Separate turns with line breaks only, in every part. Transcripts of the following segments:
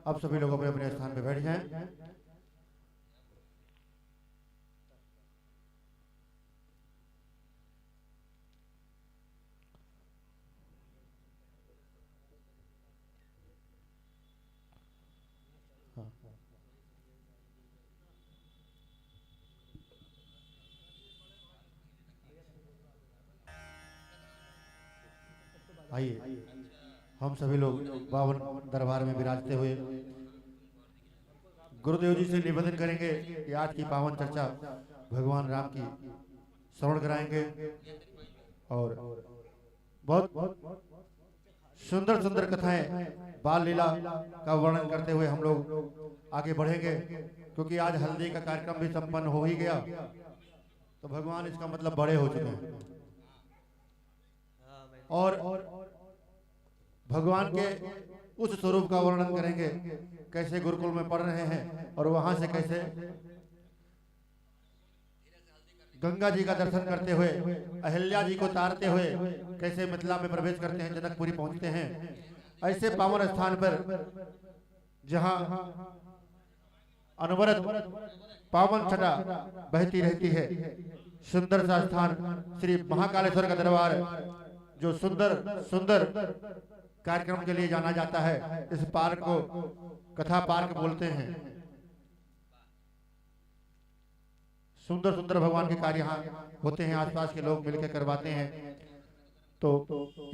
अब सभी लोग अपने अपने स्थान पर बैठ जाएं। आइए हम सभी लोग पावन दरबार में विराजते हुए गुरुदेव जी से निवेदन करेंगे कि आज की पावन चर्चा भगवान राम की श्रवण कराएंगे और बहुत सुंदर सुंदर कथाएं बाल लीला का वर्णन करते हुए हम लोग आगे बढ़ेंगे, क्योंकि आज हल्दी का कार्यक्रम भी संपन्न हो ही गया, तो भगवान इसका मतलब बड़े हो चुके हैं और भगवान के उस स्वरूप का वर्णन करेंगे, कैसे गुरुकुल में पढ़ रहे हैं और वहां से कैसे गंगा जी का दर्शन करते हुए अहिल्या जी को तारते हुए कैसे मिथिला में प्रवेश करते हैं, जनकपुरी पहुंचते हैं। ऐसे पावन स्थान पर जहां अनवरत पावन छटा बहती रहती है, सुंदर सा स्थान श्री महाकालेश्वर का दरबार, जो सुंदर सुंदर कार्यक्रम के लिए जाना जाता है। इस पार्क को कथा पार्क बोलते हैं। सुंदर सुंदर भगवान के कार्य यहाँ होते हैं, आसपास के लोग मिलकर करवाते हैं। तो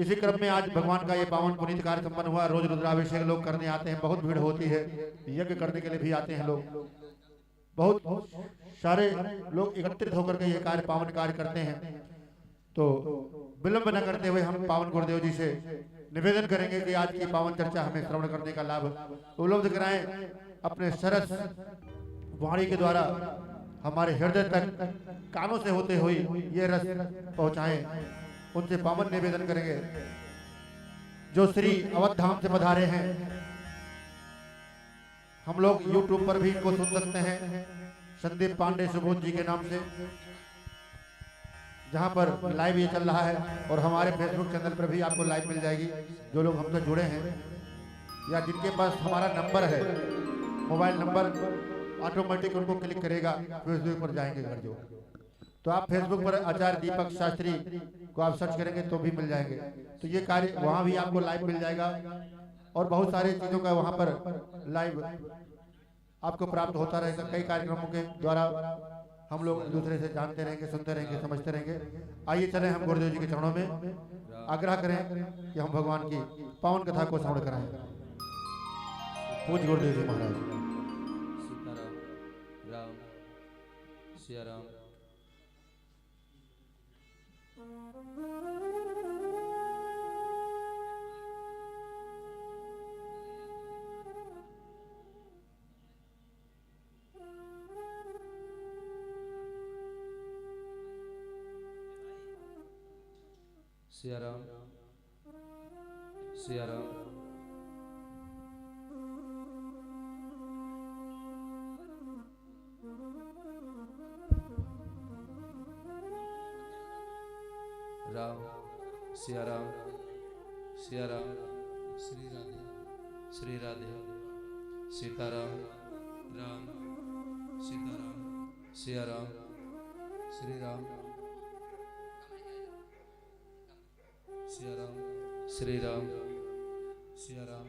इसी क्रम में आज भगवान का ये पावन पुनीत कार्य संपन्न हुआ। रोज रुद्राभिषेक लोग करने आते हैं, बहुत भीड़ होती है, यज्ञ करने के लिए भी आते हैं लोग, बहुत सारे लोग एकत्रित होकर के ये कार्य पावन कार्य करते हैं। तो विलंब न करते हुए हम पावन गुरुदेव जी से निवेदन करेंगे कि आज की पावन चर्चा हमें श्रवण करने का लाभ उपलब्ध कराएं, अपने सरस वाणी के द्वारा हमारे हृदय तक कानों से होते हुए ये रस पहुंचाएं। उनसे पावन निवेदन करेंगे जो श्री अवध धाम से पधारे हैं। हम लोग YouTube पर भी इनको सुन सकते हैं, संदीप पांडे सुबोध जी के नाम से, जहां पर लाइव ये चल रहा है, और हमारे फेसबुक चैनल पर भी आपको लाइव मिल जाएगी। जो लोग हमसे जुड़े हैं या जिनके पास हमारा नंबर है, मोबाइल नंबर, ऑटोमेटिक उनको क्लिक करेगा, फेसबुक पर जाएंगे घर जो, तो आप फेसबुक पर आचार्य दीपक शास्त्री को आप सर्च करेंगे तो भी मिल जाएंगे। तो ये कार्य वहां भी आपको लाइव मिल जाएगा, और बहुत सारी चीजों का वहां पर लाइव आपको प्राप्त होता रहेगा। कई कार्यक्रमों के द्वारा हम लोग एक दूसरे से जानते रहेंगे, सुनते रहेंगे, समझते रहेंगे। आइए चलें हम गुरुदेव जी के चरणों में आग्रह करें कि हम भगवान की पावन कथा को श्रवण कराएं। पूज्य गुरुदेव जी महाराज।
राम सिया राम। सिया राम सिया राम। राम सिया राम सिया राम। श्री राधे सीताराम। राम सीताराम सिया राम श्री राम सिया राम श्री राम सिया राम।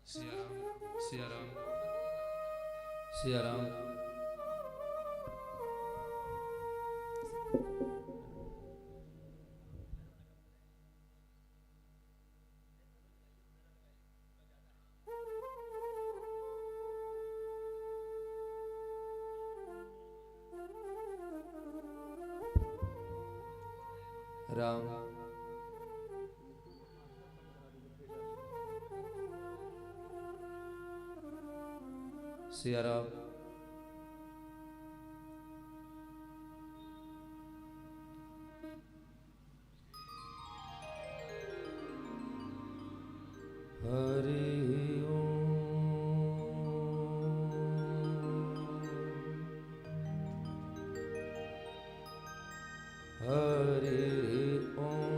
सिया राम सिया राम। राम सिया राम। हरि ओम हरि ओम।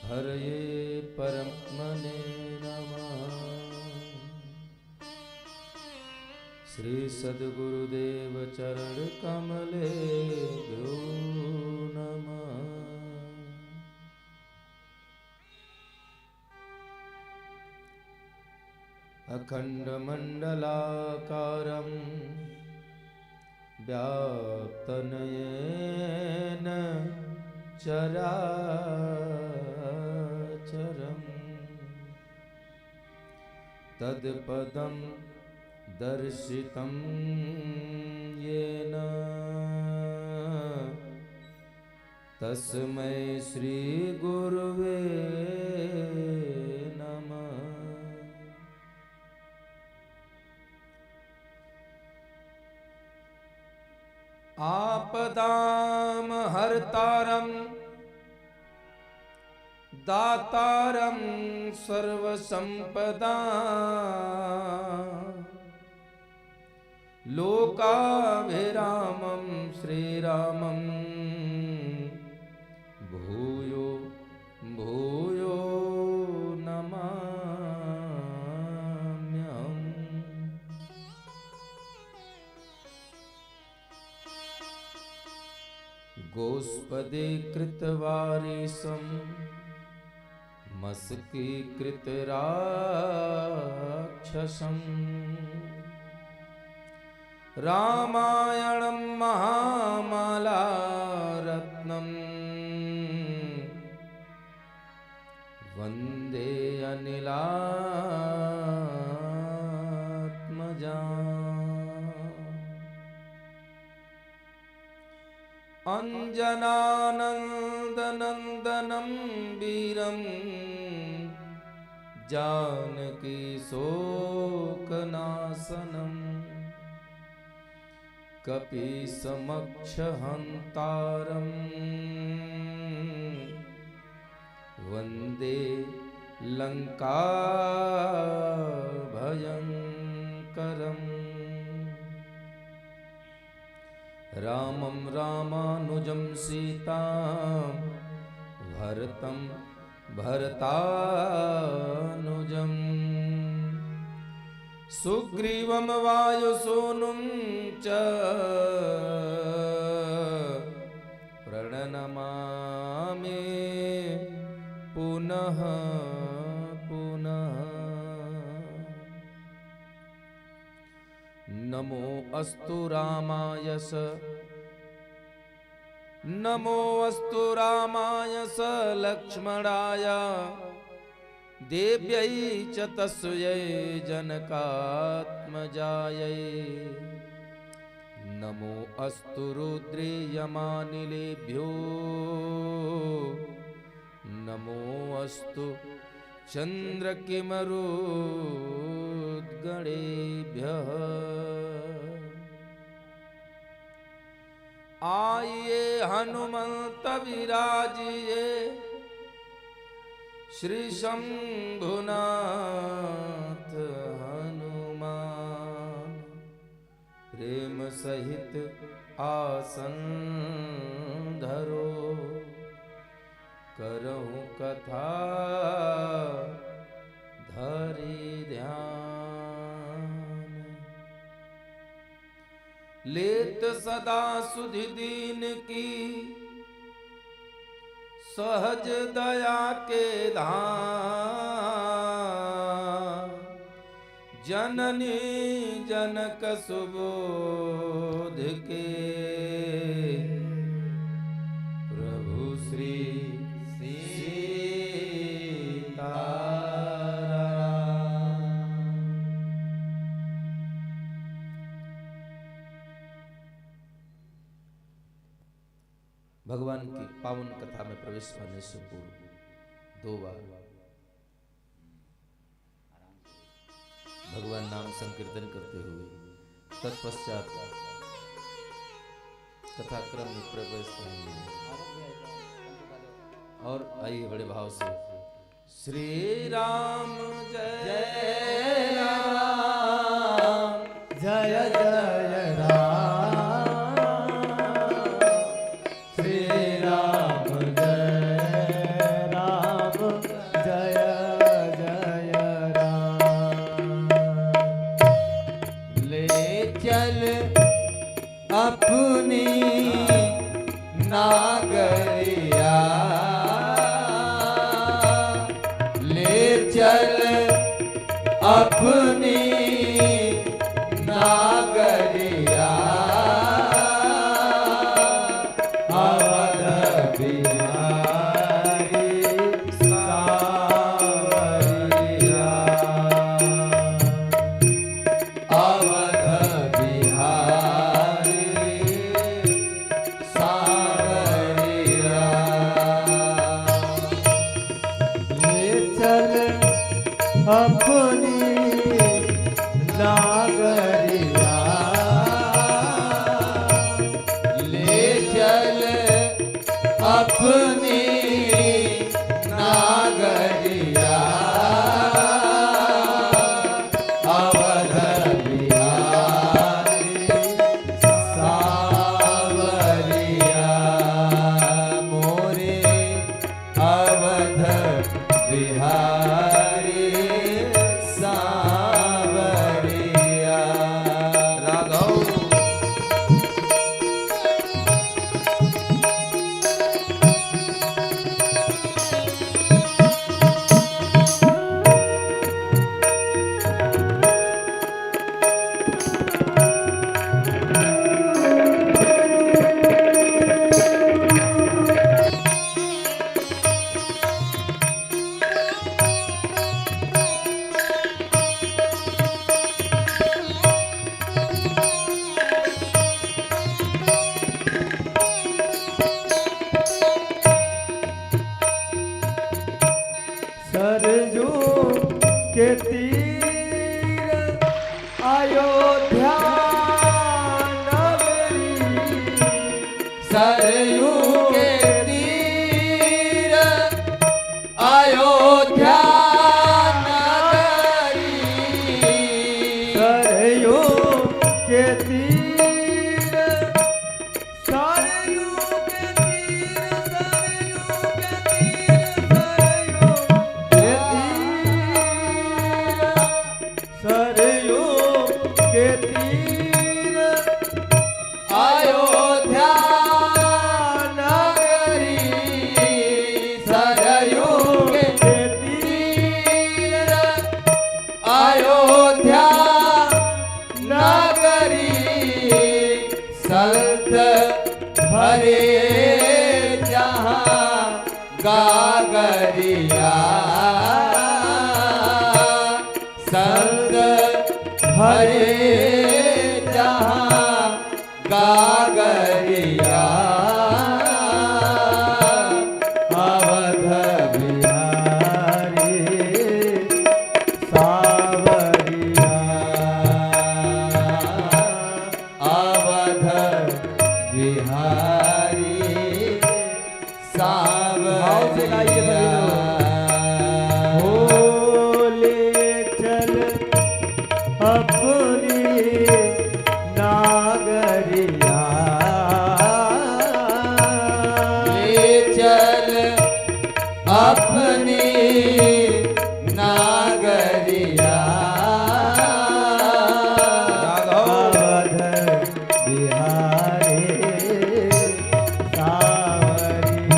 हरये परमने नमः। श्री सद्गुरुदेव चरण कमले भ्यो नमः। अखंड मंडलाकारं व्याप्तनयेन चराचरम् तत्पदं दर्शितं येन तस्मै श्री गुरुवे नमः। आपदाम हर्तारं दातारं सर्वसंपदा लोकाभिरामं श्रीरामं भूयो भूयो नमाम्यहम्। गोस्पदे कृतवारिसं मस्कीकृतराक्षसम् रामायणं महामाला रत्नम् वन्दे अनिलात्मजा। अंजनानन्दनन्दनं वीरं जानकी शोकनाशनम् कपीसमक्षहन्तारं वन्दे लङ्काभयङ्करम्। रामं रामानुजं सीतां भरतं भरतानुजम् सुग्रीवं वायुसूनुं च प्रणमामि पुनः पुनः। नमो अस्तु रामाय नमो अस्तु रामाय स लक्ष्मणाय देव्यै च तस्यै जनकात्मजायै। नमो अस्तु रुद्रेयमानिलेभ्यो नमो अस्तु चन्द्रकिमरुद्गणेभ्यः। आइए हनुमंत विराजिए श्री शंभुनाथ हनुमान। प्रेम सहित आसन धरो करहु कथा धरि ध्यान। लेत सदा सुधि दीन की सहज दया के धाम। जननी जनक सुबोध के प्रभु श्री भगवान की पावन कथा में प्रवेश करने से पूर्व 2 बार भगवान नाम संकीर्तन करते हुए तत्पश्चात कथा क्रम में प्रवेश करेंगे। और आइए बड़े भाव से श्री राम जय राम
जय जय
ले
चल अपनी नागरिया, ले चल अपनी नागरिया, अवध बिहारी सावरिया, अवध बिहारी सावरिया, ले चल अपनी नागरिया, ले चल अपनी नागरिया, अवध बिहारी सावरिया, मोरे अवध बिहारी सावरिया। राघव सरजू के तीर अयोध्या नगरी, सरयू के तीर अयोध्या नगरी, सरयू के तीर, सरयू के तीर, सरयू के तीर अयोध्या नगरी, सरयू के तीर अयोध्या नगरी, संत भरे जहाँ गागरिया, संत भरे जहाँ गागरिया, अवध बिहारी सावरिया, अवध बिहारी सावरिया, ले चल अपनी नागरिया, ले चल अपनी नागरिया, अवध बिहारी सावरिया,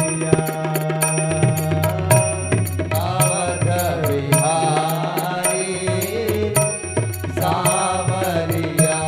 अवध बिहारी सावरिया।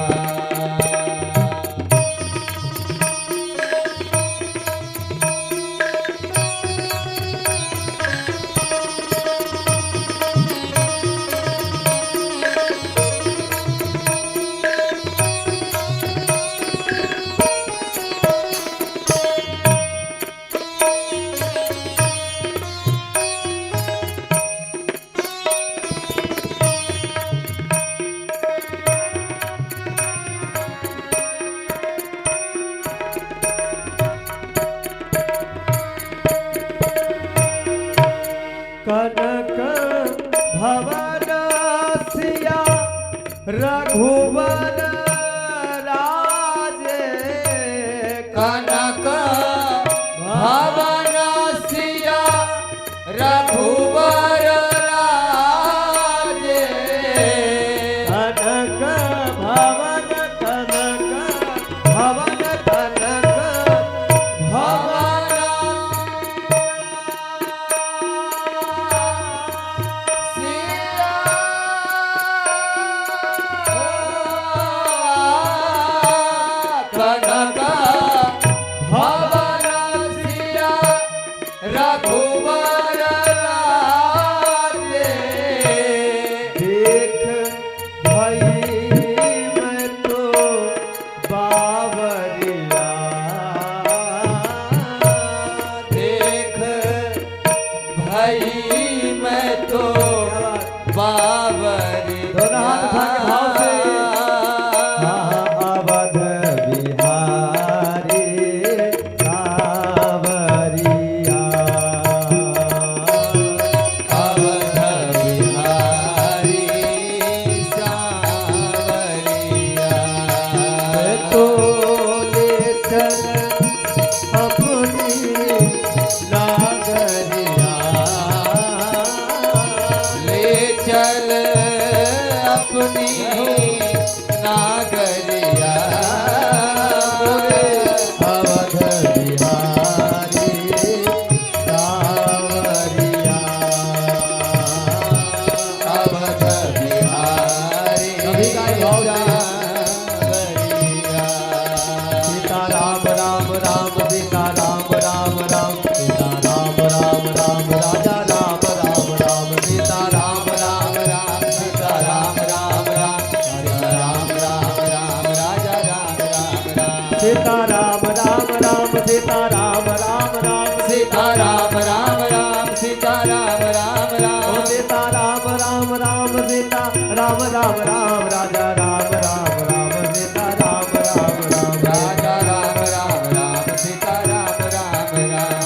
तो ले चल अपनी नागरिया, ले चल अपनी नागरिया, अवध बिहारी सावरिया, अवध बिहारी सावरिया। सीता राम राम राम सीता राम राम राम सीता राम राम राम राजा राम राम राम सीता राम राम राम सीता राम राम राम सीता राम राम राम राजा राम राम राम सीता राम राम राम सीता राम राम राम सीता राम राम राम सीता राम राम राम सीता राम राम राम सीता राम राम राम राजा राम राम राम सीता राम राम राम राजा राम राम राम सीता राम राम राम।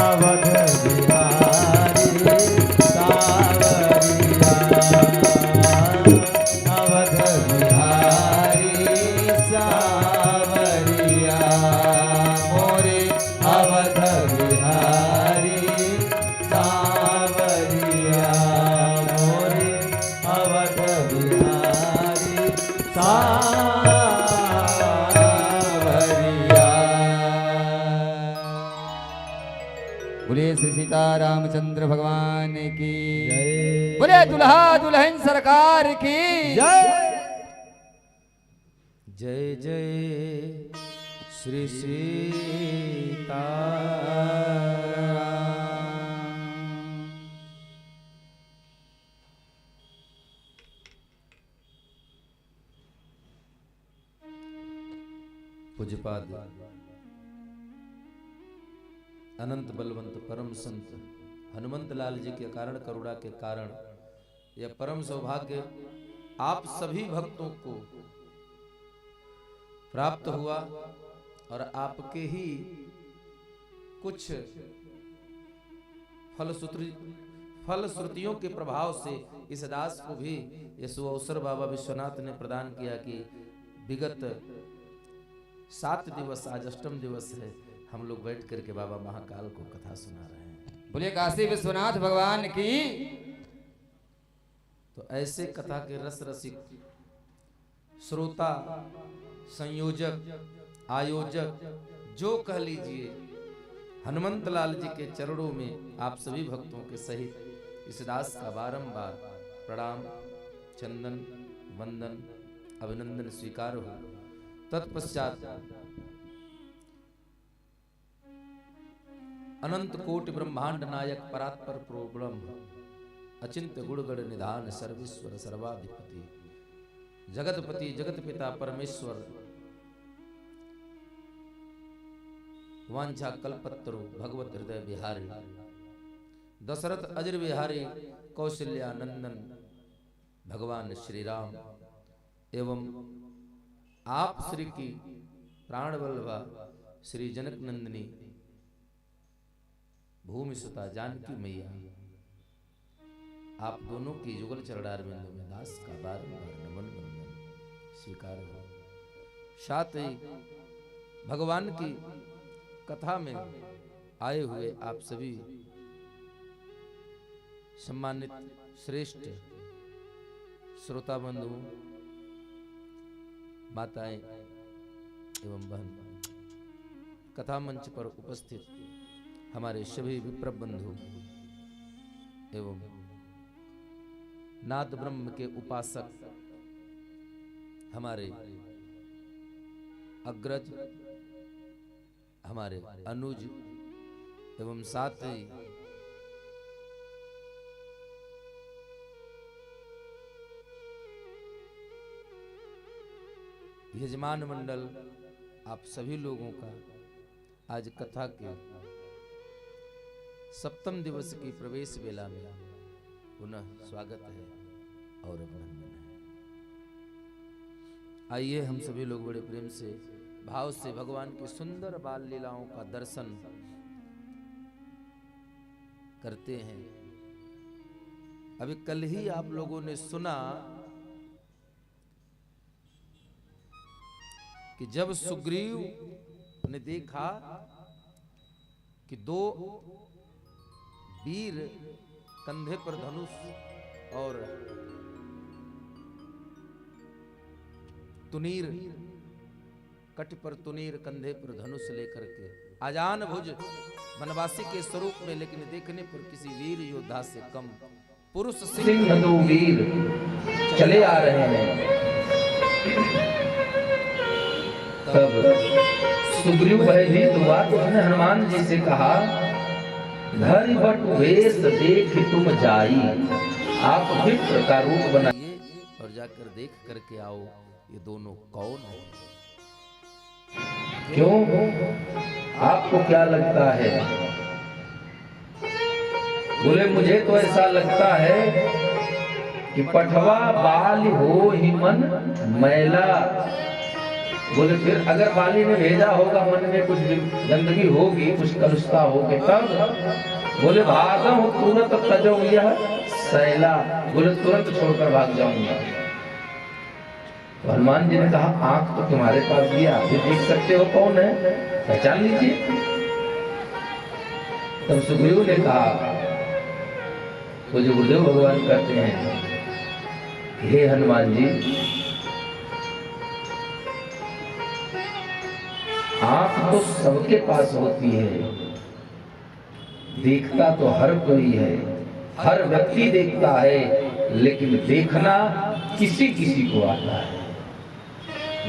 अवध बिहारी सावरिया, अवध बिहारी सावरिया, मोरे अवध बिहारी सावरिया, मोरे अवध बिहारी सावरिया। बोलिए श्री सीतारामचंद्र भगवान की जय, बोले दुल्हा दुल्हन सरकार की जय।
जय जय श्री सीताराम। पूज्यपाद अनंत बलवंत परम संत हनुमंत लाल जी के कारण करुणा के कारण यह परम सौभाग्य आप सभी भक्तों को प्राप्त हुआ और आपके ही कुछ फलश्रुतियों के प्रभाव से इस दास को भी यह सुअवसर बाबा विश्वनाथ ने प्रदान किया कि विगत 7 दिवस, आज अष्टम दिवस है, हम लोग बैठ करके बाबा महाकाल को कथा सुना रहे हैं।
बोलिए काशी विश्वनाथ भगवान की।
तो ऐसे कथा के रस रसिक श्रोता, संयोजक, आयोजक, जो कह लीजिए, हनुमंत लाल जी के चरणों में आप सभी भक्तों के सहित इस दास का बारंबार प्रणाम, चंदन, वंदन, अभिनंदन स्वीकार हो। तत्पश्चात अनंत कोटि ब्रह्मांड नायक परात्पर प्रोब्रह्म अचिंत्य गुणगण निधान सर्वेश्वर सर्वाधिपति जगतपति जगत पिता परमेश्वर वांछा कल्पत्रु भगवत हृदय बिहारी दशरथ अजर बिहारी कौशल्यानंदन भगवान श्री राम एवं आप श्री की प्राण वल्लभा श्री जनक नंदिनी भूमि सुता जानकी मैया, आप दोनों की युगल चरणार बिंदु में दास का बारंबार नमन वंदन स्वीकार हो। साथ ही भगवान की कथा में आए हुए आप सभी सम्मानित श्रेष्ठ श्रोता बंधु, माताएं एवं बहन, कथा मंच पर उपस्थित हमारे सभी विप्र बंधु एवं नाद ब्रह्म के उपासक हमारे अग्रज, हमारे अनुज एवं साथ ही यजमान मंडल, आप सभी लोगों का आज कथा के सप्तम दिवस की प्रवेश वेला में पुनः स्वागत है और अभिनंदन है। आइए हम सभी लोग बड़े प्रेम से भाव से भगवान की सुंदर बाल लीलाओं का दर्शन करते हैं। अभी कल ही आप लोगों ने सुना कि जब सुग्रीव ने देखा कि दो वीर कंधे पर धनुष और तुनीर, कट पर तुनीर, कंधे पर धनुष लेकर के आजान भुज वनवासी के स्वरूप में, लेकिन देखने पर किसी वीर योद्धा से कम पुरुष सिंह दो वीर चले आ रहे हैं। तब सुग्रीव भयभीत हुआ तो उसने हनुमान जी से कहा, धरि बट वेश देख तुम जाई, आप विप्र का रूप बनाइए और जाकर देख करके आओ ये दोनों कौन है। क्यों, आपको क्या लगता है? बोले मुझे तो ऐसा लगता है कि पठवा बाल हो ही मन मैला। बोले फिर अगर बाली ने भेजा होगा, मन में कुछ गंदगी होगी, कुछ कलुषता होगी, तब बोले भागा हूं तुरंत तजो यह सैला। बोले तुरंत छोड़कर भाग जाऊंगा। तो हनुमान जी ने कहा, आंख तो तुम्हारे पास भी, आप भी देख सकते हो कौन है, पहचान लीजिए। तब सुग्रीव ने कहा, वो जो गुरुदेव भगवान कहते हैं, हे हनुमान जी, आंख तो सबके पास होती है, देखता तो हर कोई है, हर व्यक्ति देखता है, लेकिन देखना किसी किसी को आता है।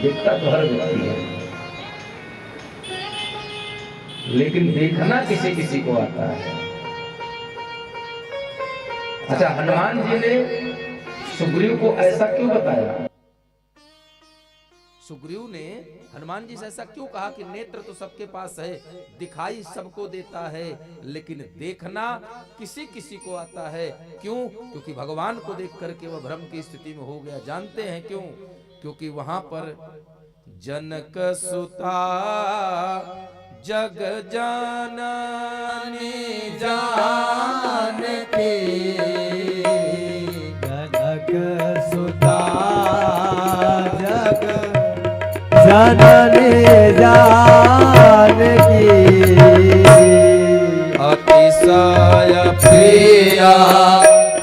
देखता तो हर व्यक्ति है, लेकिन देखना किसी किसी को आता है। अच्छा, हनुमान जी ने सुग्रीव को ऐसा क्यों बताया? सुग्रीव ने हनुमान जी से ऐसा क्यों कहा कि नेत्र तो सबके पास है, दिखाई सबको देता है, लेकिन देखना किसी किसी को आता है। क्यों? क्योंकि भगवान को देख करके वह भ्रम की स्थिति में हो गया। जानते हैं क्यों? क्योंकि वहां पर जनक सुता जग जाननी जानते,
जनक सुता जग जननी जानकी,
अतिशय
प्रिया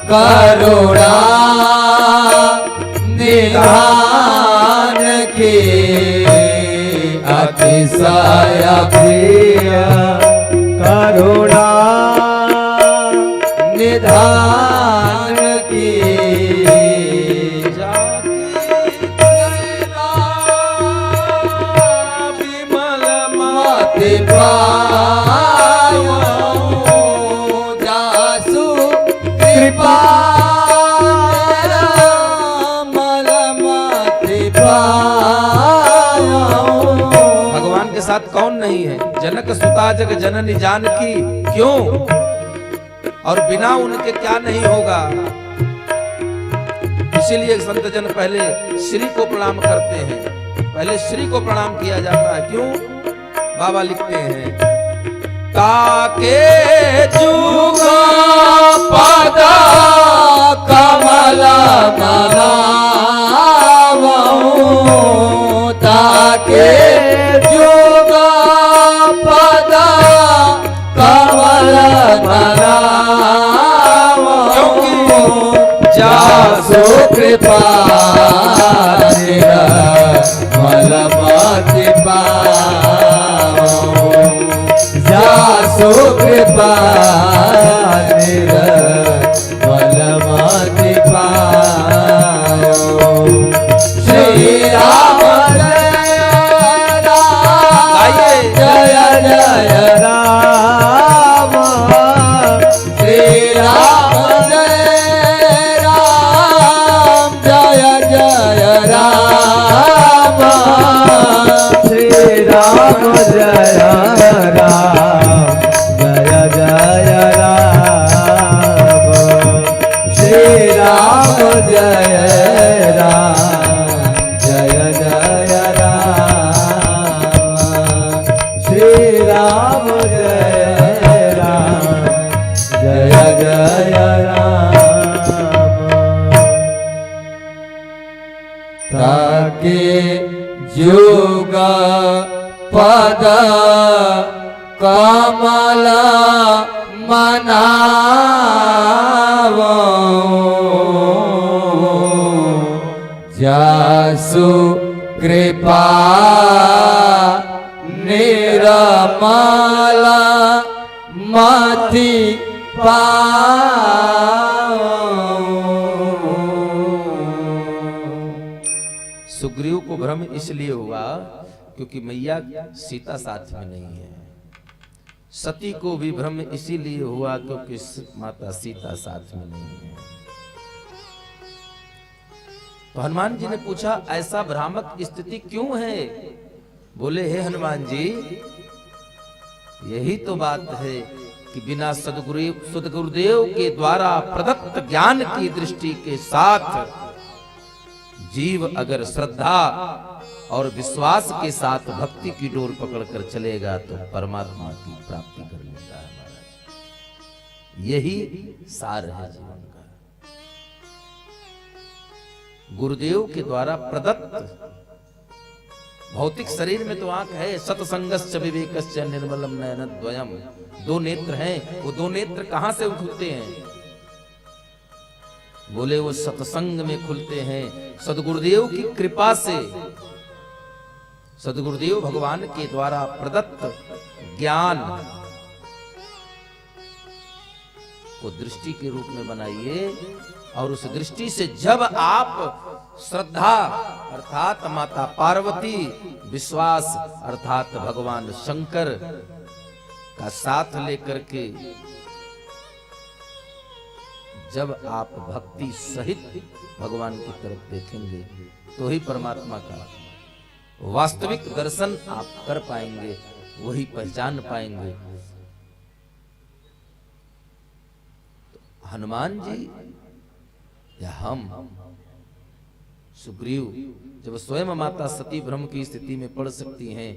करुणा निधान की, अतिशय प्रिया करुणा निधान की,
विमल
मति पायो जासु कृपा,
भगवान के साथ कौन नहीं है? जनक सुता जग जननी जानकी। क्यों? और बिना उनके क्या नहीं होगा। इसीलिए संत जन पहले श्री को प्रणाम करते हैं, पहले श्री को प्रणाम किया जाता है। क्यों? बाबा लिखते हैं, ताके जुगा
पदा कमल मनावो, ताके जुगा पदा कमल मनावो, जासु कृपा निर्मल मति पावो, जासु कृपा निर्मल मति पावो। श्री राम जय राम, जय जय राम, श्री राम जय राम, जय जय राम, श्री राम जय राम, जय जय राम, श्री राम जय राम, जय जय राम, श्री राम जय राम, जय जय राम। ताके जुग पद कमल मनावो जासु कृपा निरमल मति
सुग्रीव को भ्रम इसलिए हुआ क्योंकि मैया सीता साथ में नहीं है। सती को भी भ्रम इसीलिए हुआ क्योंकि माता सीता साथ में नहीं है। तो हनुमान जी ने पूछा ऐसा भ्रामक स्थिति क्यों है? बोले हे हनुमान जी, यही तो बात है कि बिना सद्गुरुदेव के द्वारा प्रदत्त ज्ञान की दृष्टि के साथ जीव अगर श्रद्धा और विश्वास के साथ भक्ति की डोर पकड़कर चलेगा तो परमात्मा की प्राप्ति कर लेगा है महाराज। यही सार है जीवन का। गुरुदेव के द्वारा प्रदत्त भौतिक शरीर में तो आंख है, सत्संगस्य विवेकस्य निर्मलम नयनद्वयम, दो नेत्र हैं। वो दो नेत्र कहां से खुलते हैं? बोले वो सत्संग में खुलते हैं, सदगुरुदेव की कृपा से। सदगुरुदेव भगवान के द्वारा प्रदत्त ज्ञान को दृष्टि के रूप में बनाइए और उस दृष्टि से जब आप श्रद्धा अर्थात माता पार्वती, विश्वास अर्थात भगवान शंकर का साथ लेकर के जब आप भक्ति सहित भगवान की तरफ देखेंगे तो ही परमात्मा का वास्तविक दर्शन आप कर पाएंगे, वही पहचान पाएंगे। तो हनुमान जी या हम सुग्रीव जब स्वयं माता सती भ्रम की स्थिति में पड़ सकती हैं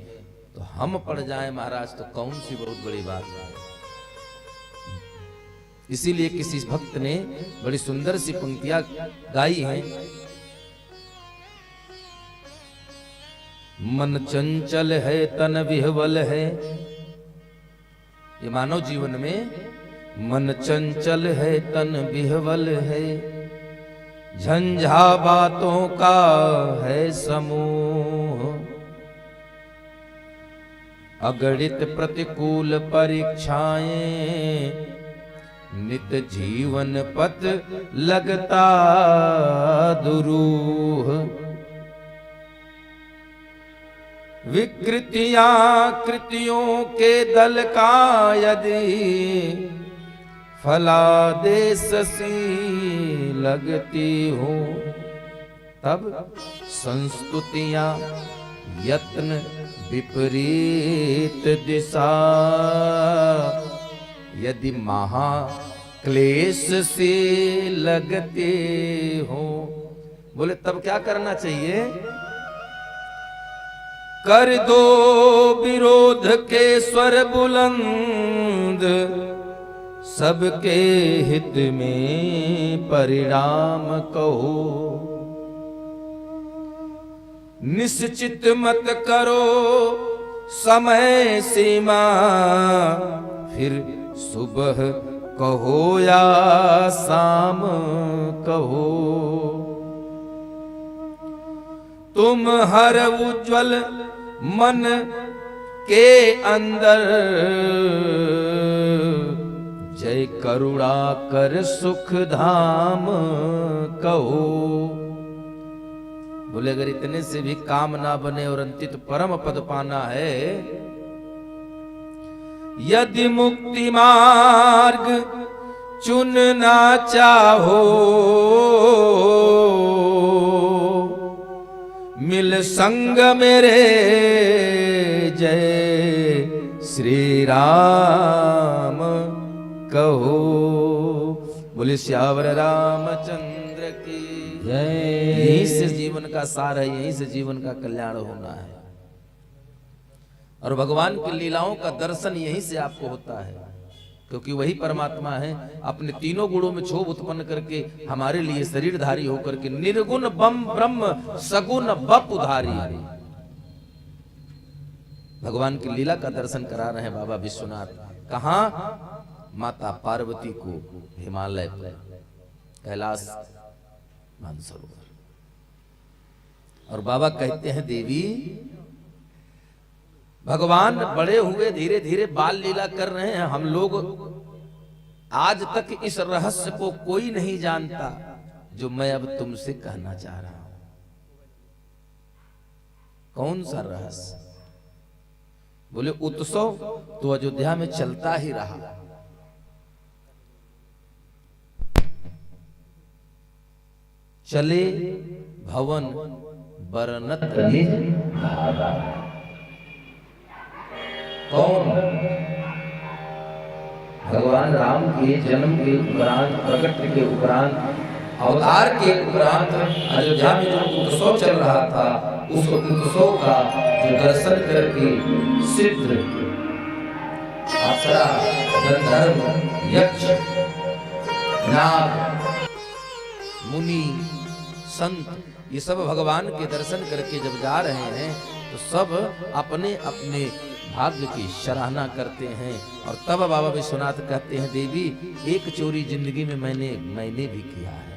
तो हम पड़ जाएं महाराज तो कौन सी बहुत बड़ी बात है। इसीलिए किसी भक्त ने बड़ी सुंदर सी पंक्तियां गाई हैं। मन चंचल है तन विह्वल है, ये मानव जीवन में मन चंचल है तन विह्वल है, झंझा बातों का है समूह, अगणित प्रतिकूल परीक्षाएं नित जीवन पथ लगता दुरूह, विकृतियां कृतियों के दल का यदि फलादेश सी लगती हो, तब संस्तुतियां यत्न विपरीत दिशा यदि महा क्लेश से लगते हो। बोले तब क्या करना चाहिए? कर दो विरोध के स्वर बुलंद, सबके हित में परिणाम कहो, निश्चित मत करो समय सीमा, फिर सुबह कहो या शाम कहो, तुम हर उज्जवल मन के अंदर जय करुणा कर सुख धाम कहो। बोले अगर इतने से भी काम ना बने और अंतित परम पद पाना है, यदि मुक्ति मार्ग चुनना चाहो, मिल संग मेरे जय श्री राम कहो। बोले श्यावर रामचंद्र की जय। यहीं से जीवन का सार है, यहीं से जीवन का कल्याण होना है और भगवान की लीलाओं का दर्शन यहीं से आपको होता है, क्योंकि वही परमात्मा है अपने तीनों गुणों में क्षोभ उत्पन्न करके हमारे लिए शरीरधारी होकर के निर्गुण बम ब्रह्म सगुण बप उधारी भगवान की लीला का दर्शन करा रहे हैं बाबा विश्वनाथ। कहा? माता पार्वती को हिमालय पर, कैलाश मानसरोवर। और बाबा कहते हैं देवी भगवान बड़े हुए धीरे धीरे बाल लीला कर रहे हैं। हम लोग आज तक इस रहस्य को कोई नहीं जानता जो मैं अब तुमसे कहना चाह रहा हूं। कौन सा रहस्य? बोले उत्सव तो अयोध्या में चलता ही रहा, चले भवन बरनत निज धारा। कौन? भगवान राम के जन्म के उपरांत, प्रकट के उपरांत, अवतार के उपरांत अयोध्या में जो उत्सव चल रहा था, उस उत्सव का जो दर्शन करके सिद्ध, अप्सरा, गंधर्व, यक्ष, नाग, मुनि, संत, ये सब भगवान के दर्शन करके जब जा रहे हैं तो सब अपने अपने भाग्य की सराहना करते हैं। और तब बाबा विश्वनाथ कहते हैं देवी एक चोरी जिंदगी में मैंने भी किया है।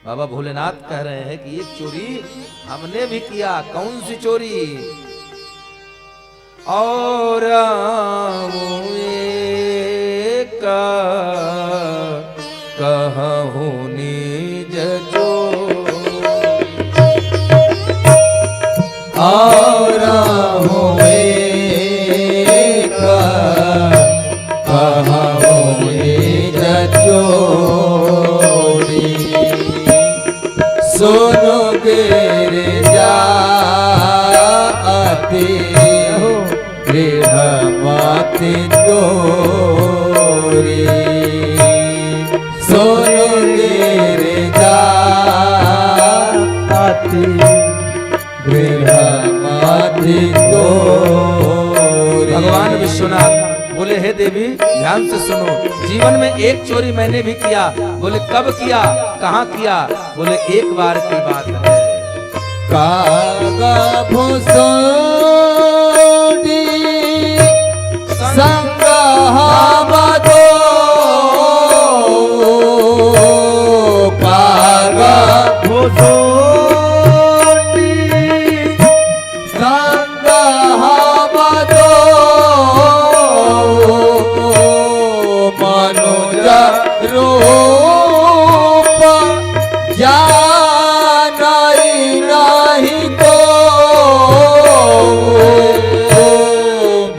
बाबा भोलेनाथ कह रहे हैं कि एक चोरी हमने भी किया। कौन सी चोरी? और कहूँ निज
और चोरी सुनो गिरजाति गृहमति तोरी। सुनो गिरजाति गृहमति तोरी।
भगवान विश्वनाथ बोले हे देवी ध्यान से सुनो, जीवन में एक चोरी मैंने भी किया। बोले कब किया, कहाँ किया? बोले एक बार की बात है।
कागा भूसोनी संगहावदो, कागा भूसोनी संगहावदो, मनुजा रूप जानाई नहीं को,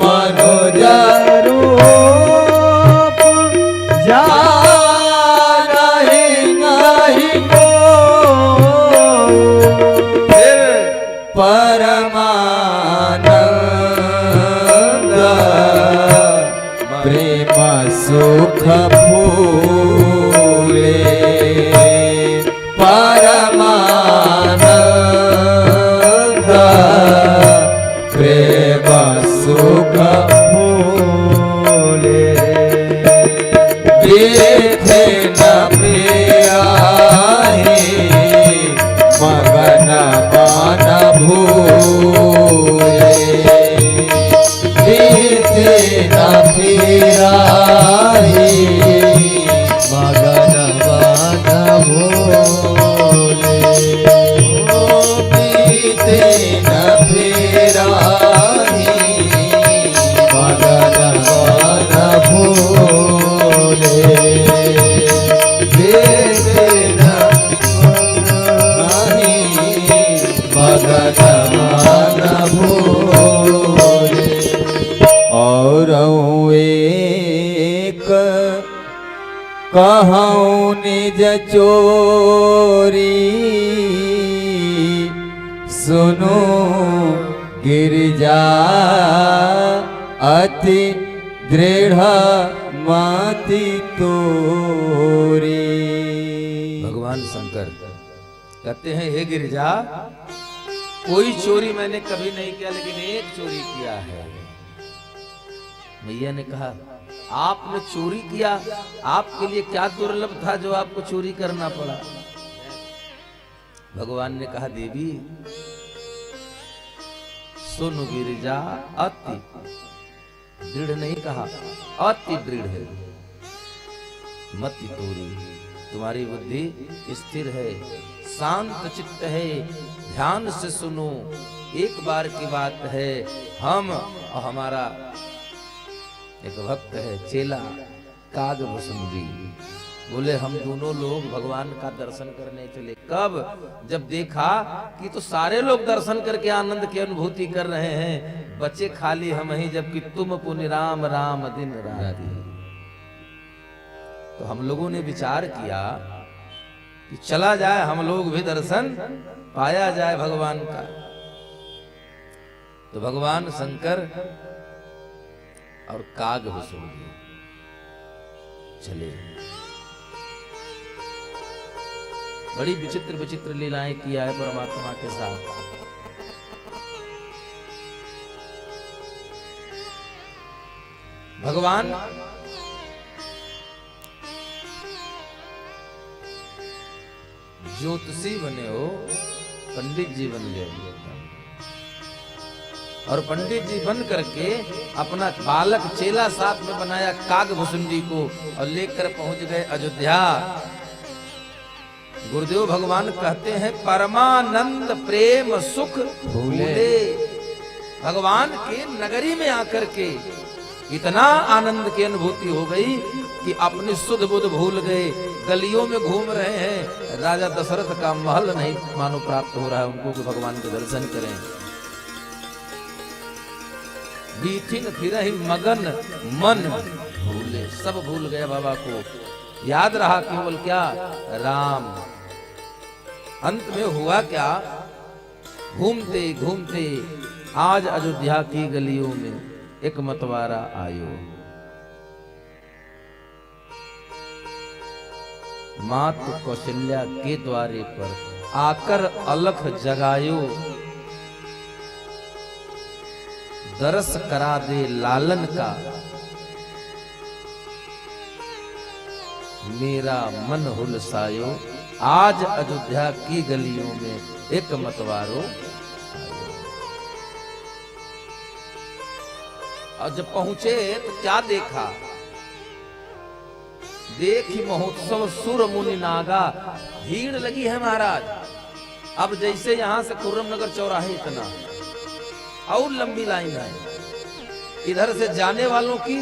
मनुजा रूप जानाई नहीं को। परमानंद प्रेम सुख फूले, परमानंद प्रेम सुख फूले। देखे न प्रियाहि मगन मान भूले, देखे न प्रियाहि मगन मान भूले। बीते न प्रियाहि मगन मान भूले, देखे न मगन मान भूले। और एक कहूँ निज चोरी, सुनो गिरजा अति दृढ़ मति तोरी।
भगवान शंकर कहते हैं हे गिरिजा कोई चोरी मैंने कभी नहीं किया, लेकिन एक चोरी किया है। मैया ने कहा आपने चोरी किया, आपके लिए क्या दुर्लभ था जो आपको चोरी करना पड़ा? भगवान ने कहा देवी सुन गिरिजा अति दृढ़ नहीं कहा, अति दृढ़ है। मति तोरी, तुम्हारी बुद्धि स्थिर है, शांत चित्त है, ध्यान से सुनो। एक बार की बात है, हम और हमारा एक भक्त है चेला कागभुसुंडी, बोले हम दोनों लोग भगवान का दर्शन करने चले। कब? जब देखा कि तो सारे लोग दर्शन करके आनंद की अनुभूति कर रहे हैं, बचे खाली हम ही, जबकि तुम पुनि राम राम दिन राति। तो हम लोगों ने विचार किया कि चला जाए हम लोग भी दर्शन पाया जाए भगवान का। तो भगवान शंकर और कागभुसुंडी चले। बड़ी विचित्र विचित्र लीलाएं किया है परमात्मा के साथ। भगवान ज्योतिषी बने हो, पंडित जी बन गए, और पंडित जी बन करके अपना बालक चेला साथ में बनाया कागभुसुंडी को, और लेकर पहुंच गए अयोध्या। गुरुदेव भगवान कहते हैं परमानंद प्रेम सुख भूले। भगवान के नगरी में आकर के इतना आनंद की अनुभूति हो गई कि अपनी सुध बुध भूल गए, गलियों में घूम रहे हैं। राजा दशरथ का महल नहीं मानो प्राप्त हो रहा है उनको कि भगवान के दर्शन करें। बीथिन फिर ही मगन मन भूले, सब भूल गए बाबा को, याद रहा केवल क्या? राम। अंत में हुआ क्या? घूमते घूमते आज अयोध्या की गलियों में एक मतवारा आयो, मातु कौशल्या के द्वारे पर आकर अलख जगायो, दरस करा दे लालन का, मेरा मन हुलसायो। आज अयोध्या की गलियों में एक मतवारो आयो। और जब पहुंचे तो क्या देखा? देखी महोत्सव सुर मुनि नागा, भीड़ लगी है महाराज। अब जैसे यहां से खुर्रम नगर चौराहे इतना और लंबी लाइन है, इधर से जाने वालों की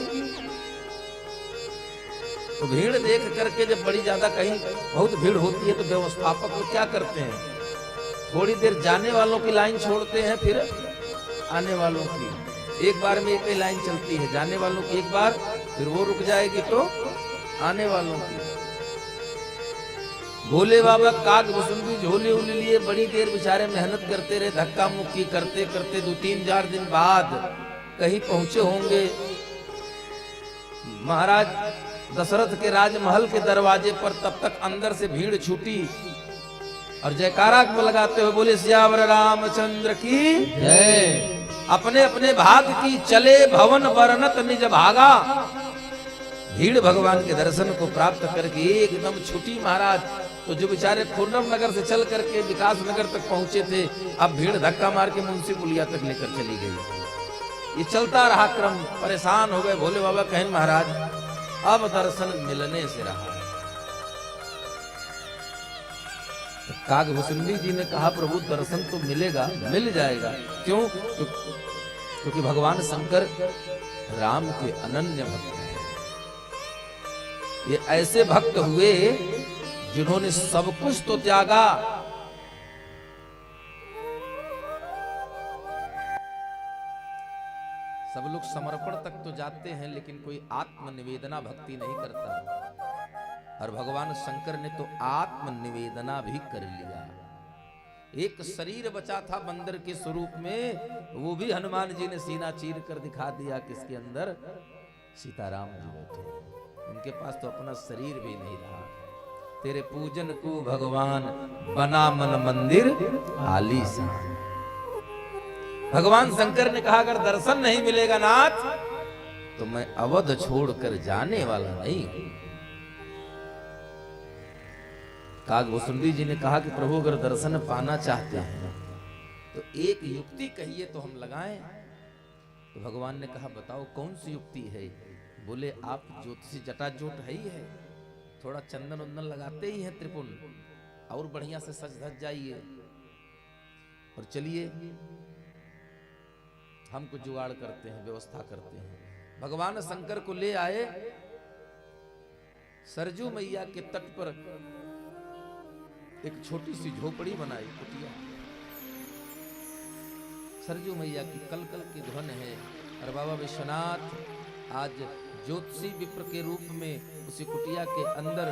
तो भीड़ देख करके जब बड़ी ज्यादा कहीं बहुत भीड़ होती है तो व्यवस्थापक लोग क्या करते हैं, थोड़ी देर जाने वालों की लाइन छोड़ते हैं, फिर आने वालों की एक बार में एक ही लाइन चलती है, जाने वालों की एक बार, फिर वो रुक जाएगी तो आने वालों की। भोले बाबा कागभुसुंडी झोले उले लिए बड़ी देर बेचारे मेहनत करते रहे, धक्का मुक्की करते करते 2-3-4 दिन बाद कहीं पहुंचे होंगे। महाराज दशरथ के राजमहल के दरवाजे पर तब तक अंदर से भीड़ छूटी और जयकारा लगाते हुए बोले सियावर रामचंद्र की जय। अपने अपने भाग की चले भवन वर्णत निज भागा। भीड़ भगवान के दर्शन को प्राप्त करके एकदम छुटी महाराज। तो जो बेचारे खुर्रम नगर से चल करके विकास नगर तक पहुंचे थे, अब भीड़ धक्का मार के मुंशी पुलिया तक लेकर चली गई। ये चलता रहा क्रम, परेशान हो गए। भोले बाबा कहें महाराज अब दर्शन मिलने से रहा। तो कागभुसुंडी जी ने कहा प्रभु दर्शन तो मिलेगा, मिल जाएगा। क्यों? क्योंकि भगवान शंकर राम के अनन्य भक्त हैं। ये ऐसे भक्त हुए जिन्होंने सब कुछ तो त्यागा, सब लोग समर्पण तक तो जाते हैं लेकिन कोई आत्मनिवेदना भक्ति नहीं करता। और भगवान शंकर ने तो आत्मनिवेदना भी कर लिया। एक शरीर बचा था बंदर के स्वरूप में, वो भी हनुमान जी ने सीना चीर कर दिखा दिया किसके अंदर? सीताराम जी बैठे। उनके पास तो अपना शरीर भी नहीं रहा। तेरे पूजन को भगवान बना मन मंदिर आलीशान। भगवान शंकर ने कहा अगर दर्शन नहीं मिलेगा नाथ तो मैं अवध छोड़कर जाने वाला नहीं हूं। कागभुसुंडी जी ने कहा कि प्रभु अगर दर्शन पाना चाहते हैं तो एक युक्ति कहिए तो हम लगाएं। तो भगवान ने कहा बताओ कौन सी युक्ति है। बोले आप ज्योतिषी जटाजोट है ही है, थोड़ा चंदन वंदन लगाते ही हैं त्रिपुण, और बढ़िया से सज धज जाइए और चलिए हम कुछ जुगाड़ करते हैं, व्यवस्था करते हैं। भगवान शंकर को ले आए, सरजू मैया के तट पर एक छोटी सी झोपड़ी बनाई, कुटिया। सरजू मैया की कल कल की ध्वन है। और बाबा विश्वनाथ आज ज्योतिषी विप्र के रूप में उसी कुटिया के अंदर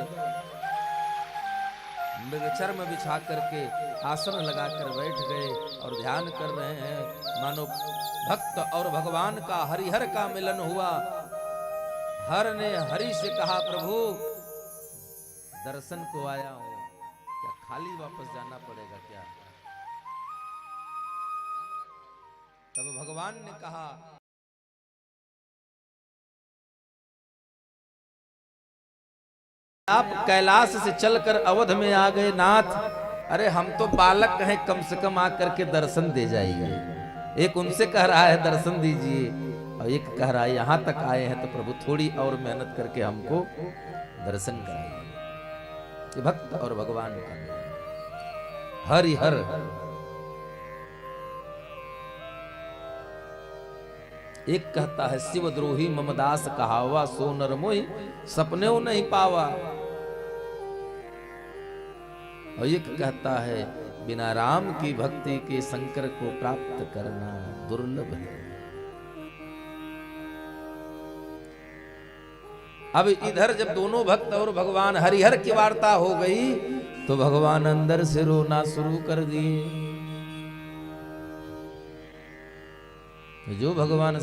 मृगचर्म बिछा करके आसन लगाकर बैठ गए और ध्यान कर रहे हैं। मानो भक्त और भगवान का हरिहर का मिलन हुआ। हर ने हरि से कहा प्रभु दर्शन को आया हूं, क्या खाली वापस जाना पड़ेगा क्या? तब भगवान ने कहा आप कैलाश से चलकर अवध में आ गए नाथ। अरे हम तो बालक हैं, कम से कम आकर के दर्शन दे जाइए। एक उनसे कह रहा है दर्शन दीजिए, और एक कह रहा है यहां तक आए हैं तो प्रभु थोड़ी और मेहनत करके हमको दर्शन कराइए। ये भक्त और भगवान का हरि हर। एक कहता है शिवद्रोही ममदास कहावा, सो नर मोहि सपने नहीं पावा। और एक कहता है बिना राम की भक्ति के शंकर को प्राप्त करना दुर्लभ है। अब इधर जब दोनों भक्त और भगवान हरिहर की वार्ता हो गई तो भगवान अंदर से रोना शुरू कर दिए। जो भगवान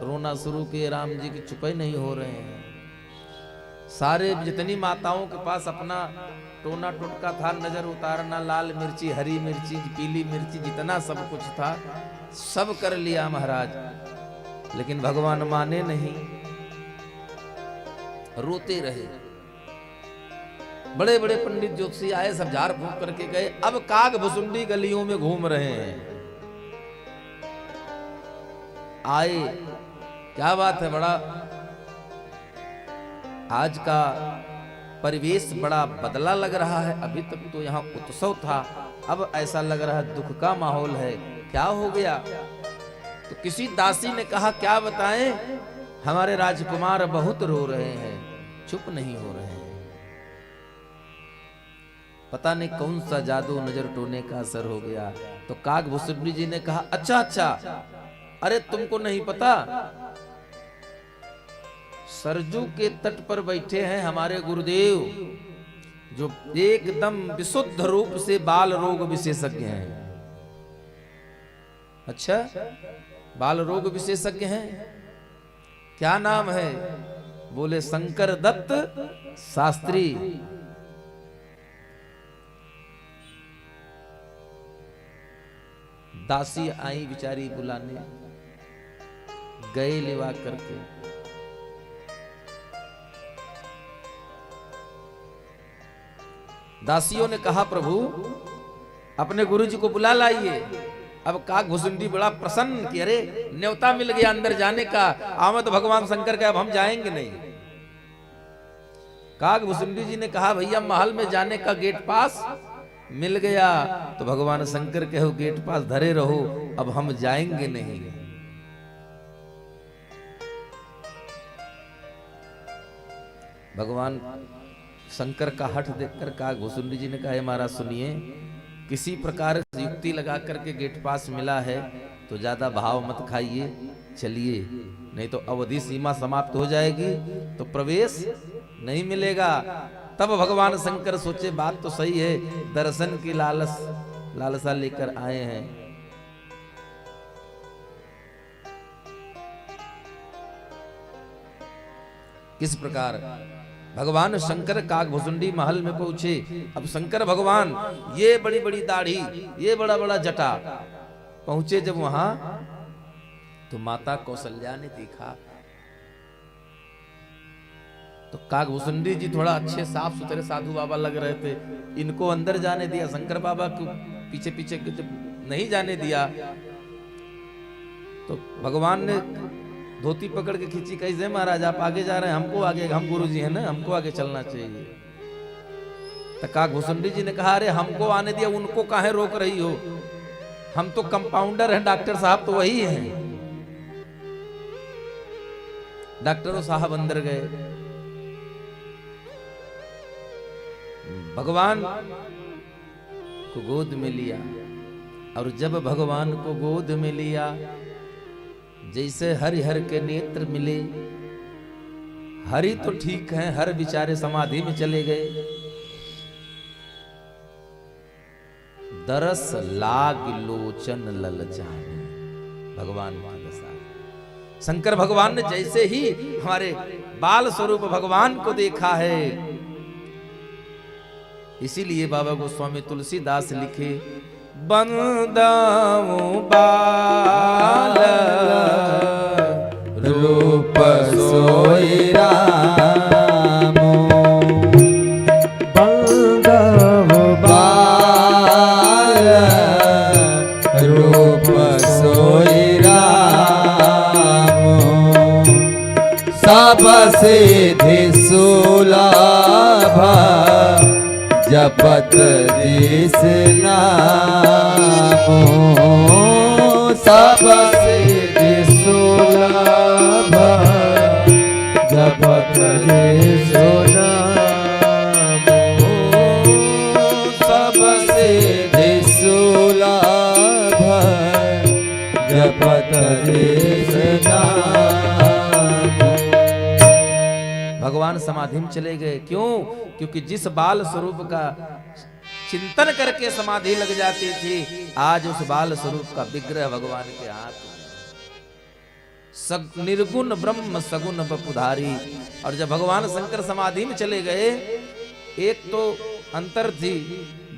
रोना शुरू किए, राम जी की चुप ही नहीं हो रहे हैं। सारे जितनी माताओं के पास अपना टोना टुटका था, नजर उतारना, लाल मिर्ची, हरी मिर्ची, पीली मिर्ची, जितना सब कुछ था सब कर लिया महाराज। लेकिन भगवान माने नहीं, रोते रहे। बड़े बड़े पंडित ज्योतिषी आए, सब झाड़ फूंक करके गए। अब काग भुसुंडी गलियों में घूम रहे हैं। आए, क्या बात है, बड़ा आज का परिवेश बड़ा बदला लग रहा है। अभी तक तो यहाँ उत्सव था, अब ऐसा लग रहा है दुख का माहौल है। क्या हो गया? तो किसी दासी ने कहा क्या बताएं, हमारे राजकुमार बहुत रो रहे हैं, चुप नहीं हो रहे हैं। पता नहीं कौन सा जादू नजर टोने का असर हो गया। तो काग भुसुंडी जी ने कहा अच्छा अच्छा, अरे तुमको नहीं पता, सरजू के तट पर बैठे हैं हमारे गुरुदेव, जो एकदम विशुद्ध रूप से बाल रोग विशेषज्ञ हैं। अच्छा, बाल रोग विशेषज्ञ हैं, क्या नाम है? बोले शंकर दत्त शास्त्री। दासी आई बिचारी बुलाने, गए लेवा करके। दासियों ने कहा प्रभु अपने गुरुजी को बुला लाइए। अब काग भुसुंडी बड़ा प्रसन्न कि अरे न्योता मिल गया अंदर जाने का, आमद भगवान शंकर का, अब हम जाएंगे नहीं। काग भुसुंडी जी ने कहा भैया महल में जाने का गेट पास मिल गया। तो भगवान शंकर कहो गेट पास धरे रहो, अब हम जाएंगे नहीं। भगवान शंकर का हठ देखकर काग भुसुंडी जी ने कहा महाराज सुनिए, किसी प्रकार से युक्ति लगा करके गेट पास मिला है तो ज्यादा भाव मत खाइए, चलिए, नहीं तो अवधि सीमा समाप्त हो जाएगी तो प्रवेश नहीं मिलेगा। तब भगवान शंकर सोचे बात तो सही है, दर्शन की लालसा लेकर आए हैं। किस प्रकार भगवान शंकर काग भुसुंडी महल में पहुंचे। अब शंकर भगवान ये बड़ी बड़ी दाढ़ी, ये बड़ा बड़ा जटा, पहुंचे जब वहां तो माता कौशल्या ने देखा। तो काग भुसुंडी जी थोड़ा अच्छे साफ सुथरे साधु बाबा लग रहे थे, इनको अंदर जाने दिया। शंकर बाबा को पीछे पीछे जब नहीं जाने दिया तो भगवान ने धोती पकड़ के खींची, कैसे महाराज आप आगे जा रहे हैं, हमको आगे, हम गुरुजी हैं ना, हमको आगे चलना चाहिए। तो का घुसुंडी जी ने कहा अरे हमको आने दिया, उनको काहे रोक रही हो, हम तो कंपाउंडर हैं, डॉक्टर साहब तो वही हैं। डॉक्टरों साहब अंदर गए, भगवान को गोद में लिया, और जब भगवान को गोद में लिया, जैसे हरिहर के नेत्र मिले, हरि तो ठीक है, हर बेचारे समाधि में चले गए। दरस लाग लोचन ललचाने, भगवान की दशा। शंकर भगवान ने जैसे ही हमारे बाल स्वरूप भगवान को देखा है, इसीलिए बाबा गोस्वामी तुलसीदास लिखे, बंदाऊं बाल
रूप सोई रामो, बंदाऊं बाल रूप सोई रामो, सब सिद्धि सुलभ जपत जिस नामो, सब सिद्धि सुलभ जपत जिस नामो, सब सिद्धि सुलभ जपत जिस नामो।
भगवान समाधि में चले गए, क्यों? क्योंकि जिस बाल स्वरूप का चिंतन करके समाधि लग जाती थी, आज उस बाल स्वरूप का विग्रह भगवान के हाथ में। निर्गुण ब्रह्म सगुण बपुधारी। और जब भगवान शंकर समाधि में चले गए, एक तो अंतर थी,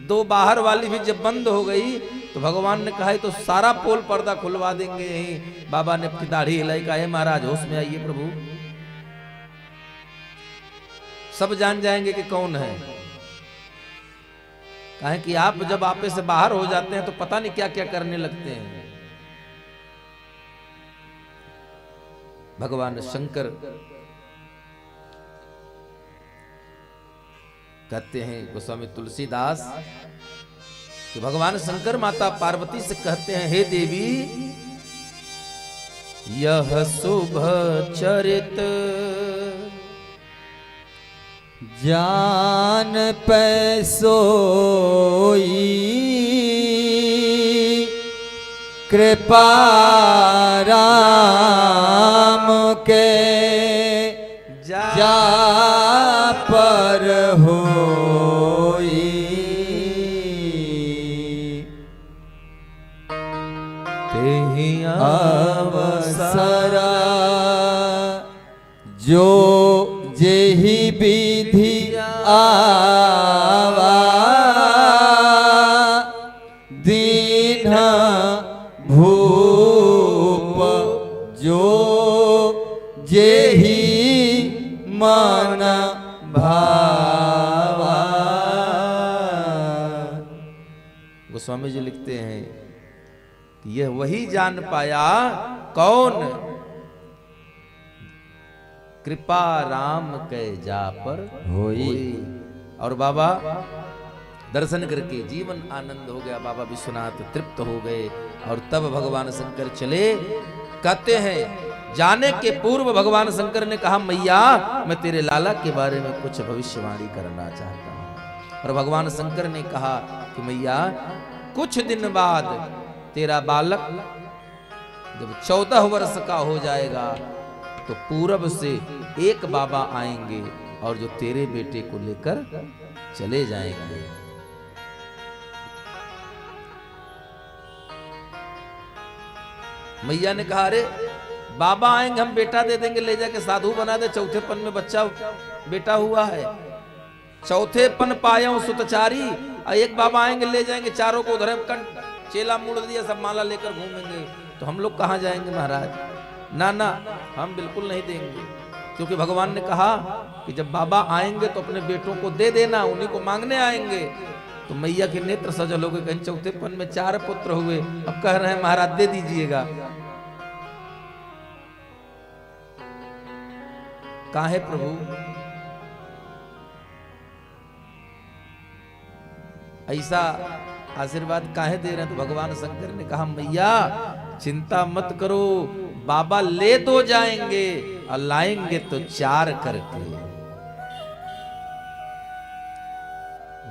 दो बाहर वाली भी जब बंद हो गई तो भगवान ने कहा तो सारा पोल पर्दा खुलवा देंगे यहीं। बाबा ने अपनी दाढ़ी हिलाई, कहा महाराज होश में आइए प्रभु, सब जान जाएंगे कि कौन है। कहे कि आप जब आपे से बाहर हो जाते हैं तो पता नहीं क्या क्या करने लगते हैं। भगवान शंकर कहते हैं गोस्वामी तुलसीदास कि भगवान शंकर माता पार्वती से कहते हैं, हे देवी यह शुभ चरित
जान पै सोई, कृपा राम के जा पर होई,
तेहि
अवसर जो जेहि विधि आवा, दीन भूप जो जेहि मन भावा।
गोस्वामी जी लिखते हैं कि यह वही जान पाया, कौन? कृपा राम के जा पर होई। और बाबा दर्शन करके जीवन आनंद हो गया, बाबा विश्वनाथ तृप्त हो गए। और तब भगवान शंकर चले। कहते हैं जाने के पूर्व भगवान शंकर ने कहा, मैया मैं तेरे लाला के बारे में कुछ भविष्यवाणी करना चाहता हूं। और भगवान शंकर ने कहा कि मैया कुछ दिन बाद तेरा बालक जब 14 वर्ष का हो जाएगा तो पूरब से एक बाबा आएंगे और जो तेरे बेटे को लेकर चले जाएंगे। मैया ने कहा अरे बाबा आएंगे, हम बेटा दे देंगे, ले जाके साधु बना दे, चौथे पन में बच्चा बेटा हुआ है, चौथे पन पाया सुतचारी, एक बाबा आएंगे ले जाएंगे, चारों को उधर चेला मुड़ दिया, सब माला लेकर घूमेंगे, तो हम लोग कहां जाएंगे महाराज? ना ना, हम बिल्कुल नहीं देंगे। क्योंकि भगवान ने कहा कि जब बाबा आएंगे तो अपने बेटों को दे देना, उन्हीं को मांगने आएंगे, तो मैया के नेत्र सजल हो गए, कहीं चौथेपन में 4 पुत्र हुए, अब कह रहे हैं महाराज दे दीजिएगा। काहे प्रभु? ऐसा आशीर्वाद काहे दे रहे हैं? तो भगवान शंकर ने कहा मैया चिंता मत करो, बाबा ले तो जाएंगे और लाएंगे तो 4 करके।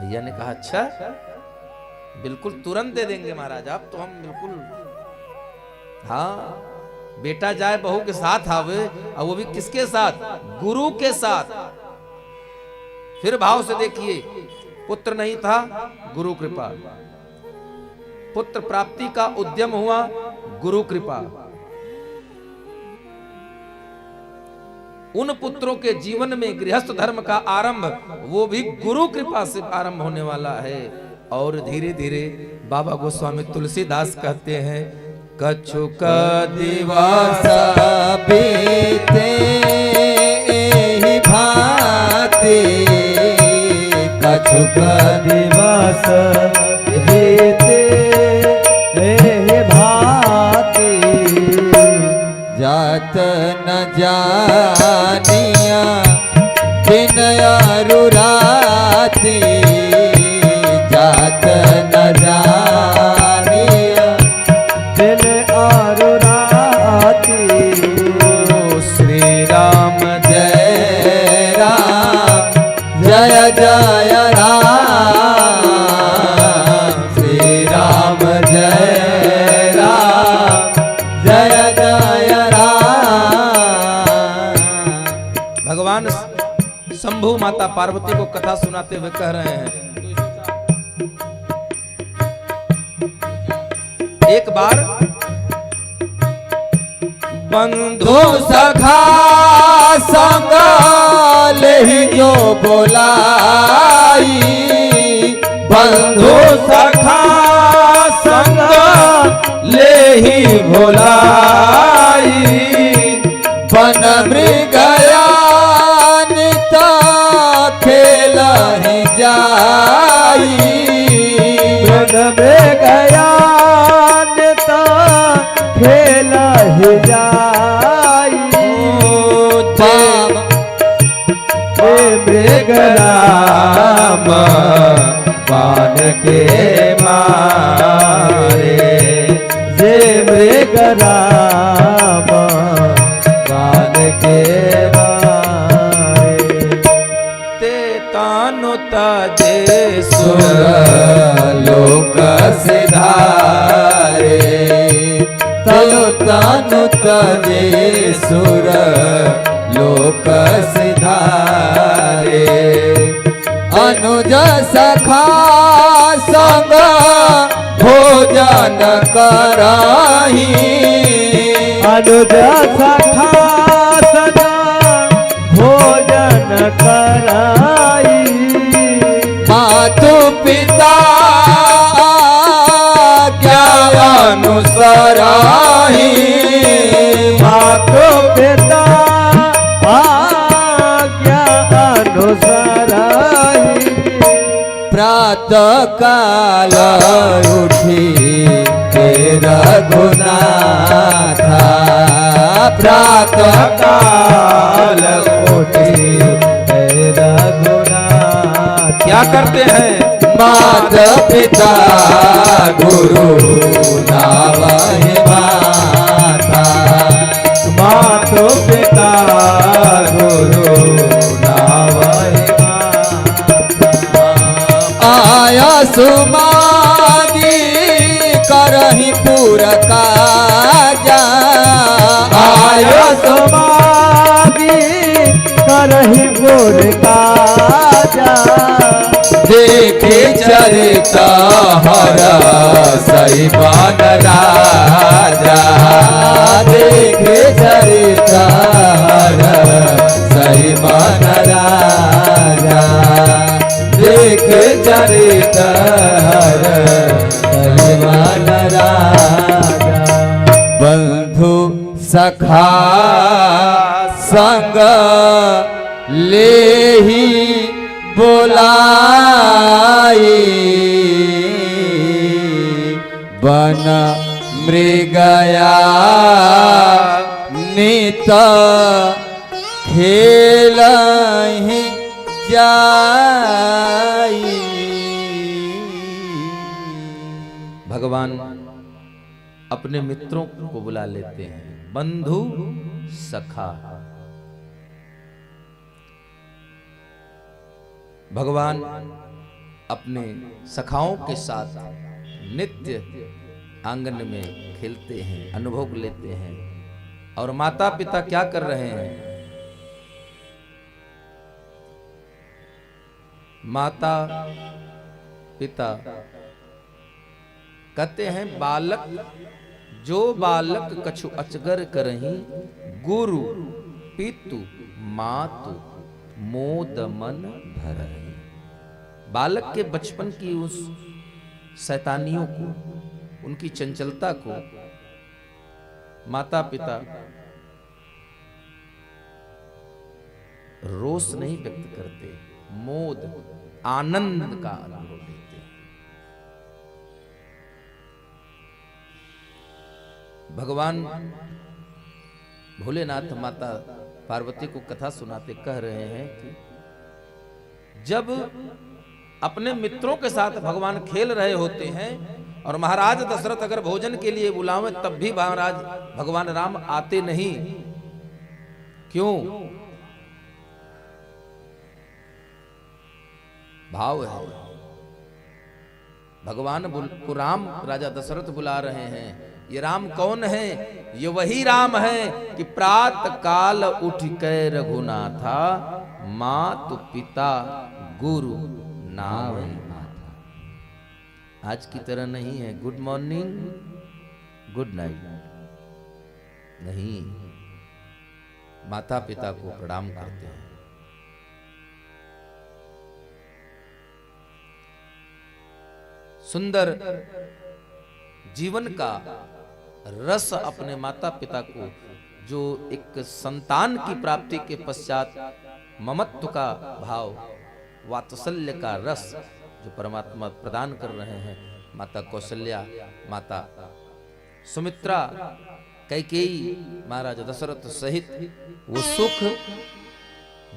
भैया ने कहा अच्छा बिल्कुल तुरंत दे देंगे महाराज, आप तो हम बिल्कुल। हाँ बेटा जाए बहू के साथ आवे, और वो भी किसके साथ? गुरु के साथ। फिर भाव से देखिए, पुत्र नहीं था, गुरु कृपा। पुत्र प्राप्ति का उद्यम हुआ, गुरु कृपा। उन पुत्रों के जीवन में गृहस्थ धर्म का आरंभ, वो भी गुरु कृपा से आरंभ होने वाला है। और धीरे धीरे बाबा गोस्वामी तुलसीदास कहते हैं, कछुक दिवस
बीते एहि भांति, कछुक दिवस बीते एहि भांति, जात न जानिया दिन अरु राति, जात न जानिया दिन अरु राति। श्री राम जय राम जय जय राम, श्री राम जय राम जय जय राम।
भगवान शंभु माता पार्वती को कथा सुनाते हुए कह रहे हैं, एक बार
बंधु सखा संग लेहि जो बोलाई, बंधु सखा संग लेहि बोलाई, बन मृगया निता खेलहि जाई, बन मृगया खेल ही जाई। मृग राम बाण के मारे, जे मृग राम बाण के मारे,
ते तानु तजे
सुर लोक सिधारे, तनु तनु तजे सुर लोक सिधारे, अनुज सखा संग भोजन कराही, अनुज सखा संग भोजन कराई, मातु पिता अनुसराही, मातु पिता आज्ञा अनुसराही, प्रातः काल उठी रघुनाथा, प्रातः काल उठी रघुनाथ।
क्या करते हैं?
माता पिता गुरु नावहि माता, माता पिता गुरु नावहि माता। आया सुमागी करहि पुर काजा, आया सुमागी करहि पुर काजा, देखे चरित हर सही बन राजा, देखे चरित हर सही बन राजा, देखे चरित हर सही बन राजा। बंधु सखा संग लेहि बुलाए बन मृगया नित खेलहि जाई।
भगवान अपने मित्रों को बुला लेते हैं, बंधु सखा। भगवान अपने सखाओं के साथ नित्य आंगन में खेलते हैं, अनुभव लेते हैं। और माता पिता क्या कर रहे हैं? माता पिता कहते हैं, बालक जो बालक कछु अचगर करही, गुरु पितु मातु मोद मन भरहि। बालक के बचपन की उस शैतानियों को, उनकी चंचलता को माता पिता रोष नहीं व्यक्त करते, मोद आनंद का अनुभव लेते हैं। भगवान भोलेनाथ माता पार्वती को कथा सुनाते कह रहे हैं कि जब अपने मित्रों के साथ भगवान खेल रहे होते हैं और महाराज दशरथ अगर भोजन के लिए बुलावें तब भी महाराज भगवान राम आते नहीं। क्यों? भाव है। भगवान को राम राजा दशरथ बुला रहे हैं। ये राम कौन है? ये वही राम है कि प्रात काल उठ के रघुनाथा, मातु पिता गुरु नाम माता। आज की तरह नहीं है गुड मॉर्निंग गुड नाइट, नहीं, माता पिता को प्रणाम करते हैं। सुंदर जीवन का रस अपने माता पिता को, जो एक संतान की प्राप्ति के पश्चात ममत्व का भाव, वात्सल्य का रस जो परमात्मा प्रदान कर रहे हैं, माता कौशल्या, माता सुमित्रा, कैकेयी, महाराज दशरथ सहित वो सुख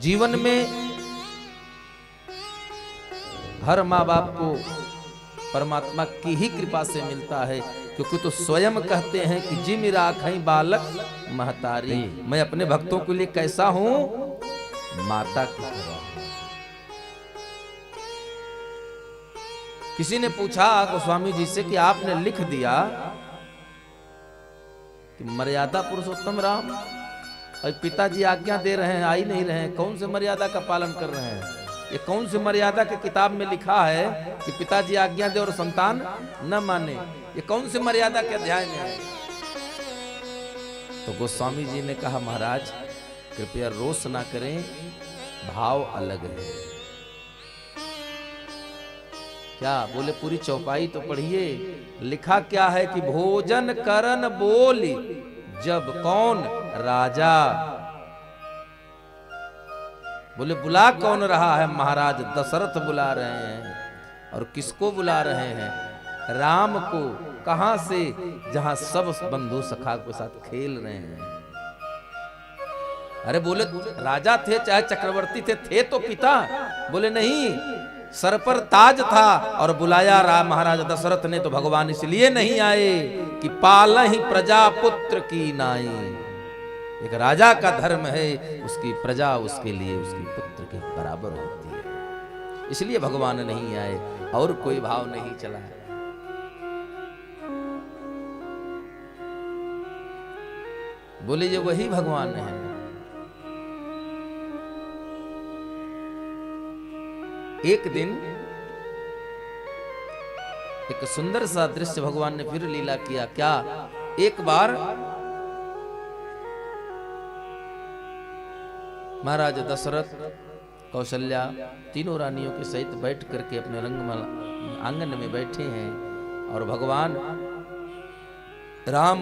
जीवन में हर माँ बाप को परमात्मा की ही कृपा से मिलता है। क्योंकि तो स्वयं कहते हैं कि जिम राखई बालक महतारी, मैं अपने भक्तों के लिए कैसा हूं? माता की तरह। किसी ने पूछा गोस्वामी जी से कि आपने लिख दिया कि मर्यादा पुरुषोत्तम राम, और पिताजी आज्ञा दे रहे हैं, आ ही नहीं रहे हैं, कौन से मर्यादा का पालन कर रहे हैं? ये कौन सी मर्यादा के किताब में लिखा है कि पिताजी आज्ञा दे और संतान न माने? ये कौन सी मर्यादा के अध्याय में है? तो गोस्वामी जी ने कहा, महाराज कृपया रोष ना करें, भाव अलग है। क्या बोले? पूरी चौपाई तो पढ़िए। लिखा क्या है कि भोजन करन बोली जब कौन राजा। बोले बुला कौन रहा है? महाराज दशरथ बुला रहे हैं। और किसको बुला रहे हैं? राम को। कहां से? जहां सब बंधु सखा के साथ खेल रहे हैं। अरे बोले राजा थे चाहे चक्रवर्ती थे तो पिता। बोले नहीं, सर पर ताज था और बुलाया राम महाराज दशरथ ने तो भगवान इसलिए नहीं आए कि पालहि प्रजा पुत्र की नाई। एक राजा का धर्म है, उसकी प्रजा उसके लिए उसकी पुत्र के बराबर होती है, इसलिए भगवान नहीं आए, और कोई भाव नहीं चला है। बोले ये वही भगवान है। एक दिन एक सुंदर सा दृश्य भगवान ने फिर लीला किया। क्या? एक बार महाराज दशरथ, कौशल्या, तीनों रानियों के सहित बैठ करके अपने रंगमल आंगन में बैठे हैं और भगवान राम,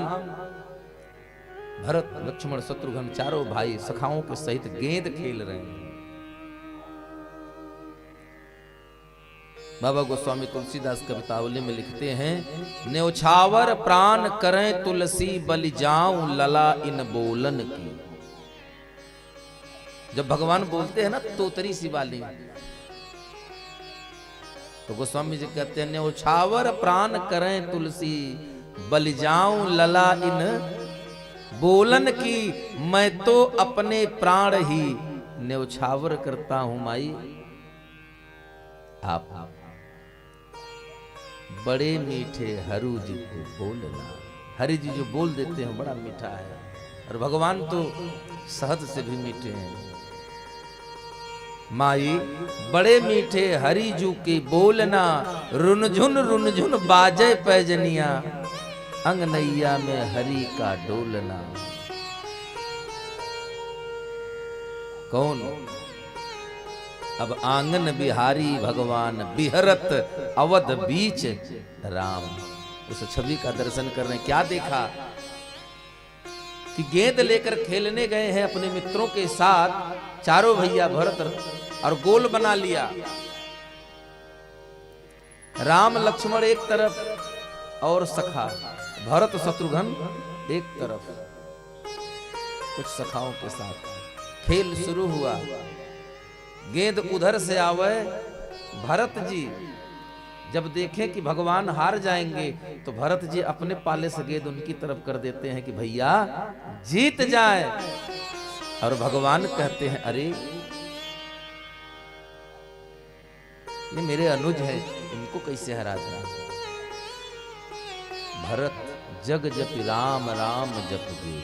भरत, लक्ष्मण, शत्रुघ्न चारों भाई सखाओं के सहित गेंद खेल रहे हैं। बाबा गोस्वामी तुलसीदास कवितावली में लिखते हैं, न्योछावर प्राण करें तुलसी बलि जाऊं लला इन बोलन की। जब भगवान बोलते हैं ना तोतरी सी वाली, तो गोस्वामी जी कहते हैं, न्योछावर प्राण करें तुलसी बलि जाऊं लला इन बोलन की। मैं तो अपने प्राण ही न्योछावर करता हूं माई, आप बड़े मीठे हरू जी को बोलना। हरि जी जो बोल देते हैं बड़ा मीठा है, और भगवान तो शहद से भी मीठे हैं। माई बड़े मीठे हरि जू के बोलना, रुनझुन बाजे पैजनिया, अंगनैया में हरि का डोलना। कौन? अब आंगन बिहारी भगवान बिहरत अवध बीच राम। उस छवि का दर्शन करने क्या देखा कि गेंद लेकर खेलने गए हैं अपने मित्रों के साथ चारों भैया भरत, और गोल बना लिया। राम लक्ष्मण एक तरफ और सखा भरत शत्रुघ्न एक तरफ, कुछ सखाओं के साथ खेल शुरू हुआ। गेंद उधर से आवे, भरत जी जब देखें कि भगवान हार जाएंगे तो भरत जी अपने पाले से गेंद उनकी तरफ कर देते हैं कि भैया जीत जाए। और भगवान कहते हैं, अरे ये मेरे अनुज है, इनको कैसे हरा दिया। भरत जग जप राम राम जप गे।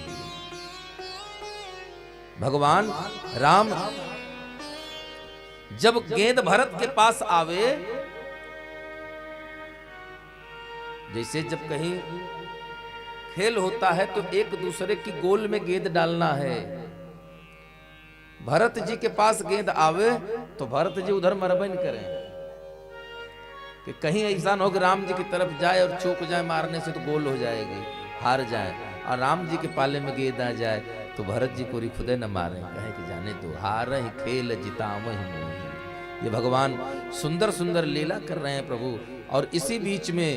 भगवान राम जब गेंद भरत के पास आवे, जैसे जब कहीं खेल होता है तो एक दूसरे की गोल में गेंद डालना है। भरत जी के पास गेंद आवे तो भरत जी उधर मरबन करें कि कहीं ऐसा न हो कि राम जी की तरफ जाए और चूक जाए मारने से तो गोल हो जाएगी, हार जाए। और राम जी के पाले में गेंद आ जाए तो भरत जी को खुदे न मारे, कहे कि जाने तो हार ही खेल जिताव ही मोही। ये भगवान सुंदर सुंदर लीला कर रहे हैं प्रभु। और इसी बीच में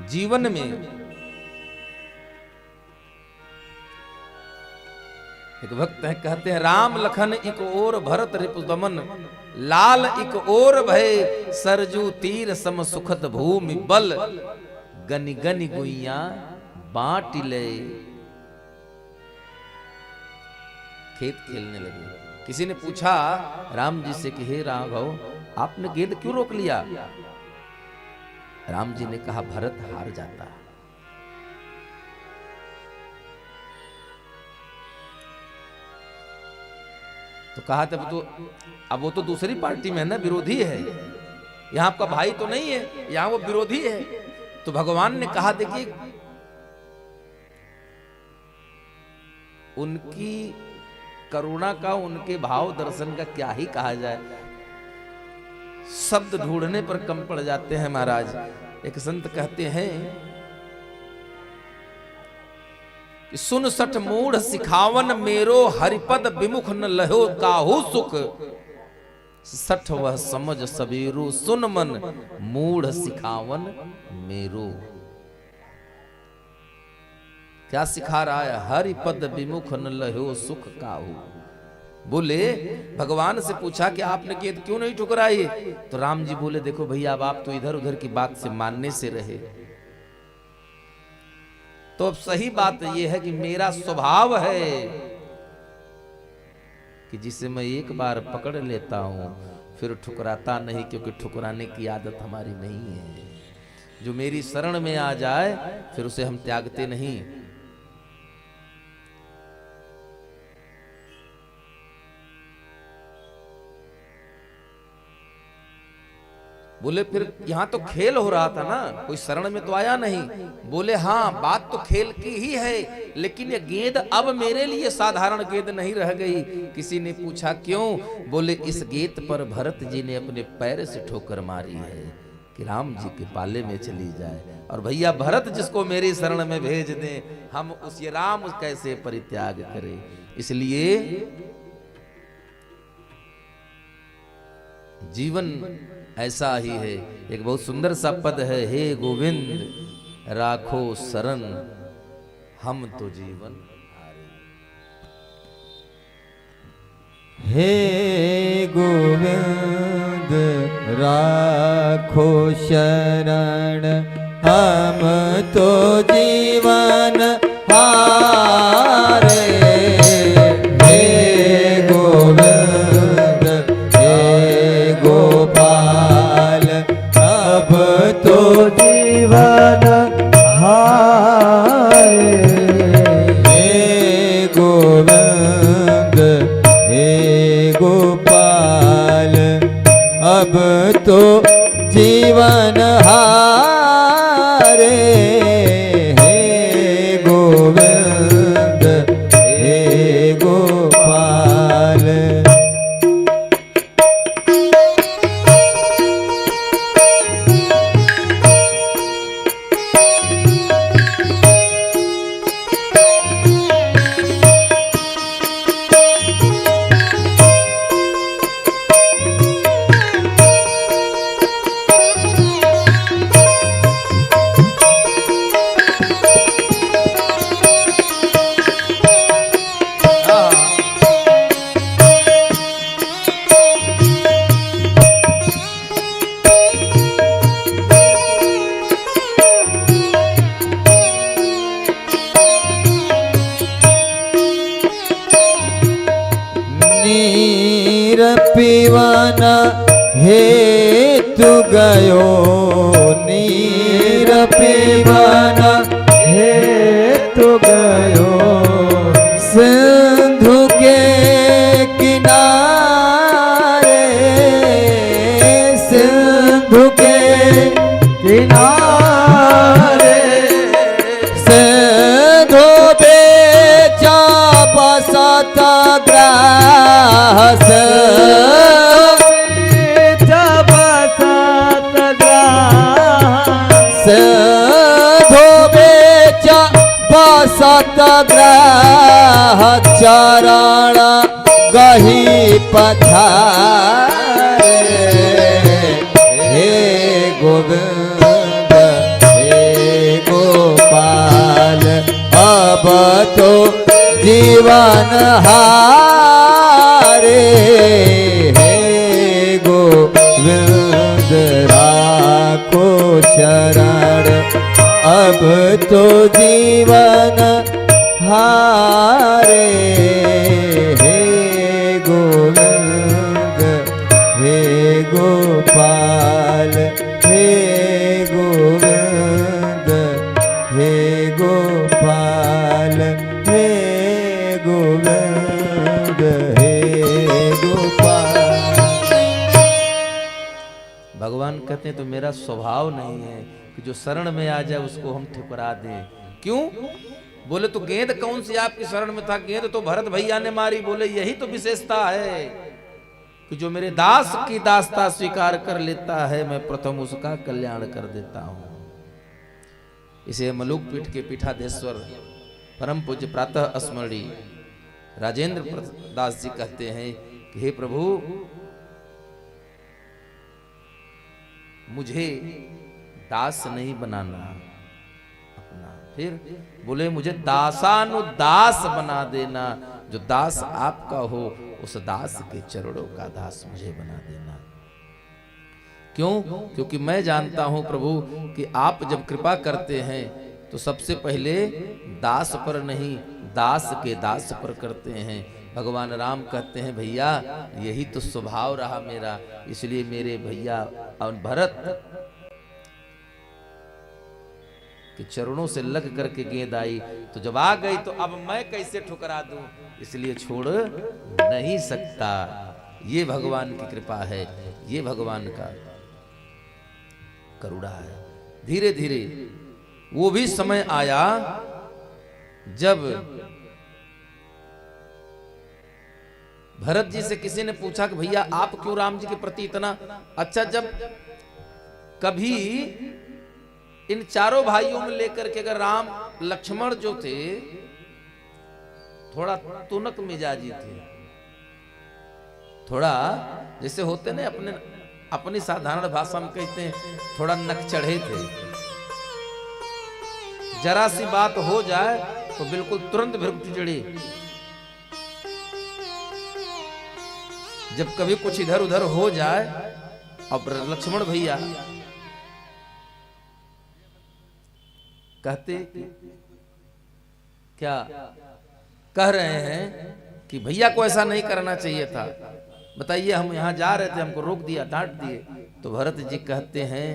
जीवन में एक भक्त है, कहते हैं, राम लखन इक ओर भरत रिपुदमन, लाल इक ओर भय सरजू तीर सम सुखद भूमि बल, गनि गनि गुइया बांट ले। खेत खेलने लगे। किसी ने पूछा राम जी से कि हे राघव, आपने गेंद क्यों रोक लिया? राम जी ने कहा, भरत हार जाता। तो कहा तब तो अब वो तो दूसरी पार्टी में है ना, विरोधी है, यहां आपका भाई तो नहीं है, यहां वो विरोधी है। तो भगवान ने कहा, देखिए उनकी करुणा का, उनके भाव दर्शन का क्या ही कहा जाए, शब्द ढूंढने पर कम पड़ जाते हैं महाराज। एक संत कहते हैं, सुन सठ मूढ़ सिखावन मेरो, हरिपद विमुख न लहो काहू सुख, सठ वह समझ सबेरू, सुन मन मूढ़ सिखावन मेरो। क्या सिखा रहा है? हरिपद विमुख न लहो सुख काहू। बोले भगवान से पूछा कि आपने गेंद क्यों नहीं ठुकराई? तो राम जी बोले, देखो भैया, अब आप तो इधर उधर की बात से मानने से रहे, तो अब सही बात यह है कि मेरा स्वभाव है कि जिसे मैं एक बार पकड़ लेता हूं फिर ठुकराता नहीं, क्योंकि ठुकराने की आदत हमारी नहीं है। जो मेरी शरण में आ जाए फिर उसे हम त्यागते नहीं। बोले फिर यहां तो खेल हो रहा था ना, कोई शरण में तो आया नहीं। बोले हाँ, बात तो खेल की ही है, लेकिन ये गेंद अब मेरे लिए साधारण गेंद नहीं रह गई। किसी ने पूछा क्यों? बोले इस गेंद पर भरत जी ने अपने पैर से ठोकर मारी है कि राम जी के पाले में चली जाए। और भैया भरत जिसको मेरी शरण में भेज दें, हम उस ये राम कैसे परित्याग करें। इसलिए जीवन ऐसा ही है। एक बहुत सुंदर सा पद है, हे गोविंद राखो शरण हम तो जीवन हारे।
हे गोविंद राखो शरण हम तो जीवन हारे। हे गोविंद हे गोपाल अब तो जीवन हारे। हे गोविंद हे गोपाल अब तो जीवन हारे। हे गोविंद हे गोपाल नीर पीवाना हेतु गयो। नीर पीवाना हेतु गयो। सिंधु के किनारे सिंधु के किनारे सिंधु बेचा बसता ग्रास। सिंधु बेचा बसत ग्राह चरण गही पधारे। हे गोविंद हे गोपाल अब तो जीवन हारे। हे गोविंद राखो शरण अब तो जीवन हारे। हे गोविंद हे गोपाल हे गोविंद हे गोपाल हे गोविंद हे गोपाल।
भगवान कहते हैं तो मेरा स्वभाव नहीं है कि जो शरण में आ जाए उसको हम ठुकरा दें। क्यों? बोले तो गेंद कौन सी आपकी शरण में था? गेंद तो भरत भैया ने मारी। बोले यही तो विशेषता है कि जो मेरे दास की दासता स्वीकार कर लेता है मैं प्रथम उसका कल्याण कर देता हूं। इसे मलुक पीठ के पीठाधीश्वर परम पूज्य प्रातः स्मरणीय राजेंद्र दास जी कहते हैं कि हे प्रभु मुझे दास नहीं बनाना अपना। फिर बोले मुझे दासानुदास बना देना। जो दास आपका हो उस दास के चरणों का दास मुझे बना देना। क्यों? क्योंकि मैं जानता हूं प्रभु कि आप जब कृपा करते हैं तो सबसे पहले दास पर नहीं दास के दास पर करते हैं। भगवान राम कहते हैं भैया यही तो स्वभाव रहा मेरा, इसलिए मेरे भैया और भरत के चरणों से लग करके गेंद आई तो जब आ गई तो अब मैं कैसे ठुकरा दूं, इसलिए छोड़ नहीं सकता। ये भगवान की कृपा है, ये भगवान का करुणा है। धीरे धीरे वो भी समय आया जब भरत जी से किसी ने पूछा कि भैया आप क्यों राम जी के प्रति इतना अच्छा। जब कभी इन चारों भाइयों में लेकर के अगर राम लक्ष्मण जो थे थोड़ा तुनक मिजाजी थे, थोड़ा जैसे होते ना अपने अपनी साधारण भाषा में कहते हैं थोड़ा नक चढ़े थे। जरा सी बात हो जाए तो बिल्कुल तुरंत भ्रुकुटी चढ़ी। जब कभी कुछ इधर उधर हो जाए, अब लक्ष्मण भैया कहते क्या कह रहे हैं कि भैया को ऐसा नहीं करना चाहिए था, बताइए हम यहां जा रहे थे, हमको रोक दिया, डांट दिए। तो भरत जी कहते हैं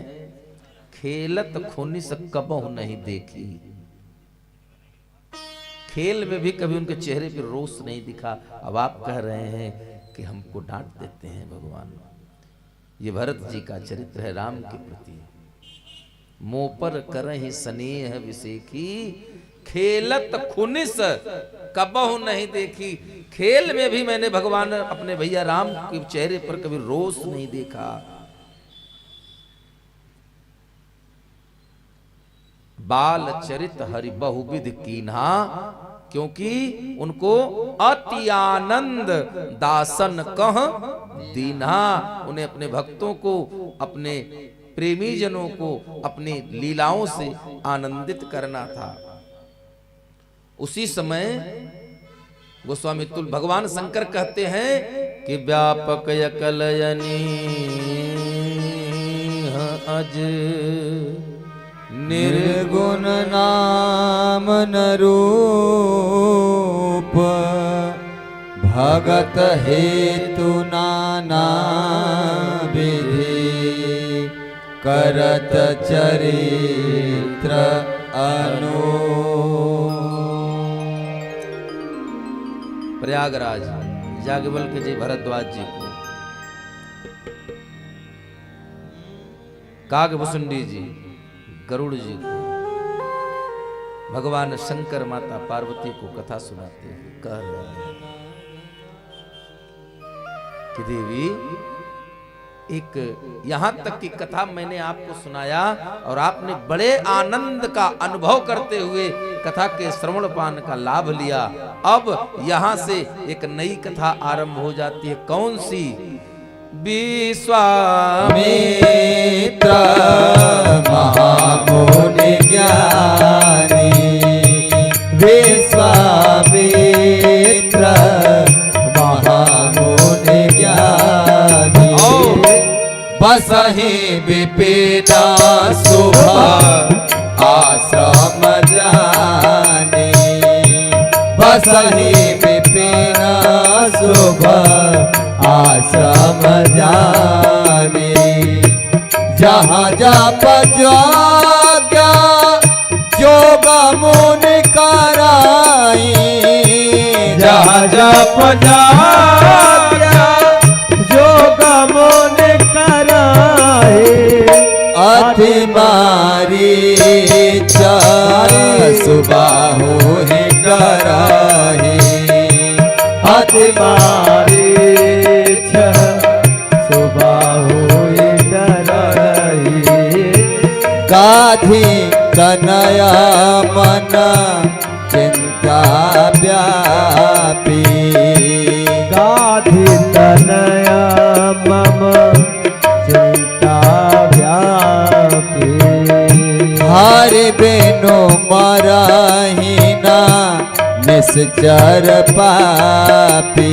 खेलत खुनिस कबहु नहीं देखी। खेल में भी कभी उनके चेहरे पर रोष नहीं दिखा। अब आप कह रहे हैं कि हमको डांट देते हैं भगवान। ये भरत जी का चरित्र है राम के प्रति। मोह पर करहि स्नेह विसेखी, खेलत खुनिस कबहु नहीं देखी। खेल में भी मैंने भगवान अपने भैया राम के चेहरे पर कभी रोष नहीं देखा। बाल चरित हरि बहुविध कीन्हा, क्योंकि उनको अति आनंद दासन कह दीन्हा। उन्हें अपने भक्तों को, अपने प्रेमी जनों को अपनी लीलाओं से आनंदित करना था। उसी समय गोस्वामी तुल भगवान शंकर कहते हैं कि व्यापक यकलयनी अज
निर्गुण नाम न रूप, भगत हेतु नाना विधि, करत चरित्र अनु।
प्रयागराज याज्ञवल्क्य के जी भरद्वाज जी को, कागभुसुंडी जी गरुड़ जी को भगवान शंकर माता पार्वती को कथा सुनाते हुए कह रहे हैं कि देवी, एक यहां तक की कथा मैंने आपको सुनाया और आपने बड़े आनंद का अनुभव करते हुए कथा के श्रवण पान का लाभ लिया। अब यहां से एक नई कथा आरंभ हो जाती है। कौन सी? विश्वामित्र
महामुनि ज्ञानी, विश्वामित्र महामुनि ज्ञानी, बसहि विपिन शुभ आश्रम जानी, बसहि विपिन शुभ आश्रम जानी, जहाँ जप जोग्य जोग मुनि कराई, जहाँ जप जोग्य जोग मुनि कराई, अति मारी सुबाहु ही कराई, अति मारी गाधी कनया मन चिंता व्यापी, गाधी कनया मम चिंता व्यापी, हरि बिनु मरहिना निश्चर पापी,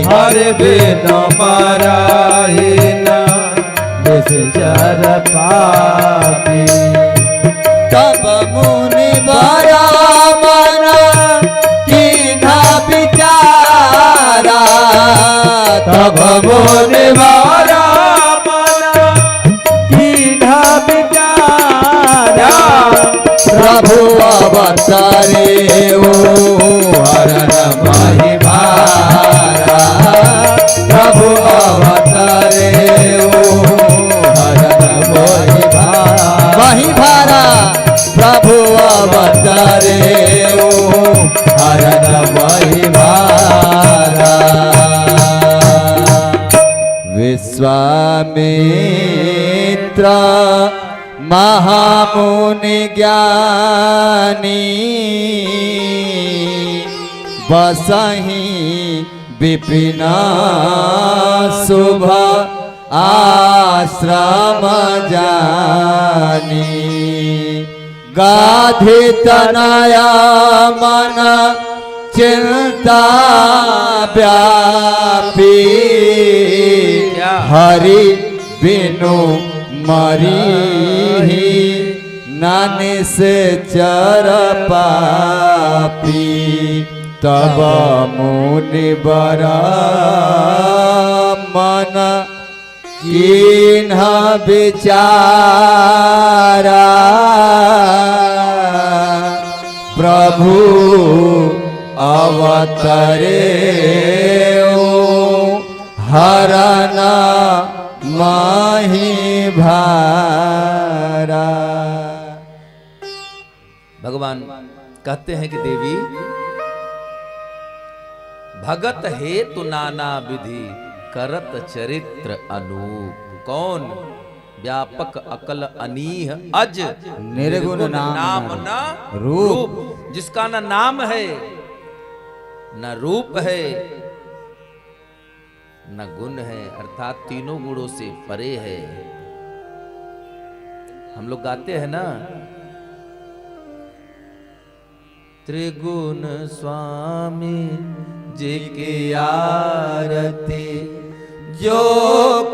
हरि बिनु मरहिना निश्चर पापी, तब मुनि बरा मन कीन्हा विचारा, तब मुनि बरा मन कीन्हा विचारा, प्रभु अवतारे ओ हरण माहि भारा, प्रभु अवतारे माहि भारा, प्रभु अवतारे ओ हरण माहि भारा। विश्वामित्र महामुनि ज्ञानी, बसहि विपिन शुभ आश्रम जानी गाधि तनया मन चिंता व्यापी हरि बिनु मरी नानिस चर पापी तब मुनि बरा मन किन्ह विचारा प्रभु अवतरे हरन माही भारा।
भगवान कहते हैं कि देवी भगत हेतु नाना विधि करत चरित्र अनूप। कौन? व्यापक अकल अनीह अज
निर्गुण नाम
न
रूप।
जिसका न नाम है न रूप है न गुण है, अर्थात तीनों गुणों से परे है। हम लोग गाते हैं ना, त्रिगुण स्वामी जी की आरती
जो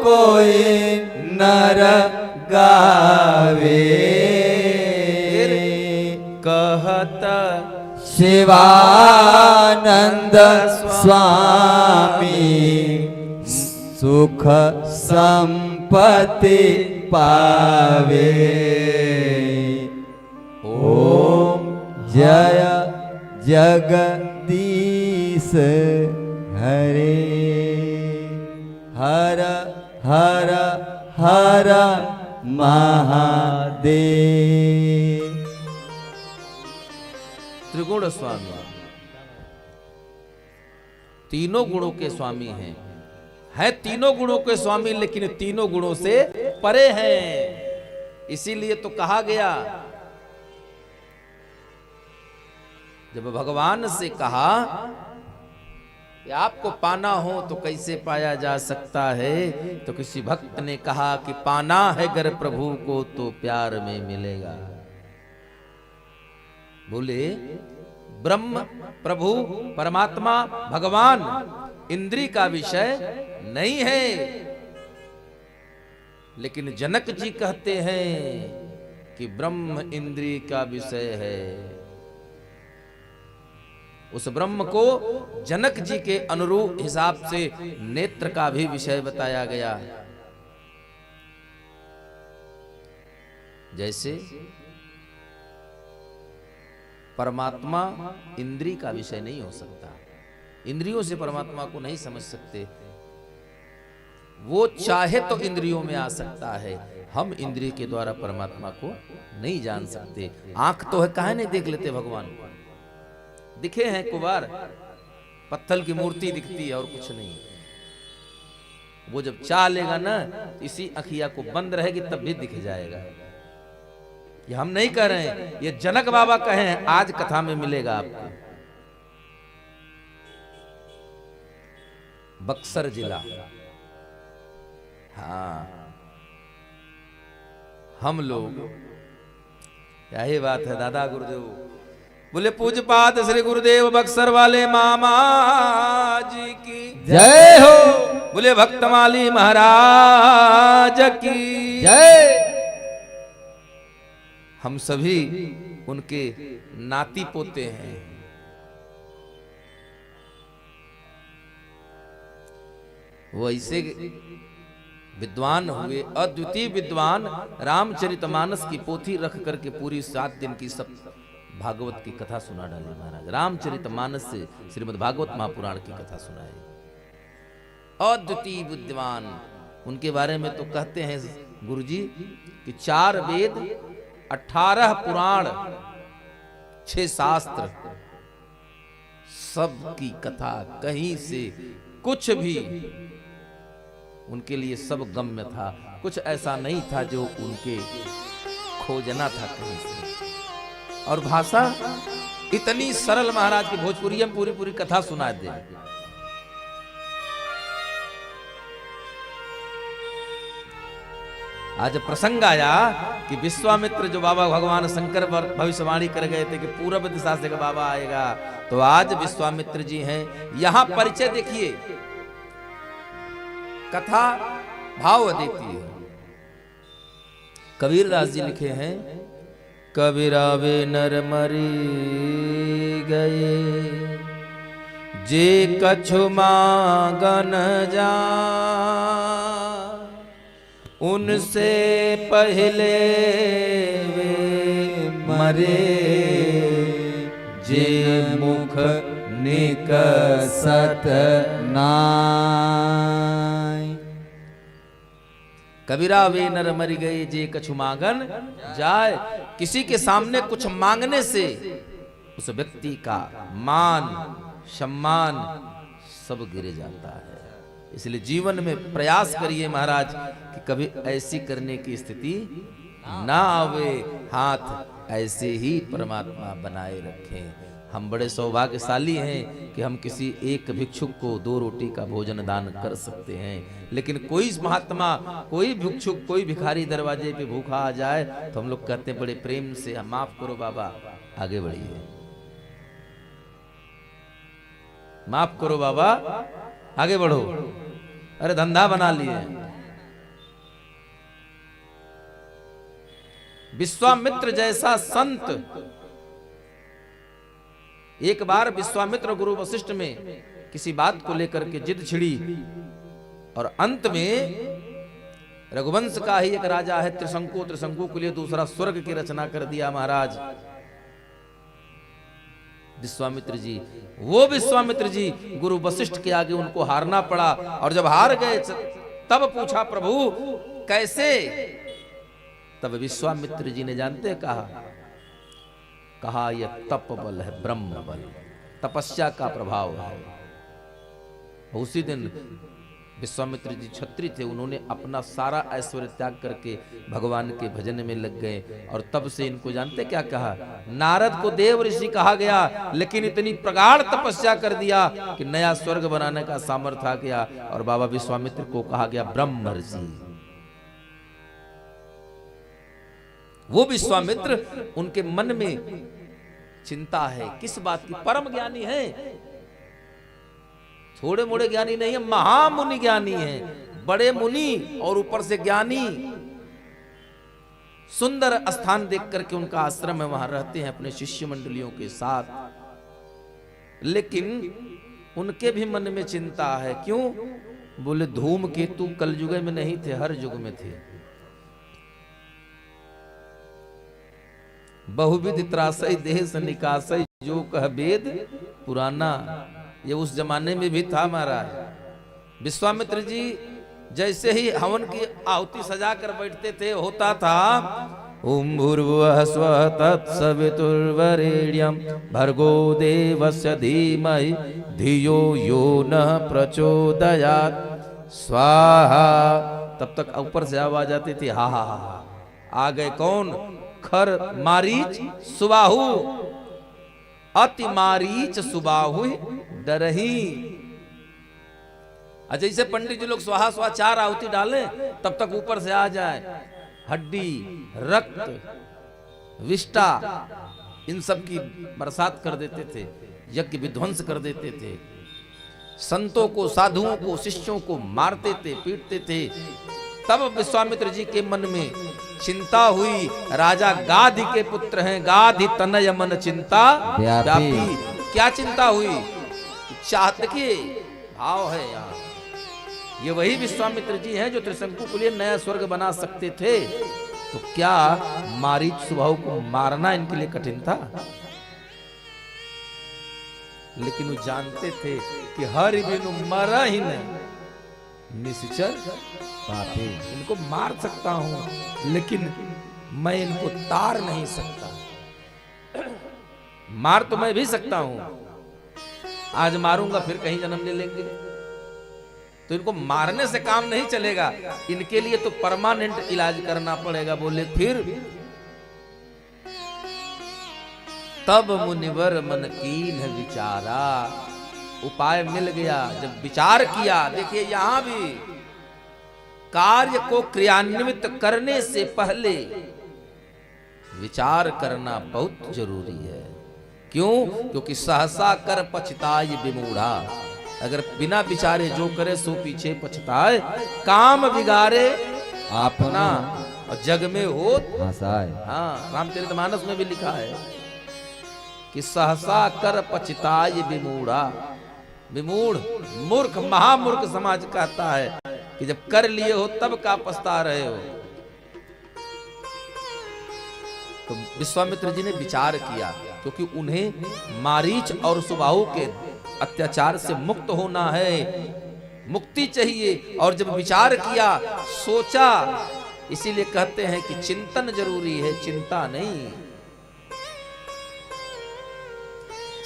कोई नर गावे
कहत
शिवानंद स्वामी सुख संपत्ति पावे। ओम जय जगदीश हरे हर हर हर महादेव।
त्रिगुण स्वामी तीनों गुणों के स्वामी हैं तीनों गुणों के स्वामी, लेकिन तीनों गुणों से परे हैं। इसीलिए तो कहा गया, जब भगवान से कहा कि आपको पाना हो तो कैसे पाया जा सकता है, तो किसी भक्त ने कहा कि पाना है गर प्रभु को तो प्यार में मिलेगा। बोले ब्रह्म प्रभु परमात्मा भगवान इंद्री का विषय नहीं है, लेकिन जनक जी कहते हैं कि ब्रह्म इंद्री का विषय है। उस ब्रह्म को जनक जी के अनुरूप हिसाब से नेत्र का भी विषय बताया गया। जैसे परमात्मा इंद्री का विषय नहीं हो सकता, इंद्रियों से परमात्मा को नहीं समझ सकते। वो चाहे तो इंद्रियों में आ सकता है, हम इंद्रिय के द्वारा परमात्मा को नहीं जान सकते। आंख तो है, काहे नहीं देख लेते भगवान को? दिखे हैं कुवार, पत्थर की मूर्ति दिखती है और कुछ नहीं। वो जब चाह लेगा ना, इसी अखिया को बंद रहेगी तब भी दिख जाएगा। ये हम नहीं कह रहे हैं, ये जनक बाबा कहे हैं, आज कथा में मिलेगा आपको। बक्सर जिला, हाँ हम लोग, क्या ही बात है दादा गुरुदेव। बोले पूज्यपाद श्री गुरुदेव बक्सर वाले मामा जी की
जय हो।
बोले भक्तमाली महाराज की
जय।
हम सभी उनके नाती पोते हैं। वो ऐसे विद्वान हुए, अद्वितीय विद्वान। रामचरितमानस की पोथी रख करके पूरी 7 दिन की सब भागवत की कथा सुना डाली महाराज। रामचरितमानस से श्रीमद् भागवत महापुराण की कथा सुनाए। अद्वितीय विद्वान, उनके बारे में तो कहते हैं गुरुजी कि 4 वेद, 18 पुराण, 6 शास्त्र, सब की कथा, कहीं से कुछ भी उनके लिए सब गम्य था। कुछ ऐसा नहीं था जो उनके खोजना था कहीं से। और भाषा इतनी सरल महाराज की भोजपुरी में पूरी पूरी कथा सुना दे। आज प्रसंग आया कि विश्वामित्र जो बाबा भगवान शंकर भविष्यवाणी कर गए थे कि पूर्व दिशा से बाबा आएगा, तो आज विश्वामित्र जी हैं। यहां परिचय देखिए, कथा भाव देती है। कबीरदास जी लिखे हैं, कबीरावे नर मरी गए जे कछु मांगन जा, उनसे पहले वे मरे जे मुख निकसत नाय। कबीरा वे नर मर गए जे कछु मांगन जाए। किसी के सामने कुछ मांगने से उस व्यक्ति का मान सम्मान सब गिर जाता है। इसलिए जीवन में प्रयास करिए महाराज कि कभी ऐसी करने की स्थिति ना आवे, हाथ ऐसे ही परमात्मा बनाए रखें। हम बड़े सौभाग्यशाली हैं कि हम किसी एक भिक्षुक को 2 रोटी का भोजन दान कर सकते हैं, लेकिन कोई महात्मा, कोई भिक्षुक, कोई भिखारी दरवाजे पे भूखा आ जाए तो हम लोग कहते हैं बड़े प्रेम से, माफ करो बाबा, आगे बढ़िए, माफ करो बाबा, आगे बढ़ो, अरे धंधा बना लिए। विश्वामित्र जैसा संत, एक बार विश्वामित्र गुरु वशिष्ठ में किसी बात को लेकर के जिद छिड़ी और अंत में रघुवंश का ही एक राजा है त्रिशंकु, त्रिशंकु के लिए दूसरा स्वर्ग की रचना कर दिया महाराज विश्वामित्र जी। वो विश्वामित्र जी गुरु वशिष्ठ के आगे उनको हारना पड़ा, और जब हार गए तब पूछा प्रभु कैसे? तब विश्वामित्र जी ने जानते कहा यह तप बल है, ब्रह्म बल, तपस्या का प्रभाव है। उसी दिन विश्वामित्र जी क्षत्रिय थे, उन्होंने अपना सारा ऐश्वर्य त्याग करके भगवान के भजन में लग गए, और तब से इनको जानते क्या कहा? नारद को देव ऋषि कहा गया, लेकिन इतनी प्रगाढ़ तपस्या कर दिया कि नया स्वर्ग बनाने का सामर्थ्य आ गया, और बाबा विश्वामित्र को कहा गया ब्रह्म ऋषि। वो विश्वामित्र, उनके मन में चिंता है किस बात की? परम ज्ञानी है, थोड़े मोड़े ज्ञानी नहीं है, महामुनि ज्ञानी है, बड़े मुनि और ऊपर से ज्ञानी। सुंदर स्थान देख करके उनका आश्रम है, वहां रहते हैं अपने शिष्य मंडलियों के साथ, लेकिन उनके भी मन में चिंता है। क्यों? बोले धूमकेतु कलयुग में नहीं थे, हर युग में थे। बहुविध त्रासई देह से निकासई, जो कह वेद पुराना, ये उस जमाने में भी था महाराज। विश्वामित्र जी जैसे ही हवन की आहुति सजा कर बैठते थे, होता था ओम भूर्भुवः स्वः तत्सवितुर्वरेण्यं भर्गो देवस्य धीमहि धियो यो नः प्रचोदयात् स्वाहा। तब तक ऊपर से आवाज आती थी हा हा हा। आ गए कौन? खर मारीच सुबाहु, अति मारीच सुबाहु डरही। जैसे पंडित जी लोग स्वाहा स्वाहा 4 आहुति डालें, तब तक ऊपर से आ जाए हड्डी, रक्त, विष्टा, इन सब की बरसात कर देते थे, यज्ञ विध्वंस कर देते थे, संतों को, साधुओं को, शिष्यों को मारते थे, पीटते थे। तब विश्वामित्र जी के मन में चिंता हुई, राजा गाधि के पुत्र हैं, गाधि तनय मन चिंता व्यापी। क्या चिंता हुई? चाहते कि भाव है यहाँ, ये वही विश्वामित्र जी हैं जो त्रिशंकु के लिए नया स्वर्ग बना सकते थे, तो क्या मारीच सुबाहु को मारना इनके लिए कठिन था? लेकिन वो जानते थे कि हर बिनु मरा ही नहीं निश्चर पापी। इनको मार सकता हूं, लेकिन मैं इनको तार नहीं सकता। मार तो मैं भी सकता हूं, आज मारूंगा फिर कहीं जन्म ले लेंगे, तो इनको मारने से काम नहीं चलेगा, इनके लिए तो परमानेंट इलाज करना पड़ेगा। बोले फिर तब मुनिवर मन कीन विचारा, उपाय मिल गया। जब विचार किया, देखिए यहां भी कार्य को क्रियान्वित करने से पहले विचार करना बहुत जरूरी है। क्यों? क्योंकि सहसा कर पछताए विमूढ़ा, अगर बिना विचारे जो करे सो पीछे पछताए। काम बिगाड़े अपना और जग में हो
हंसाए।
हाँ, रामचरितमानस में भी लिखा है कि सहसा कर पछताए विमूढ़ा। विमूढ़ मूर्ख, महामूर्ख समाज कहता है कि जब कर लिए हो तब का पछता रहे हो। तो विश्वामित्र जी ने विचार किया, क्योंकि उन्हें मारीच और सुबाहु के अत्याचार से मुक्त होना है, मुक्ति चाहिए। और जब विचार किया, सोचा, इसीलिए कहते हैं कि चिंतन जरूरी है, चिंता नहीं।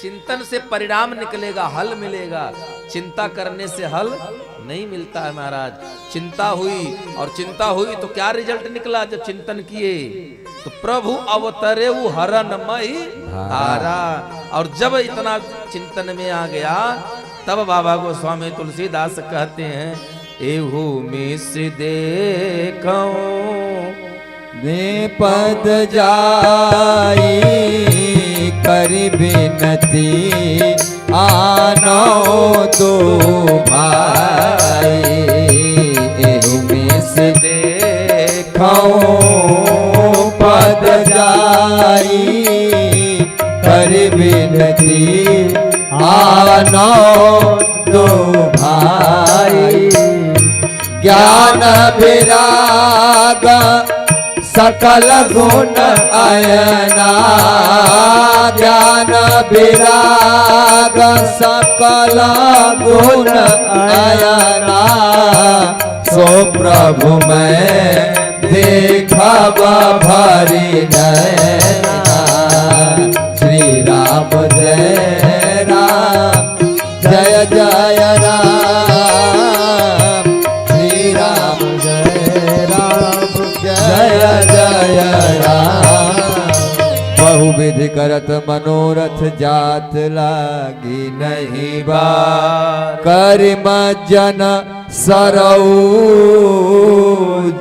चिंतन से परिणाम निकलेगा, हल मिलेगा। चिंता करने से हल नहीं मिलता है महाराज। चिंता हुई और चिंता हुई तो क्या रिजल्ट निकला? जब चिंतन किए तो प्रभु अवतरे वो हरणमयी धारा। और जब इतना चिंतन में आ गया, तब बाबा गोस्वामी तुलसीदास कहते हैं, एहू में से देखो
ने पद जाई कर बिनती आनो दो भाई। एहू में से देखो पद जाई कर बिनती आनो दो भाई। ज्ञान विराग सकल गुण अयना, ज्ञान विराग सकल गुण अयना। सो प्रभु मैं देखब भरी नैना। श्री राम जय राम जय जय राम। श्री राम जय राम जय जय राम। बहुविधि करत मनोरथ जात लागी नहीं बात। करिम जन सरऊ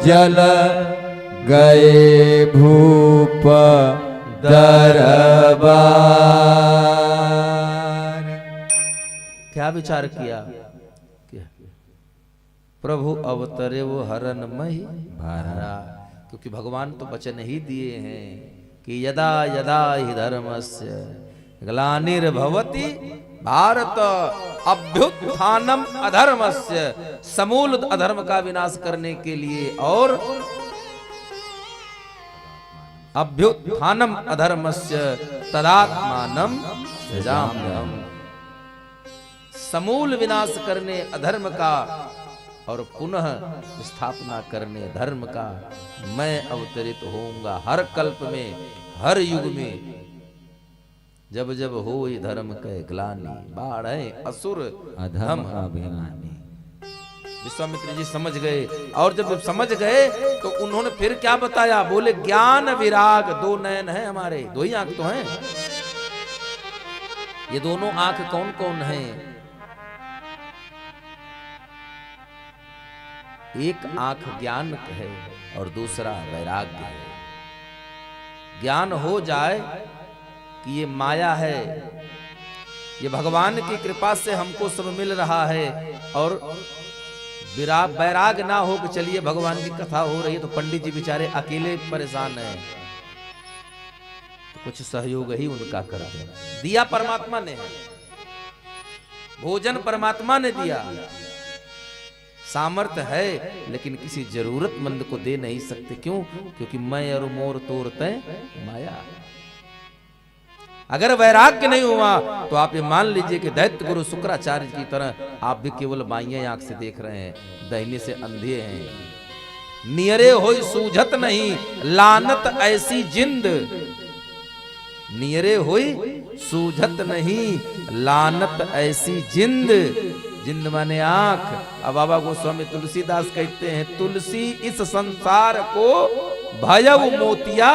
जल गए भूप दरबार।
क्या विचार किया? प्रभु अवतरे वो हरणमयी धारा। क्योंकि भगवान तो वचन ही दिए हैं कि यदा यदा हि धर्मस्य ग्लानिर्भवति भारत अभ्युत्थानम अधर्मस्य। समूल अधर्म का विनाश करने के लिए और अभ्युत्थानम अधर्मस्य तदात्मानं सृजाम्यहम्। समूल विनाश करने अधर्म का और पुनः स्थापना करने धर्म का मैं अवतरित होऊंगा। हर कल्प में, हर युग में, जब जब हो धर्म के ग्लानि, बाढ़े असुर अधम अभिमानी। विश्वामित्र जी समझ गए, और जब समझ गए तो उन्होंने फिर क्या बताया? बोले ज्ञान विराग दो नयन है हमारे, दो ही आंख तो हैं। ये दोनों आंख कौन कौन हैं? एक आंख ज्ञान है और दूसरा वैराग्य है। ज्ञान हो जाए कि ये माया है, ये भगवान की कृपा से हमको सब मिल रहा है, और वैराग ना हो कि चलिए भगवान की कथा हो रही है तो पंडित जी बेचारे अकेले परेशान हैं, तो कुछ सहयोग ही उनका कर दे। दिया परमात्मा ने है, भोजन परमात्मा ने दिया, सामर्थ्य है, लेकिन किसी जरूरतमंद को दे नहीं सकते। क्यों? क्योंकि मैं और मोर तोड़ते माया। अगर वैराग्य नहीं हुआ तो आप ये मान लीजिए कि दैत्य गुरु शुक्राचार्य की तरह आप भी केवल बाइये आंख से देख रहे हैं, दाहिने से अंधे हैं। नियरे होई सूझत नहीं लानत ऐसी जिंद। नियरे होई सूझत नहीं लानत ऐसी जिंद। जिंद माने आंख। अब बाबा गोस्वामी तुलसीदास कहते हैं, तुलसी इस संसार को भयव मोतिया।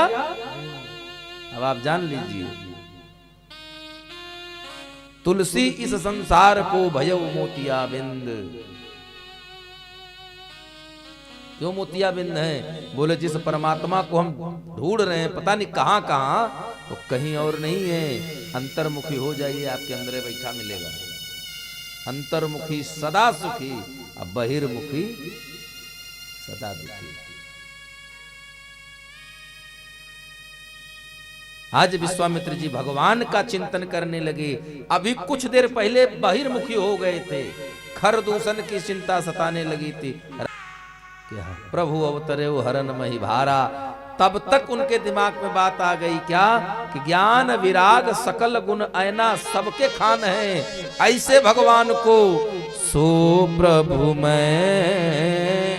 अब आप जान लीजिए, तुलसी इस संसार को भयव मोतिया बिंद। क्यों मोतियाबिंद हैं? बोले जिस परमात्मा को हम ढूंढ रहे हैं पता नहीं कहाँ कहाँ, तो कहीं और नहीं है। अंतर्मुखी हो जाइए, आपके अंदर बैठा मिलेगा। अंतर्मुखी सदा सुखी, अब बहिर्मुखी सदा दुखी। आज विश्वामित्र जी भगवान का चिंतन करने लगे। अभी कुछ देर पहले बहिर्मुखी हो गए थे, खर दूषण की चिंता सताने लगी थी। क्या प्रभु अवतरे हरन मही भारा। तब तक उनके दिमाग में बात आ गई क्या कि ज्ञान विराग सकल गुण ऐना सबके खान है। ऐसे भगवान को सो प्रभु मैं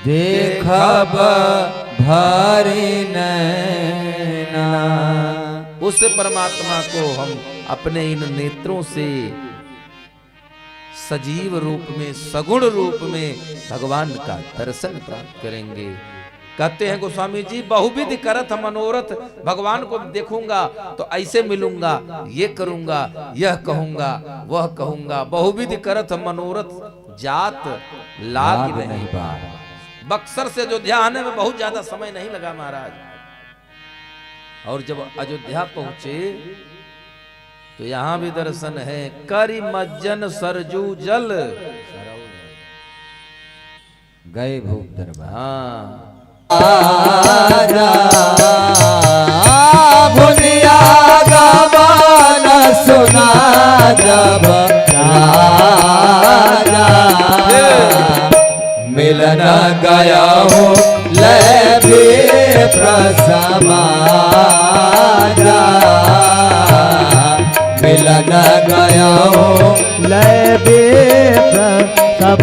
देखब भरी नैना।
उस परमात्मा को हम अपने इन नेत्रों से सजीव रूप में, सगुण रूप में भगवान का दर्शन प्राप्त करेंगे। कहते हैं गोस्वामी जी, बहुविधि करत मनोरथ, भगवान को देखूंगा तो ऐसे मिलूंगा, ये करूंगा, यह कहूंगा, वह कहूंगा। बहुविधि करत मनोरथ जात लाग नहीं पार। बक्सर से अयोध्या आने में बहुत ज्यादा समय नहीं लगा महाराज। और जब अयोध्या पहुंचे तो यहां भी दर्शन है। करि मज्जन सरजू जल,
गए भूप दरबार।
हाँ
आजा भुनिया गवन सुना जब राजा। मिलन गया हो ले भी प्रसमाजा। मिलन गया हो ले भी प्रसमाजा।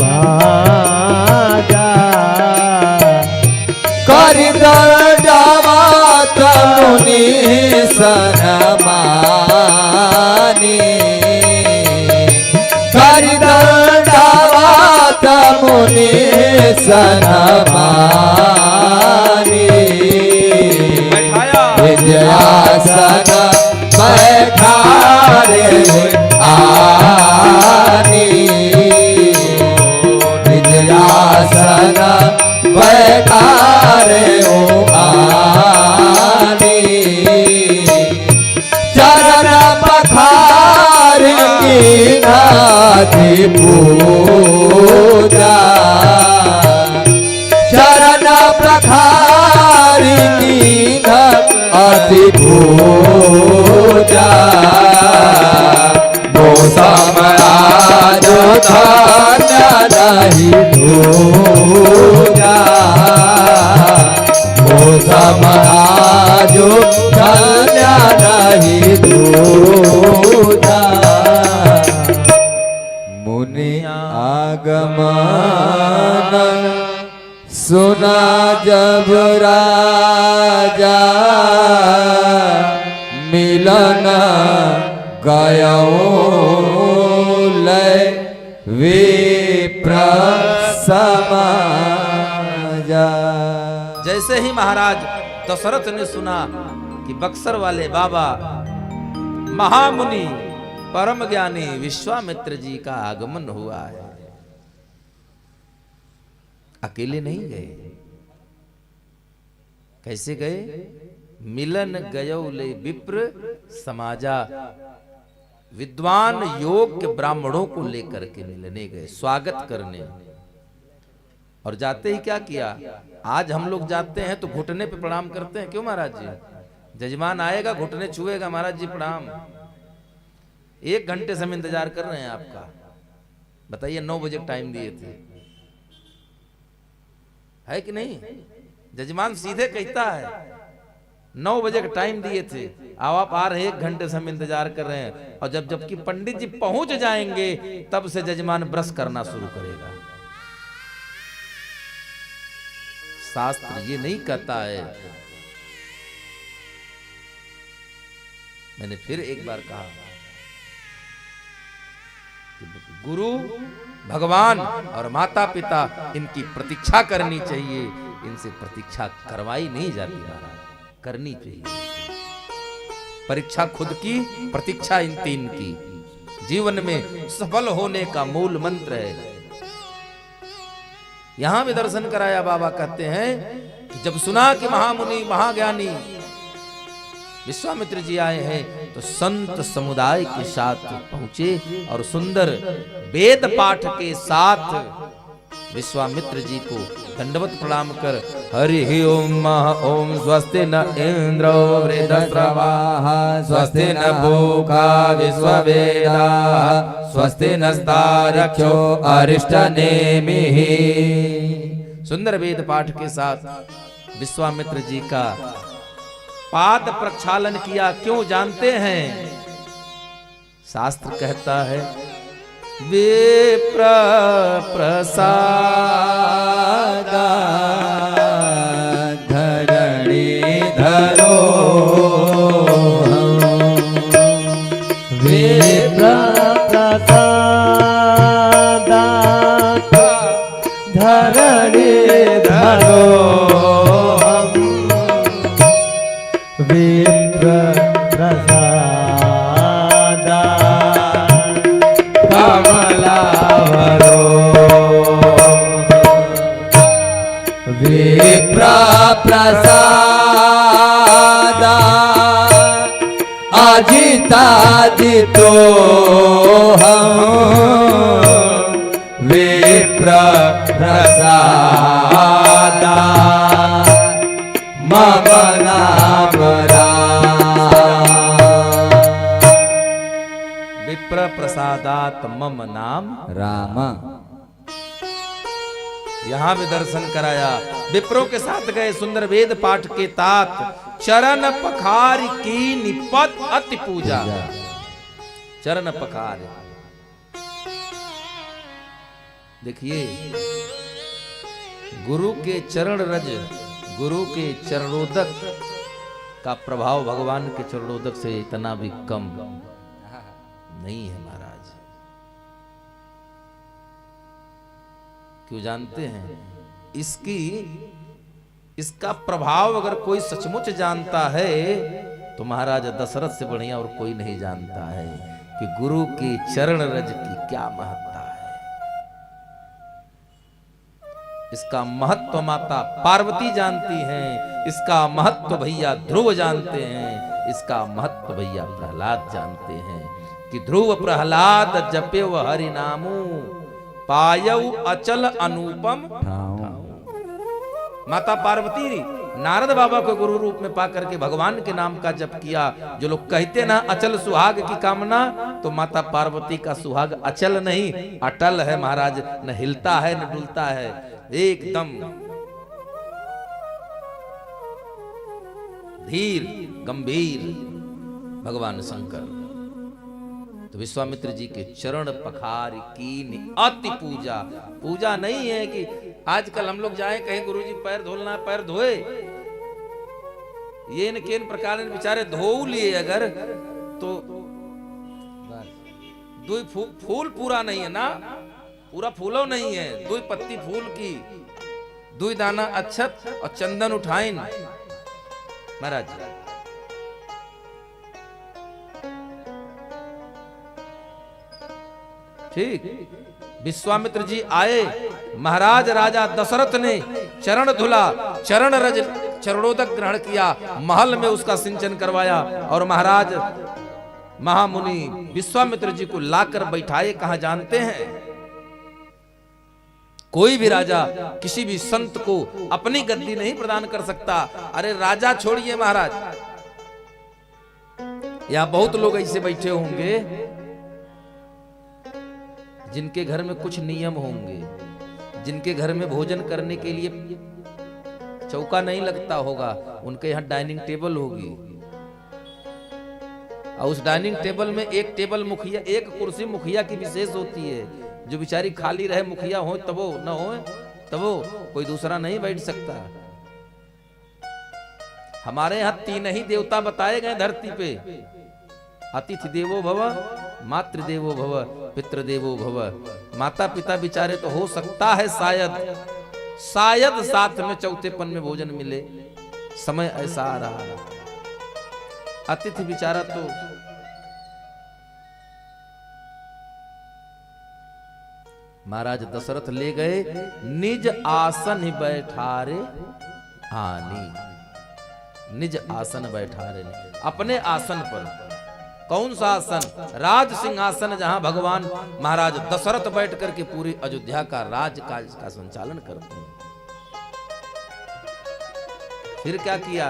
करि दंडवत मुनि सनमानी। करि दंडवत मुनि सनमानी। विजयासन बैठारे आनी। विजयासन बैठारे आनी। चरण पखार की नाथी पूजा। चरण पखार की नाथी पूजा। वो समराज धन्य नहीं दूजा। वो समराज धन्य नहीं दूजा। मुनि आगमन सुना जब राजा। मिलन गयो लय विप्र समाजा।
जैसे ही महाराज दशरथ ने सुना कि बक्सर वाले बाबा महामुनि परम ज्ञानी विश्वामित्र जी का आगमन हुआ है, अकेले नहीं गए। कैसे गए? मिलन गयो ले विप्र समाजा। विद्वान योग के ब्राह्मणों को लेकर के मिलने गए, स्वागत करने। और जाते ही क्या किया? आज हम लोग जाते हैं तो घुटने पे प्रणाम करते हैं। क्यों महाराज जी? जजमान आएगा घुटने छुएगा, महाराज जी प्रणाम। 1 घंटे से हम इंतजार कर रहे हैं आपका। बताइए 9 बजे टाइम दिए थे, है कि नहीं? जजमान सीधे कहता है 9 बजे का टाइम दिए थे, अब आप आ रहे 1 घंटे से हम इंतजार कर रहे हैं। और जबकि पंडित जी पहुंच जाएंगे तब से जजमान ब्रश करना शुरू करेगा। शास्त्र ये नहीं कहता है। मैंने फिर एक बार कहा, गुरु भगवान और माता पिता इनकी प्रतीक्षा करनी चाहिए, इनसे प्रतीक्षा करवाई नहीं जाती महाराज, करनी चाहिए। परीक्षा खुद की, प्रतीक्षा इन 3 की जीवन में सफल होने का मूल मंत्र है। यहां भी दर्शन कराया। बाबा कहते हैं कि जब सुना कि महामुनि महाज्ञानी विश्वामित्र जी आए हैं तो संत समुदाय के साथ पहुंचे और सुंदर वेद पाठ के साथ विश्वामित्र जी को दंडवत प्रणाम कर हरि ओम ओम स्वस्ति न इंद्रो वृद्धश्रवाः स्वस्ति न भूखा विश्ववेदाः स्वस्ति नस्तारक्षो अरिष्टनेमिः। सुंदर वेद पाठ के साथ विश्वामित्र जी का पाद प्रक्षालन किया। क्यों जानते हैं? शास्त्र कहता है विप्र प्रसाद
धरणी धरो विप्र प्रसाद धरणी धरो विप्र प्रसाद कमलावरो विप्र प्रसाद अजिताजितो हम विप्र प्रसाद मम नाम
विप्र प्रसादात मम नाम
राम।
यहां भी दर्शन कराया। विप्रों के साथ गए सुंदर वेद पाठ के तात चरण पखार की निपत अति पूजा। चरण पखार देखिए, गुरु के चरण रज, गुरु के चरणोदक का प्रभाव भगवान के चरणोदक से इतना भी कम नहीं है महाराज। क्यों जानते हैं? इसका प्रभाव अगर कोई सचमुच जानता है तो महाराज दशरथ से बढ़िया और कोई नहीं जानता है कि गुरु के चरण रज की क्या महत्ता है। इसका महत्व माता पार्वती जानती हैं, इसका महत्व भैया ध्रुव जानते हैं, इसका महत्व भैया प्रहलाद जानते हैं कि ध्रुव प्रहलाद जपेव हरि नामु पायौ अचल अनुपम ठाऊ। माता पार्वती नारद बाबा को गुरु रूप में पाकर के भगवान के नाम का जप किया। जो लोग कहते ना अचल सुहाग की कामना, तो माता पार्वती का सुहाग अचल नहीं अटल है महाराज। न हिलता है न डुलता है, एकदम धीर गंभीर भगवान शंकर। तो विश्वामित्र जी के चरण पखार की अति पूजा। पूजा नहीं है कि आजकल हम लोग जाए कहीं गुरुजी पैर धोलना, पैर धोए, ये न केन प्रकार बेचारे धो लिए अगर तो दुई फूल पूरा नहीं है ना, पूरा फूलो नहीं है, दुई पत्ती फूल की दुई दाना अक्षत और चंदन उठाइन महाराज। ठीक, विश्वामित्र जी आए, महाराज राजा दशरथ ने चरण धुला, चरण रज चरणोदक ग्रहण किया, महल में उसका सिंचन करवाया और महाराज महामुनि विश्वामित्र जी को लाकर बैठाए। कहां जानते हैं? कोई भी राजा किसी भी संत को अपनी गद्दी नहीं प्रदान कर सकता। अरे राजा छोड़िए महाराज, यहां बहुत लोग ऐसे बैठे होंगे जिनके घर में कुछ नियम होंगे, जिनके घर में भोजन करने के लिए चौका नहीं लगता होगा, उनके यहाँ डाइनिंग टेबल होगी और उस डाइनिंग टेबल में एक टेबल मुखिया, एक कुर्सी मुखिया की विशेष होती है, जो बेचारी खाली रहे, मुखिया हो तबो न हो तबो कोई दूसरा नहीं बैठ सकता। हमारे यहाँ 3 ही देवता बताए गए धरती पे, अतिथि देवो भव, मातृ देवो भव, पितृ देवो भव। माता पिता बेचारे तो हो सकता है शायद साथ में चौथेपन में भोजन मिले, समय ऐसा आ रहा है। अतिथि बेचारा तो महाराज दशरथ ले गए निज आसन बैठारे आनी, निज आसन बैठारे, अपने आसन पर। कौन सा आसन? राज सिंहासन, जहां भगवान महाराज दशरथ बैठ करके पूरी अयोध्या का राज काज का संचालन करते हैं। फिर क्या किया?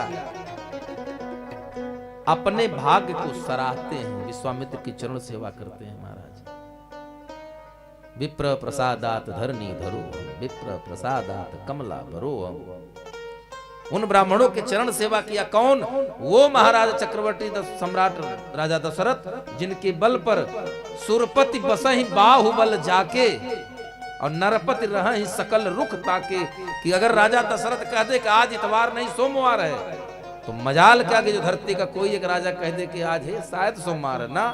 अपने भाग्य को सराहते हैं, विश्वामित्र की चरण सेवा करते हैं महाराज। विप्र प्रसादात धरनी धरो, विप्र प्रसादात कमला भरो। उन ब्राह्मणों के चरण सेवा किया। कौन? वो महाराज चक्रवर्ती सम्राट राजा दशरथ, जिनके बल पर सुरपति बसहि बाहुबल जाके और नरपति रहहि सकल रुख ताके। कि अगर राजा दशरथ कह दे कि आज इतवार नहीं सोमवार है, तो मजाल क्या कि जो धरती का कोई एक राजा कह दे कि आज है शायद सोमवार है, ना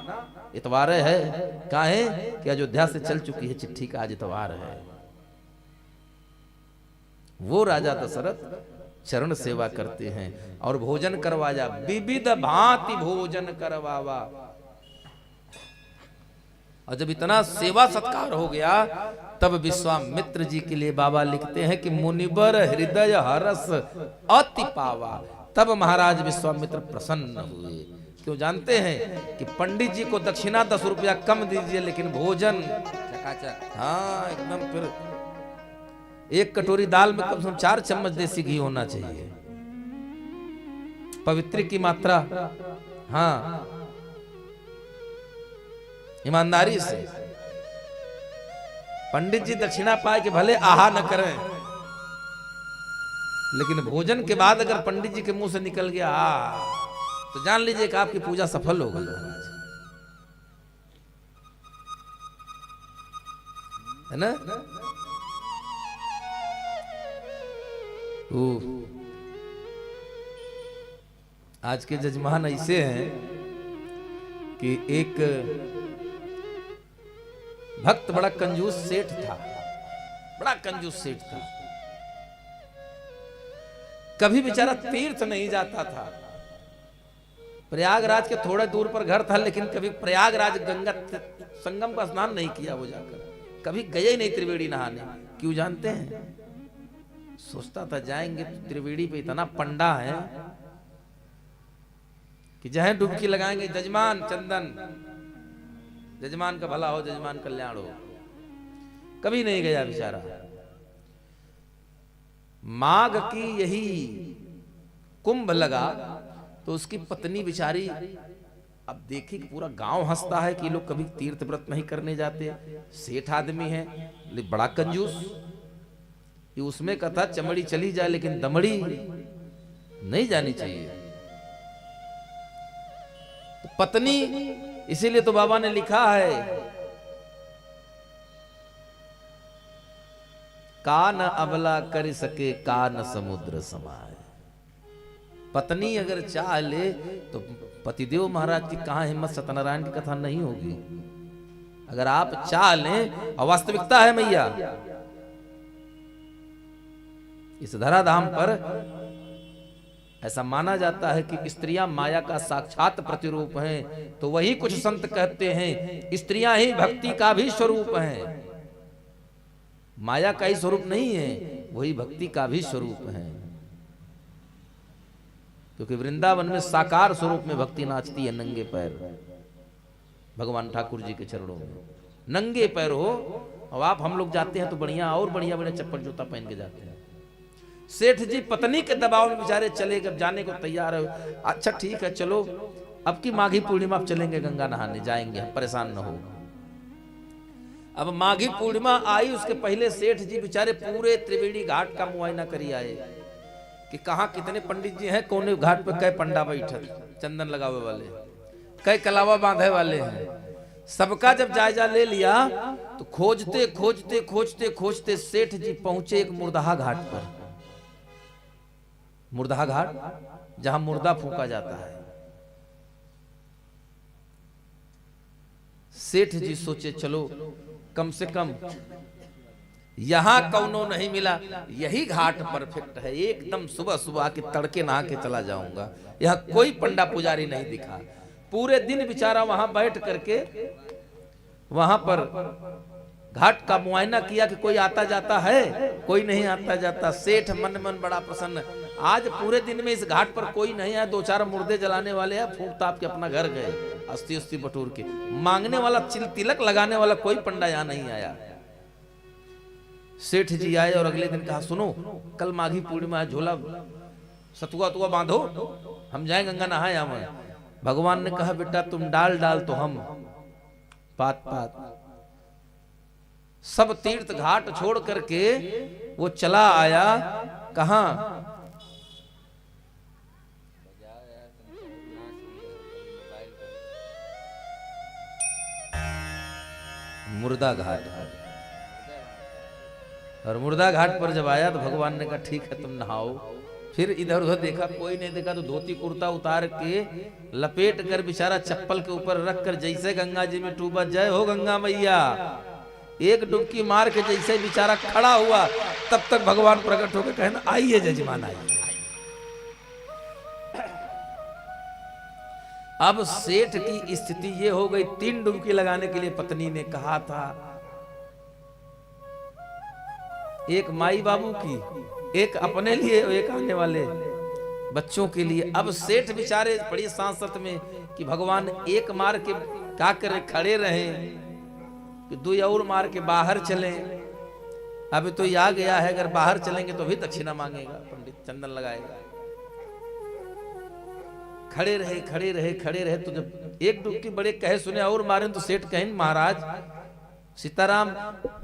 इतवार है। काहे कि अयोध्या से चल चुकी है चिट्ठी का आज इतवार है। वो राजा दशरथ चरण सेवा करते हैं और भोजन करवाया। विविध भांति भोजन करवावा। और जब इतना सेवा सत्कार हो गया, तब विश्वामित्र जी के लिए बाबा लिखते हैं कि मुनिवर हृदय हरस अति पावा। तब महाराज विश्वामित्र प्रसन्न हुए। क्यों जानते हैं? कि पंडित जी को दक्षिणा 10 रुपया कम दीजिए, लेकिन भोजन चकाचक। हाँ एकदम। फिर एक कटोरी दाल में कम से कम 4 चम्मच देसी घी होना चाहिए। पवित्र की मात्रा। हाँ, ईमानदारी से। पंडित जी दक्षिणा पाए कि भले आहा न करें, लेकिन भोजन के बाद अगर पंडित जी के मुंह से निकल गया तो जान लीजिए कि आपकी पूजा सफल हो गई है ना। आज के जजमान ऐसे हैं कि एक भक्त बड़ा कंजूस सेठ था, बड़ा कंजूस सेठ था। कभी बेचारा तीर्थ नहीं जाता था। प्रयागराज के थोड़ा दूर पर घर था, लेकिन कभी प्रयागराज गंगा संगम का स्नान नहीं किया वो जाकर। कभी गए नहीं त्रिवेणी नहाने। क्यों जानते हैं? सोचता था जाएंगे तो त्रिवेणी पे इतना पंडा है कि जहां डुबकी लगाएंगे जजमान चंदन, जजमान का भला हो, जजमान कल्याण हो। कभी नहीं गया बेचारा। माघ की यही कुंभ लगा तो उसकी पत्नी बेचारी, अब देखी कि पूरा गांव हंसता है कि लोग कभी तीर्थ व्रत नहीं करने जाते। सेठ आदमी है, लेकिन बड़ा कंजूस। ये उसमें कथा चमड़ी चली जाए लेकिन दमड़ी नहीं जानी चाहिए। तो पत्नी, इसीलिए तो बाबा ने लिखा है का न अबला कर सके का न समुद्र समाए। पत्नी अगर चाह ले तो पतिदेव महाराज की कहां हिम्मत सत्यनारायण की कथा नहीं होगी। अगर आप चाह लें, और वास्तविकता है मैया, इस धराधाम पर ऐसा माना जाता है कि स्त्रियां माया का साक्षात प्रतिरूप हैं। तो वही कुछ संत कहते हैं स्त्रियां ही भक्ति का भी स्वरूप हैं। माया का ही स्वरूप नहीं है, वही भक्ति का भी स्वरूप है। क्योंकि वृंदावन में साकार स्वरूप में भक्ति नाचती है नंगे पैर, भगवान ठाकुर जी के चरणों में नंगे पैर हो। और आप हम लोग जाते हैं तो बढ़िया और बढ़िया बढ़िया चप्पल जूता पहन के जाते हैं। सेठ जी पत्नी के दबाव में बेचारे चले, जब जाने को तैयार है। अच्छा ठीक है चलो, अब की माघी पूर्णिमा आप चलेंगे गंगा नहाने, जाएंगे, परेशान न हो। अब माघी पूर्णिमा आई, उसके पहले सेठ जी बेचारे पूरे त्रिवेणी घाट का मुआयना करी आए कि कहाँ कितने पंडित जी हैं, कौन घाट पे कै पंडा बैठे चंदन लगावे वाले, कै कलावा बांधे वाले हैं। सबका जब जायजा ले लिया तो खोजते खोजते खोजते खोजते सेठ जी पहुंचे एक मुर्दाहा घाट पर। मुर्दाहा घाट, जहां मुर्दा फूंका जाता है। सेठ जी सोचे चलो कम से कम यहां कौनो नहीं मिला, यही घाट परफेक्ट है। एकदम सुबह सुबह के तड़के नहा के चला जाऊंगा। यहां कोई पंडा पुजारी नहीं दिखा। पूरे दिन बेचारा वहां बैठ करके वहां पर घाट का मुआयना किया कि कोई आता जाता है, कोई नहीं आता जाता। सेठ मन मन बड़ा प्रसन्न, आज पूरे दिन में इस घाट पर कोई नहीं आया, 2-4 मुर्दे जलाने वाले हैं, फूंक ताप के अपना घर गए, अस्थि अस्थि बटूर के। मांगने वाला, तिलक लगाने वाला कोई पंडा यहाँ नहीं आया। सेठ जी आए और अगले दिन कहा, सुनो कल माघी पूर्णिमा है, झोला सतुआ तुआ बांधो, हम जाए गंगा नहाए। हम भगवान ने कहा, बेटा तुम डाल डाल तो हम पात पात। सब तीर्थ घाट छोड़ करके वो चला आया कहां? मुर्दा घाट। और मुर्दा घाट पर जब आया तो भगवान ने कहा, ठीक है तुम नहाओ। फिर इधर उधर देखा, कोई नहीं देखा, तो धोती कुर्ता उतार के लपेट कर बेचारा चप्पल के ऊपर रख कर जैसे गंगा जी में डूबा, जय हो गंगा मैया, एक डुबकी मार के जैसे बेचारा खड़ा हुआ, तब तक भगवान प्रकट होकर कहना, आइए जजमान आइए। अब सेठ की स्थिति ये हो गई, 3 डुबकी लगाने के लिए पत्नी ने कहा था, एक माई बाबू की, एक अपने लिए, एक आने वाले बच्चों के लिए। अब सेठ बेचारे बड़ी सांसत में कि भगवान एक मार के क्या करे, खड़े रहे कि 2 और मार के बाहर चलें। अभी तो ये आ गया है, अगर बाहर चलेंगे तो भी दक्षिणा मांगेगा, पंडित चंदन लगाएगा। खड़े रहे खड़े रहे खड़े रहे, तो जब एक डुबकी बड़े कहे सुने और मारे, तो सेठ कहें, महाराज सीताराम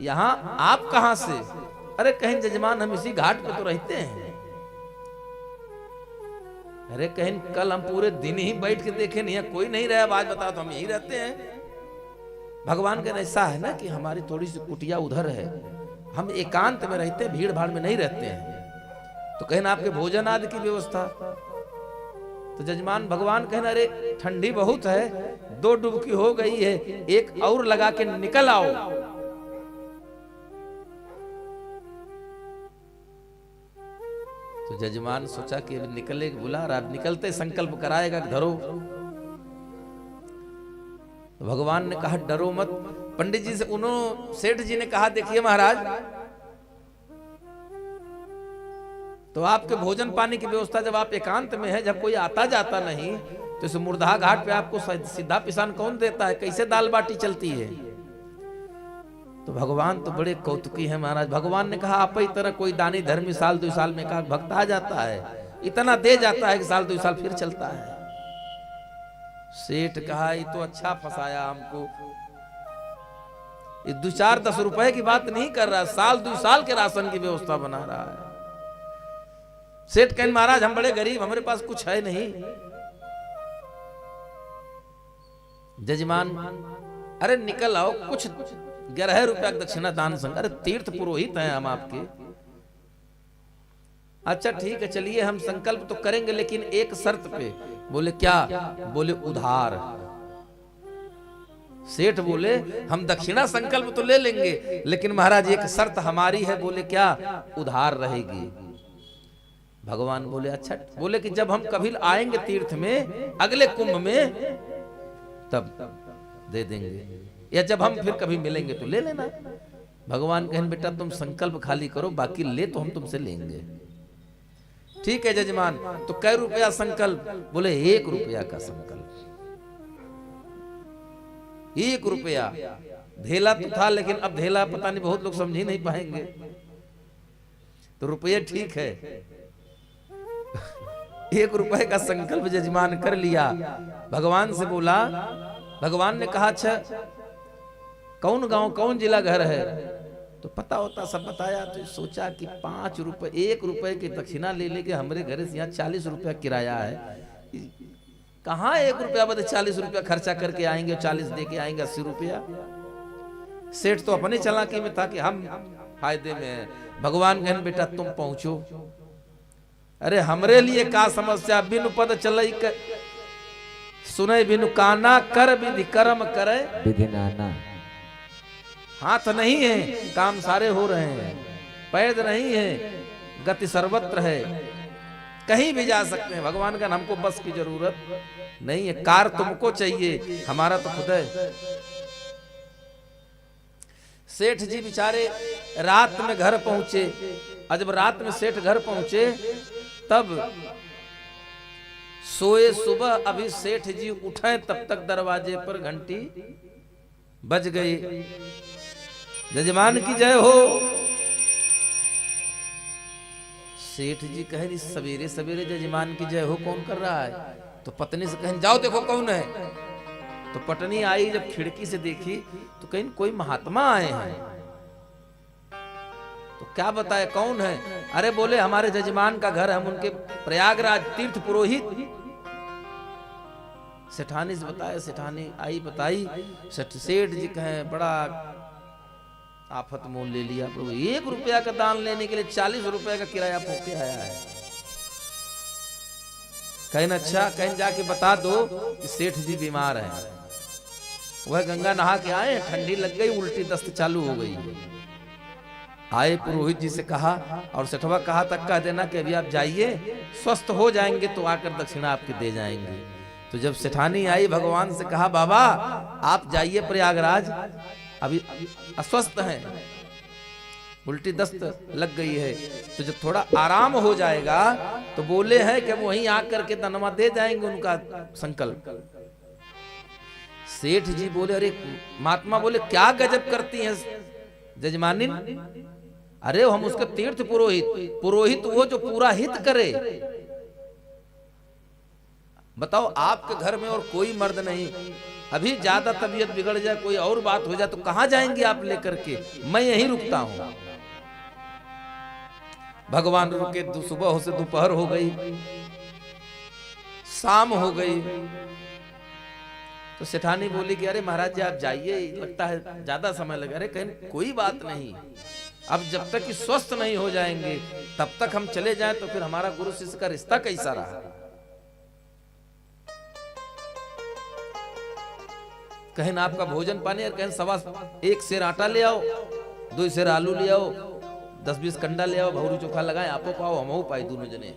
यहाँ आप कहां से? अरे कहें जजमान हम इसी घाट पे तो रहते हैं। अरे कहें कल हम पूरे दिन ही बैठ के देखे नहीं है, कोई नहीं रहा, आज बताओ तो हम यही रहते हैं। भगवान का ऐसा है ना कि हमारी थोड़ी सी कुटिया उधर है, हम एकांत में रहते हैं, भीड़ भाड़ में नहीं रहते हैं। तो कहें आपके भोजन आदि की व्यवस्था? तो जजमान भगवान कहना, अरे ठंडी बहुत है, 2 डुबकी हो गई है, एक और लगा के निकल आओ। तो जजमान सोचा कि अब निकले, बुला रहा, अब निकलते संकल्प कराएगा, धरो। तो भगवान ने कहा, डरो मत। पंडित जी से उन्होंने, सेठ जी ने कहा, देखिए महाराज, तो आपके भोजन पानी की व्यवस्था जब आप एकांत में है, जब कोई आता जाता नहीं, तो इस मुर्दा घाट पे आपको सीधा पिसान कौन देता है? कैसे दाल बाटी चलती है? तो भगवान तो बड़े कौतुकी है महाराज। भगवान ने कहा, आप ही तरह कोई दानी धर्मी साल 2 साल में का भक्त आ जाता है, इतना दे जाता है कि साल 2 साल फिर चलता है। सेठ कहा, ये तो अच्छा फंसाया हमको, ये 2-4-10 रुपए की बात नहीं कर रहा, साल 2 साल के राशन की व्यवस्था बना रहा है। सेठ कहें, महाराज हम बड़े गरीब, हमारे पास कुछ है नहीं। जजमान, अरे निकल आओ, कुछ 11 रुपया दक्षिणा दान संग। अरे तीर्थ पुरोहित हैं हम आपके। अच्छा ठीक है, चलिए हम संकल्प तो करेंगे, लेकिन एक शर्त पे। बोले क्या? बोले उधार। सेठ बोले, हम दक्षिणा संकल्प तो ले लेंगे, लेकिन महाराज एक शर्त हमारी है। बोले क्या? उधार रहेगी। भगवान बोले अच्छा। बोले कि जब हम कभी आएंगे तीर्थ में, अगले कुंभ में, तब दे देंगे, या जब हम फिर कभी मिलेंगे तो ले लेना। भगवान कहें, बेटा तुम संकल्प खाली करो, बाकी ले तो हम तुमसे लेंगे। ठीक है जजमान, तो कै रुपया संकल्प? बोले 1 रुपया का संकल्प। 1 रुपया धेला तो था, लेकिन अब धेला पता नहीं, बहुत लोग समझ ही नहीं पाएंगे, तो रुपये ठीक है। 1 रुपए का संकल्प जजमान कर लिया। भगवान से बोला, भगवान ने कहा, अच्छा कौन गांव, कौन जिला, घर है? तो पता होता सब बताया। तो सोचा कि 5 रुपए, 1 रुपए की दक्षिणा ले लेके हमारे घर से यहाँ 40 रुपया किराया है, कहाँ 1 रुपया बदले 40 रुपया खर्चा करके आएंगे, 40 दे के आएंगे 80 रुपया। सेठ तो अपने चालाकी में था कि हम फायदे में है। भगवान कहने, बेटा तुम पहुंचो। अरे हमरे लिए का समस्या, बिनु पद चलई सुने बिनु काना, कर विधि कर्म करे
विधि नाना।
हाथ नहीं है, काम सारे हो रहे हैं, पैर नहीं है, गति सर्वत्र है, कहीं भी जा सकते हैं। भगवान का हमको बस की जरूरत नहीं है, कार तुमको चाहिए, हमारा तो खुद है। सेठ जी बेचारे रात में घर पहुंचे, और जब रात में सेठ घर पहुंचे तब सोए सुबह अभी सेठ जी उठे तब तक दरवाजे पर घंटी बज गई। जजमान की जय हो। सेठ जी कहे सवेरे सवेरे जजमान की जय हो कौन कर रहा है? तो पत्नी से कहें जाओ देखो कौन है। तो पत्नी आई, जब खिड़की से देखी तो कहीं कोई महात्मा आए हैं। तो क्या बताए कौन है? अरे बोले हमारे जजमान का घर, हम उनके प्रयागराज तीर्थ पुरोहित। सेठानी से बताया, सेठानी आई बताई, सेठ जी कहे बड़ा आफत मोल ले लिया प्रभु, 1 रुपया का दान लेने के लिए 40 रुपए का किराया फूक के आया है। कहीं अच्छा, कहीं जाके बता दो कि सेठ जी बीमार हैं। वह गंगा नहा के आए, ठंडी लग गई, उल्टी दस्त चालू हो गई। आए पुरोहित जी से कहा, और सेठवा कहा तक कह देना कि अभी आप जाइए, स्वस्थ हो जाएंगे तो आकर दक्षिणा आपके दे जाएंगे। तो जब सेठानी आई, भगवान से कहा बाबा आप जाइए प्रयागराज, अभी अस्वस्थ हैं, उल्टी दस्त लग गई है, तो जब थोड़ा आराम हो जाएगा तो बोले हैं कि वहीं आकर के दनवा दे जाएंगे उनका संकल्प। सेठ जी बोले अरे महात्मा, बोले क्या गजब करती हैं जजमानी, अरे हम उसके तीर्थ पुरोहित, पुरोहित वो जो पूरा हित करे। बताओ आपके घर में और कोई मर्द नहीं, अभी ज्यादा तबीयत बिगड़ जाए, कोई और बात हो जाए तो कहां जाएंगे आप लेकर के? मैं यहीं रुकता हूं। भगवान रुके, सुबह से दोपहर हो गई, शाम हो गई। तो सेठानी बोली कि अरे महाराज जी आप जाइए, लगता है ज्यादा समय लगे। अरे कहीं कोई बात नहीं, अब जब तक कि स्वस्थ नहीं हो जाएंगे तब तक हम चले जाएं तो फिर हमारा गुरु शिष्य का रिश्ता कैसा रहा? कहीं आपका भोजन पानी, और कहीं 1 सेर आटा ले आओ, 2 सेर आलू ले आओ, 10-20 कंडा ले आओ, भौरी चोखा लगाए, आपो पाओ हमो पाई, दोनों जने।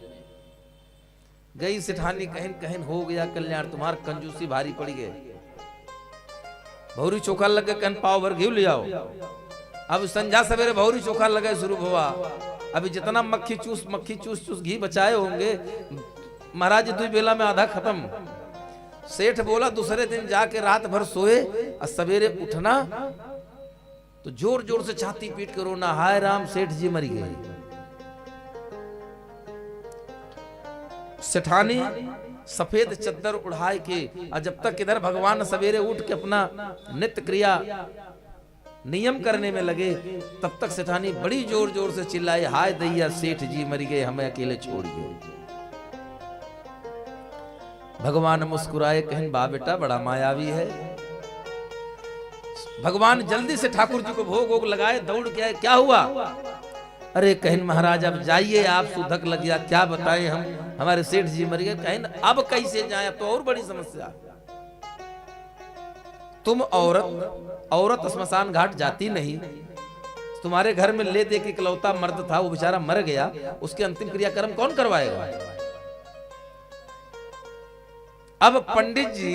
गई सेठानी, कहीं कहीं हो गया कल्याण, तुम्हार कंजूसी भारी पड़ी गए। भौरी चोखा लगे, कहीं पाव भर घी ले आओ। अब संध्या सवेरे भौरी चोखा लगे शुरू हुआ। अभी जितना मक्खी चूस घी बचाए होंगे, महाराज 2 बेला में आधा खत्म। सेठ बोला दूसरे दिन जाके रात भर सोए, और सवेरे उठना तो जोर जोर से छाती पीट के रोना, हाय राम सेठ जी मर गए। सेठानी सफेद चद्दर उड़ाए के, और जब तक इधर भगवान सवेरे उठ के अपना नित्य क्रिया नियम करने में लगे, तब तक सेठानी बड़ी जोर जोर से चिल्लाई, हाय दैया सेठ जी मर गए, हमें अकेले छोड़ गए। भगवान मुस्कुराए, कहें बा बेटा बड़ा मायावी है। भगवान जल्दी से ठाकुर जी को भोग वोग लगाए, दौड़ के आए, क्या हुआ? अरे कहें महाराज अब जाइए, आप सुधक लग गया, क्या बताएं हम, हमारे सेठ जी मर गए। कहें अब कैसे जाए, तो और बड़ी समस्या। तुम औरत स्मशान घाट जाती नहीं, तुम्हारे घर में ले दे के इकलौता मर्द था, वो बेचारा मर गया, उसके अंतिम क्रियाक्रम कौन करवाएगा? अब पंडित जी,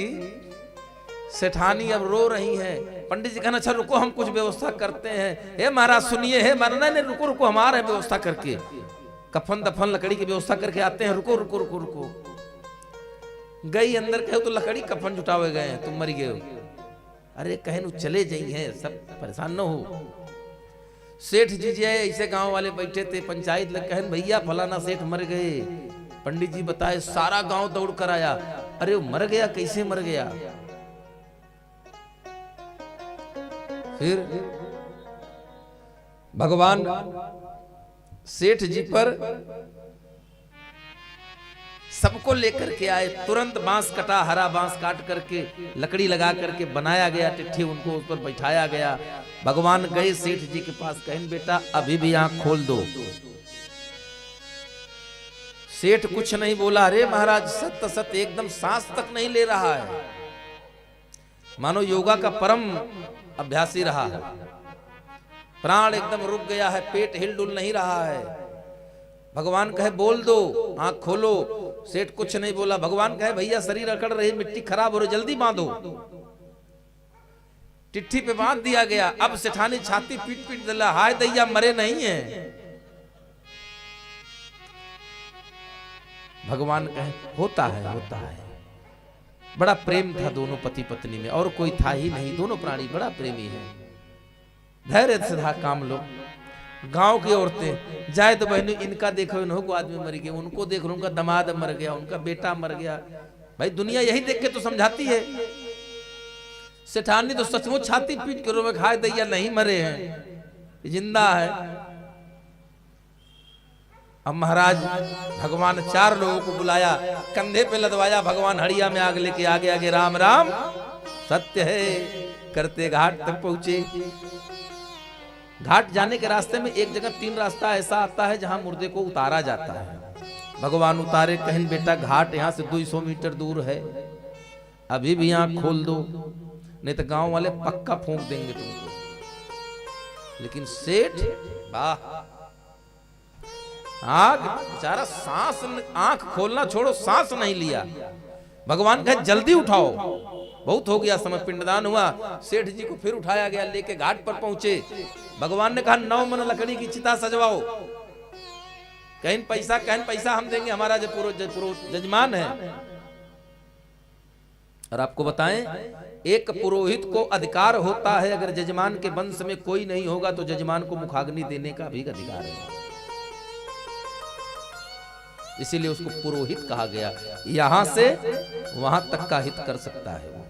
सेठानी अब रो रही हैं। पंडित जी कहना अच्छा रुको हम कुछ व्यवस्था करते हैं। हे महाराज सुनिए, हे महाराज नहीं रुको रुको, हम आ रहे हैं व्यवस्था करके, कफन दफन लकड़ी की व्यवस्था करके आते हैं, रुको रुको रुको रुको। गई अंदर, कहे तो लकड़ी कफन जुटावे गए हैं, तुम मर गए हो। अरे कहे चले जाइए, सब परेशान न हो। सेठ जी ऐसे गांव वाले बैठे थे, पंचायत लग, कहे भैया फलाना सेठ मर गए। पंडित जी बताए, सारा गांव दौड़ कर आया। अरे वो मर गया, कैसे मर गया? फिर भगवान सेठ जी पर सबको लेकर के आए, तुरंत बांस कटा, हरा बांस काट करके लकड़ी लगा करके बनाया गया टिट्ठी, उनको उस पर बैठाया गया। भगवान गए सेठ जी के पास, कहें बेटा अभी भी आंख खोल दो। सेठ कुछ नहीं बोला। अरे महाराज सत्य सत्य एकदम सांस तक नहीं ले रहा है, मानो योगा का परम अभ्यासी रहा है। प्राण एकदम रुक गया है, पेट हिलडुल नहीं रहा है। भगवान कहे बोल दो, आंख खोलो। सेठ कुछ नहीं बोला। भगवान कहे भैया शरीर अकड़ रही, मिट्टी खराब हो रही, जल्दी बांधो। चिट्ठी पे बांध दिया गया। अब सेठानी छाती पीट पीट दिला, हाय दैया मरे नहीं है। भगवान कहे होता है, होता है। बड़ा प्रेम था दोनों पति पत्नी में, और कोई था ही नहीं। दोनों प्राणी बड़ा प्रेमी है। धैर्य से था काम लो। गांव की औरतें जाए तो बहनों इनका देखो, इनको आदमी मर गया, उनको देख लो उनका दामाद मर गया, उनका बेटा मर गया। भाई दुनिया यही देख के तो समझाती है। सेठानी तो सचमुच छाती पीट के रोवे, खाए दैया नहीं मरे हैं, जिंदा है। अब महाराज भगवान 4 लोगों को बुलाया, कंधे पे लदवाया, भगवान हड़िया में आग लेके आगे आगे राम राम सत्य है करते घाट तक पहुंचे। घाट जाने के रास्ते में एक जगह 3 रास्ता ऐसा आता है जहां मुर्दे को उतारा जाता है। भगवान उतारे, कहें बेटा घाट यहाँ से 200 मीटर दूर है, अभी भी आंख खोल दो, नहीं तो गांव वाले पक्का फूंक देंगे तुमको। लेकिन सेठ वाह, आग बेचारा सांस, आंख खोलना छोड़ो सांस नहीं लिया। भगवान कहे जल्दी उठाओ, बहुत हो गया समय, पिंडदान हुआ। सेठ जी को फिर उठाया गया, लेके घाट पर पहुंचे। भगवान ने कहा 9 मन लकड़ी की चिता सजवाओ। कहीं पैसा हम देंगे, हमारा जो जजमान है। और आपको बताएं, एक पुरोहित को अधिकार होता है, अगर जजमान के वंश में कोई नहीं होगा तो जजमान को मुखाग्नि देने का भी अधिकार है। इसीलिए उसको पुरोहित कहा गया। यहां से वहां तक का हित कर सकता है वो।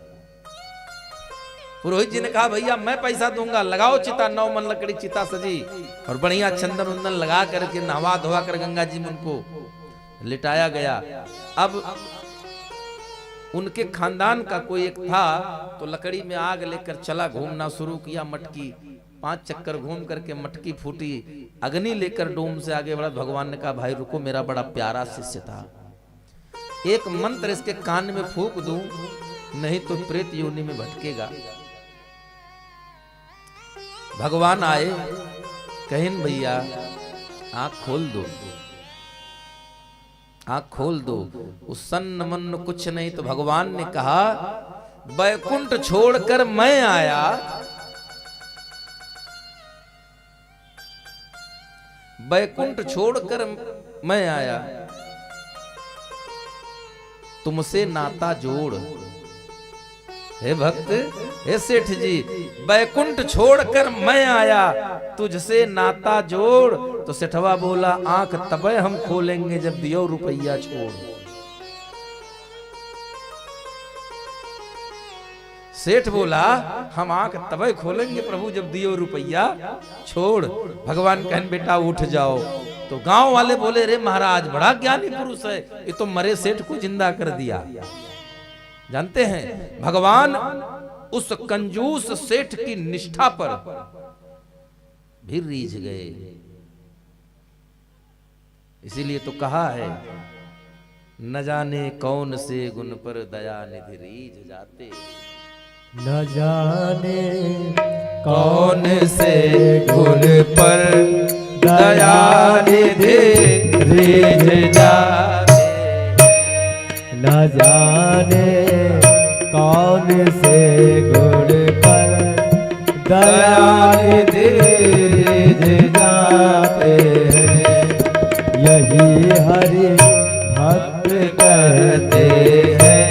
पुरोहित जी ने कहा भैया मैं पैसा दूंगा, लगाओ चिता, 9 मन लकड़ी चिता सजी, और बढ़िया चंदन उंदन लगा करके नहवा धोवा कर गंगा जी में उनको लिटाया गया। अब उनके खानदान का कोई एक था, तो लकड़ी में आग लेकर चला, घूमना शुरू किया। मटकी 5 चक्कर घूम करके मटकी फूटी, अग्नि लेकर डोम से आगे बढ़ा। भगवान ने कहा भाई रुको, मेरा बड़ा प्यारा शिष्य था, एक मंत्र इसके कान में फूंक दूं, नहीं तो प्रेत योनि में भटकेगा। भगवान आए, कहें भैया आंख खोल दो, आंख खोल दो। उस सन्न मन कुछ नहीं, तो भगवान ने कहा बैकुंठ छोड़कर मैं आया, बैकुंठ छोड़कर मैं आया, तुमसे नाता जोड़। हे भक्त, हे सेठ जी, बैकुंठ छोड़कर मैं आया, तुझसे नाता जोड़। तो सेठवा बोला आंख तबे हम खोलेंगे जब दियो रुपया छोड़। सेठ बोला हम आंख तबे खोलेंगे प्रभु जब दियो रुपया छोड़। भगवान कहन बेटा उठ जाओ। तो गांव वाले बोले रे महाराज बड़ा ज्ञानी पुरुष है, ये तो मरे सेठ को जिंदा कर दिया। जानते हैं भगवान उस कंजूस सेठ की निष्ठा पर भी रीझ गए। इसीलिए तो कहा है न जाने कौन से गुण पर दया निधि रीझ जाते,
न जाने कौन से गुण पर दया निधि रीझ जाते, न जाने कौन से गुण पर दया निधि रीझ जाते हैं। यही हरि भक्त कहते हैं,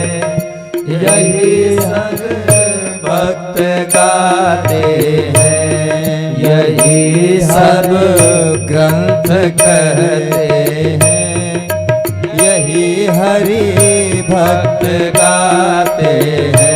यही संग भक्त गाते हैं, यही सब ग्रंथ कहते हैं, यही हरि भक्त गाते हैं।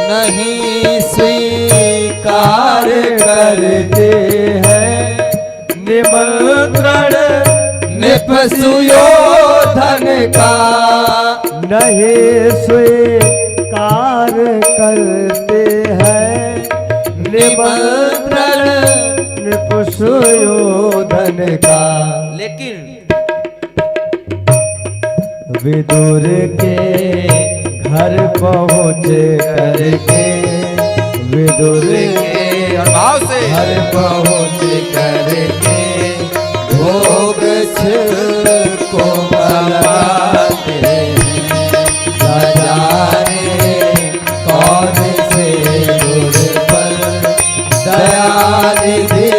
नहीं स्वीकार करते हैं निमंत्रण निप सुयोधन का, नहीं स्वीकार करते हैं निमंत्रण निप सुयोधन का।
लेकिन
विदुर के घर पहुँच करके, विदुर के
और भाव से
हर पहुँच करके भोग को लगाते हैं। जाने कौन से गुर पर दयानिधि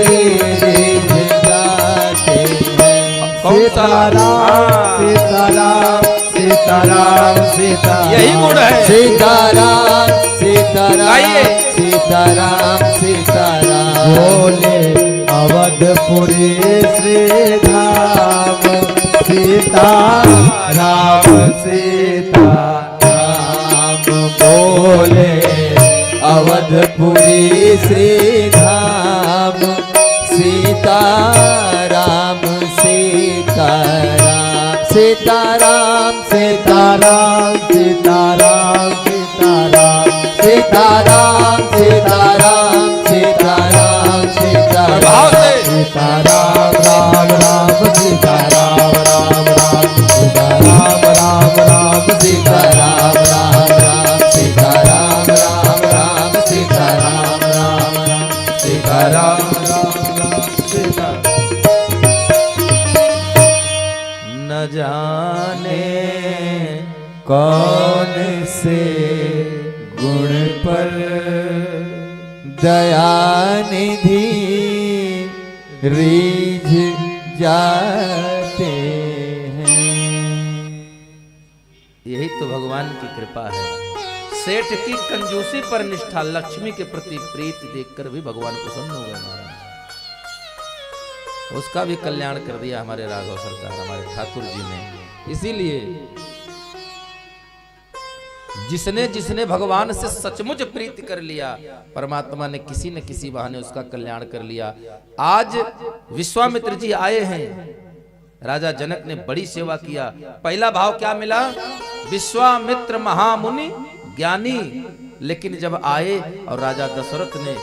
रिझ जाते हैं। सीताराम सीताराम सीताराम सीताराम
यही गुण है।
सीताराम सीताराम
गाइए।
सीताराम सीताराम बोले अवधपुरी श्री धाम सीताराम सीताराम बोले अवधपुरी श्री धाम सीताराम सीताराम सीताराम सीताराम सीताराम सीताराम सीताराम सीताराम सीताराम
भाव से
सीताराम राम राम सीताराम राम राम सीताराम राम राम सीताराम राम राम सीताराम राम राम सीताराम राम राम सीताराम राम राम सीताराम।
न जाने
कौन से गुण पर दयानिधि रिझ जाते हैं।
यही तो भगवान की कृपा है। सेठ की कंजूसी पर निष्ठा, लक्ष्मी के प्रति प्रीति देखकर भी भगवान प्रसन्न हो गए महाराज। उसका भी कल्याण कर दिया हमारे राघव सरकार, हमारे ठाकुर जी ने। इसीलिए जिसने जिसने भगवान से सचमुच प्रीति कर लिया, परमात्मा ने किसी न किसी बहाने उसका कल्याण कर लिया। आज विश्वामित्र जी आए हैं, राजा जनक ने बड़ी सेवा किया। पहला भाव क्या मिला? विश्वामित्र महामुनि ज्ञानी। लेकिन जब आए और राजा दशरथ ने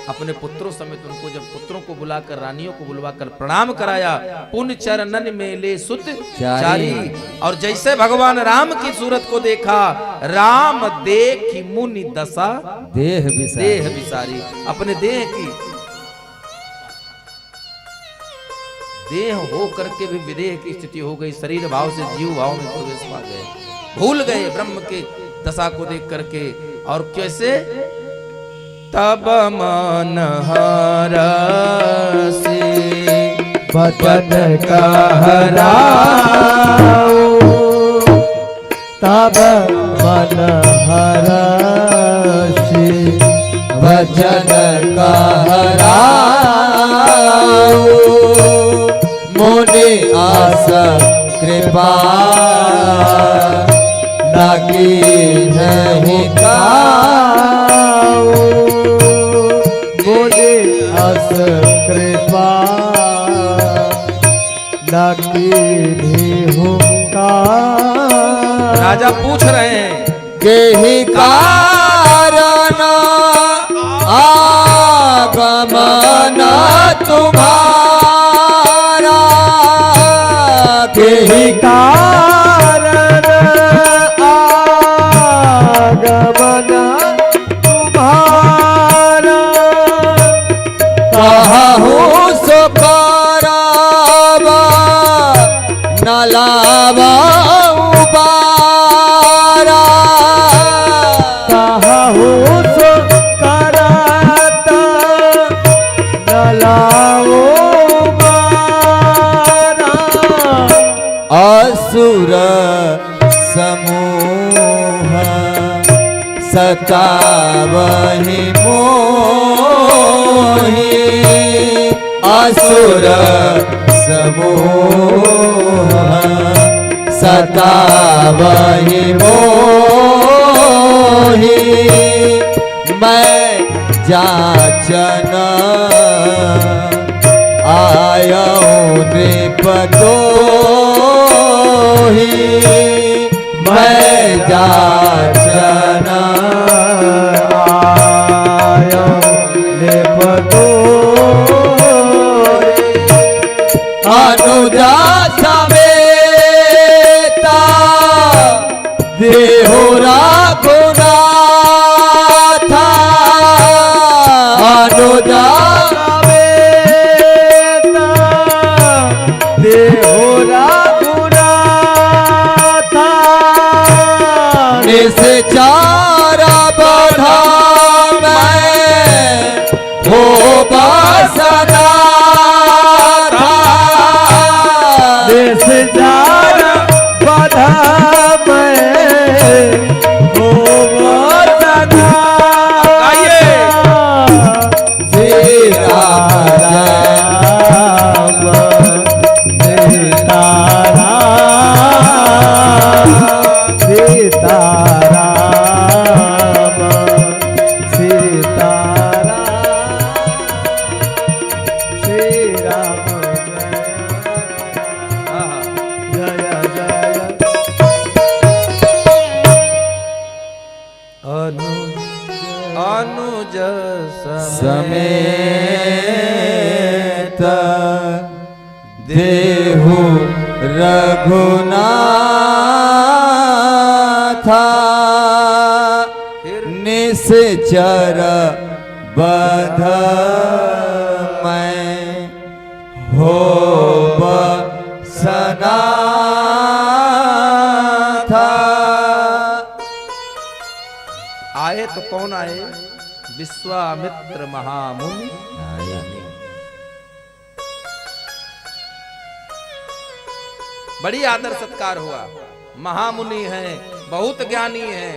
अपने पुत्रों समेत उनको जब पुत्रों को बुलाकर, रानियों को बुलवाकर प्रणाम कराया, पुण्य चरणन मेले सुत चारी। और जैसे भगवान राम की सूरत को देखा, राम देखी मुनि दशा
देह
विसारी। अपने देह हो करके भी विदेह की स्थिति हो गई। शरीर भाव से जीव भाव में प्रवेश पा गए, भूल गए ब्रह्म के दशा को देख करके। और कैसे? तब मन हरसी
बचन कहराओ, तब मन हरसी बचन कहराओ। मुनि आस कृपा लगी नहीं काऊ, मुनि आस कृपा लगी नहीं काऊ।
राजा पूछ रहे हैं
के ही कारण आगमन तुम्हारा, के ही कारण आगमन तुम्हारा। कहूँ सो करावा न लावा उबारा, कहूँ सो कराता न लाओ उबारा। असुर समूह सतावहि मोहि, असुर समूह सतावहि मोहि। मैं जाचन आयऊं नृपदोहि, मैं जाचन आयऊं नृपदोहि। अनुजा समेता देहो रघुनाथा, अनुजा देहो रघुनाथ निश्चर बधा हो बसना निश्चर बधा हो बसना सीताराम सीताराम सीताराम सीताराम श्री राम जय जय
अनुज
समेत देहु रघुनाथ निश्चर बध मैं हो बसना
आए तो कौन आए? विश्वामित्र महामुनि बड़ी आदर सत्कार हुआ। महामुनि हैं, बहुत ज्ञानी हैं।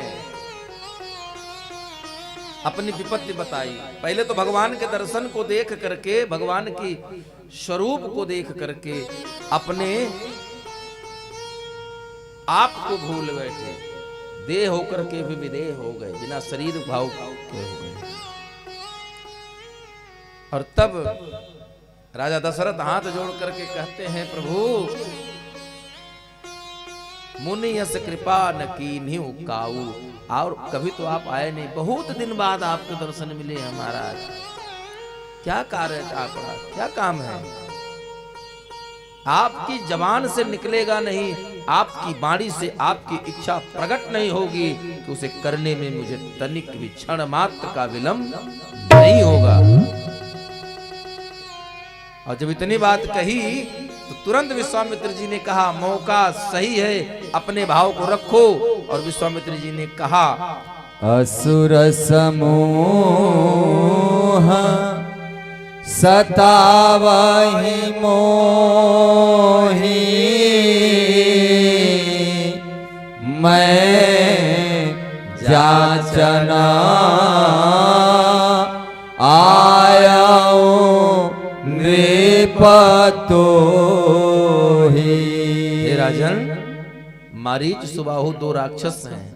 अपनी विपत्ति बताई। पहले तो भगवान के दर्शन को देख करके, भगवान की स्वरूप को देख करके अपने आप को भूल बैठे। देह होकर के भी विदेह हो गए, बिना शरीर भाव के हो गए। और तब राजा दशरथ हाथ जोड़ करके कहते हैं, प्रभु मुनि यस कृपा न कीन्ही काऊ। और कभी तो आप आए नहीं, बहुत दिन बाद आपके दर्शन मिले हैं महाराज। क्या कार्य आपका, क्या काम है? आपकी जबान से निकलेगा नहीं, आपकी वाणी से आपकी इच्छा प्रकट नहीं होगी तो उसे करने में मुझे तनिक भी क्षण मात्र का विलंब नहीं होगा। और जब इतनी बात कही तो तुरंत विश्वामित्र जी ने कहा, मौका सही है, अपने भाव को रखो। और विश्वामित्र जी ने कहा,
असुर समूह सतावहि मोहि मैं जाचना आयाऊं नृपतो ही।
हे राजन, मारीच सुबाहु दो राक्षस हैं।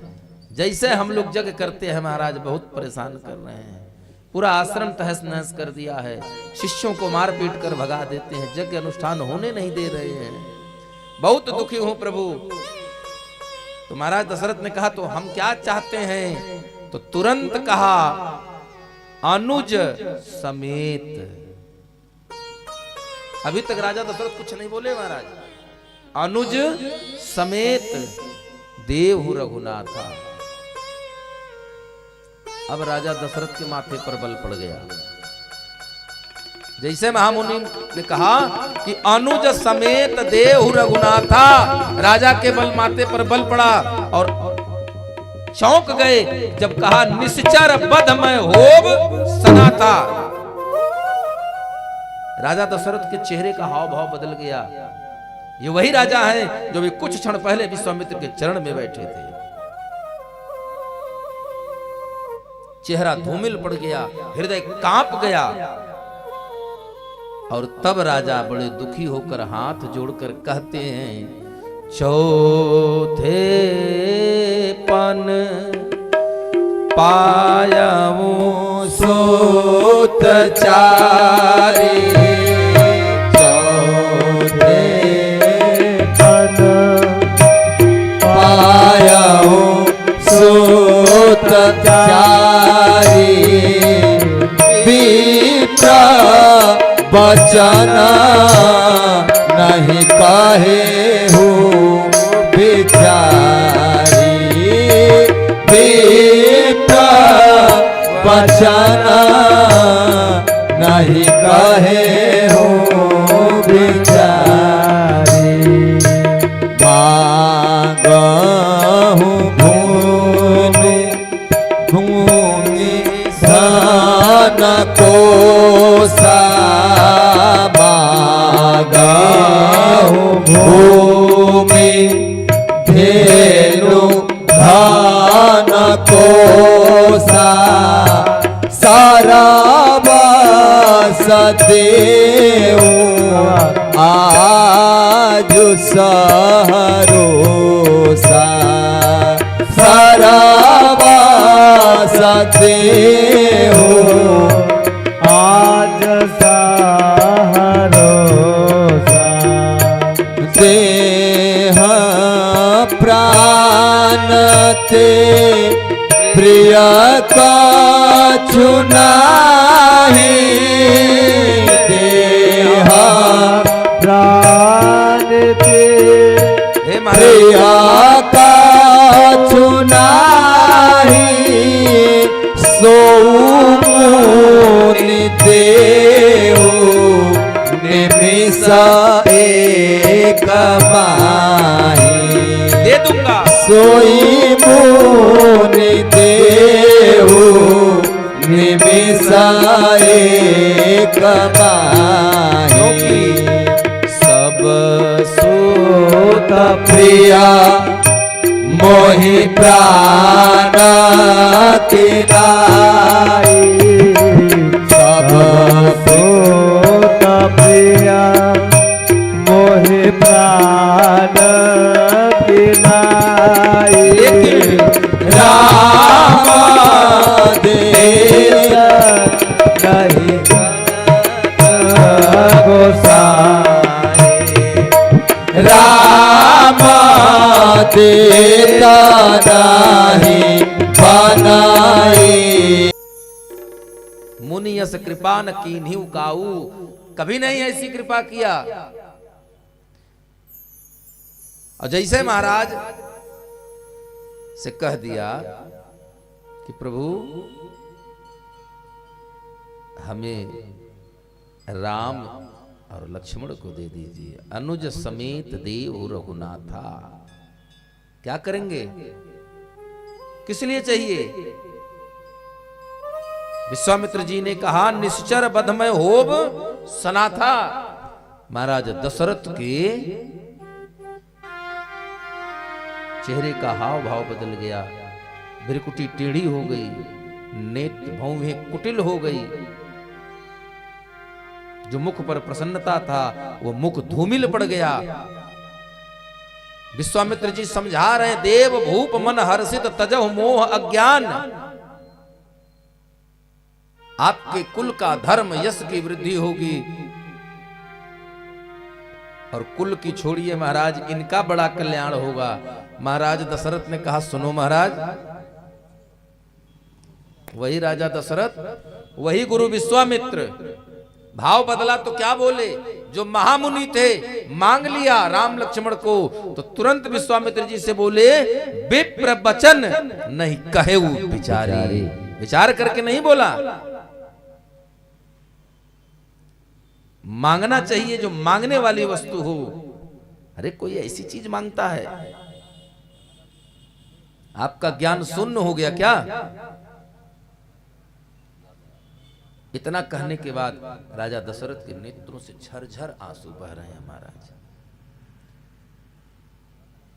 जैसे हम लोग यज्ञ करते हैं महाराज, बहुत परेशान कर रहे हैं। पूरा आश्रम तहस नहस कर दिया है, शिष्यों को मार पीट कर भगा देते हैं, यज्ञ अनुष्ठान होने नहीं दे रहे हैं। बहुत दुखी हूं प्रभु। तो महाराज दशरथ ने कहा, तो हम क्या चाहते हैं? तो तुरंत कहा, अनुज समेत। अभी तक राजा दशरथ कुछ नहीं बोले महाराज। अनुज समेत देव रघुनाथा। अब राजा दशरथ के माथे पर बल पड़ गया। जैसे महामुनि ने कहा कि अनुज समेत देव रघुनाथा, राजा के बल माथे पर बल पड़ा और चौंक गए जब कहा, निश्चर बध में होब सनाथा। राजा दशरथ के चेहरे का हाव भाव बदल गया। ये वही राजा हैं जो भी कुछ क्षण पहले विश्वामित्र के चरण में बैठे थे। चेहरा धूमिल पड़ गया, हृदय कांप गया। और तब राजा बड़े दुखी होकर हाथ जोड़कर कहते हैं, चौथे पन
पायऊं सूत चारी। चौथे पन पायऊं सूत चारी। विप्र वचन नहीं कहे हूँ बिचारी। विप्र वचन नहीं कहे हूँ बिचारी। भूमि धेनु धन कोसा सारा सदेऊ आज सहरोसा सरवा सदेऊ आज सहरोसा देह प्राण ते प्रिय का चुनाही देह प्राण ते प्रिय का चुनाही सोमुनि देहु निमिषा एक माही
दे दूंगा
सोई मुनि देहु निमिषा एक माही सब सूत प्रिया मोहि प्राण तिनाई सब सूत प्रिया मोहि प्राण तिनाई राम देश नहीं गोसाई राम देता नहीं बनाई।
मुनि यस कृपा न कीन्हिउ काऊ, कभी नहीं ऐसी कृपा किया। और जैसे महाराज से कह दिया कि प्रभु हमें राम और लक्ष्मण को दे दीजिए, अनुज समेत देव रघुनाथा। क्या करेंगे, किस लिए चाहिए? विश्वामित्र जी ने कहा निश्चर बधमय होब सनाथा। महाराज दशरथ के चेहरे का हाव भाव बदल गया, भ्रिकुटी टेढ़ी हो गई, नेत्र भौहें कुटिल हो गई, जो मुख पर प्रसन्नता था वो मुख धूमिल पड़ गया। विश्वामित्र जी समझा रहे देव भूप मन हर्षित तजह मोह अज्ञान। आपके कुल का धर्म यश की वृद्धि होगी। और कुल की छोड़िए महाराज, इनका बड़ा कल्याण होगा। महाराज दशरथ ने कहा सुनो महाराज, वही राजा दशरथ, वही गुरु विश्वामित्र। भाव बदला तो क्या बोले, जो महामुनि थे मांग लिया राम लक्ष्मण को, तो तुरंत विश्वामित्र जी से बोले विप्र बचन नहीं कहेऊ विचारी। विचार करके नहीं बोला, मांगना चाहिए जो मांगने वाली वस्तु हो। अरे कोई ऐसी चीज मांगता है, आपका ज्ञान शून्य हो गया क्या? इतना कहने के बाद राजा दशरथ के नेत्रों से झरझर आंसू बह रहे हैं।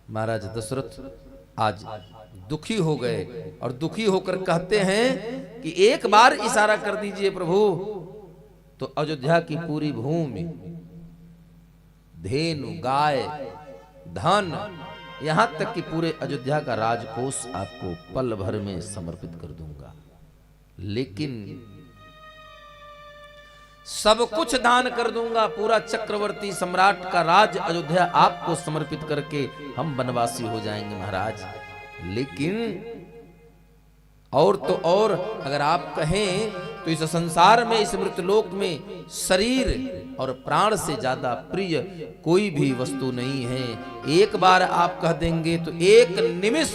महाराज दशरथ आज दुखी हो गए और दुखी होकर कहते हैं कि एक बार इशारा कर दीजिए प्रभु, तो अयोध्या की पूरी भूमि, धेनु, गाय, धन, यहां तक कि पूरे अयोध्या का राजकोष आपको पल भर में समर्पित कर दूंगा। लेकिन सब कुछ दान कर दूंगा, पूरा चक्रवर्ती सम्राट का राज अयोध्या आपको समर्पित करके हम वनवासी हो जाएंगे महाराज। लेकिन और तो और अगर आप कहें तो इस संसार में, इस मृतलोक में शरीर और प्राण से ज्यादा प्रिय कोई भी वस्तु नहीं है। एक बार आप कह देंगे तो एक निमिष,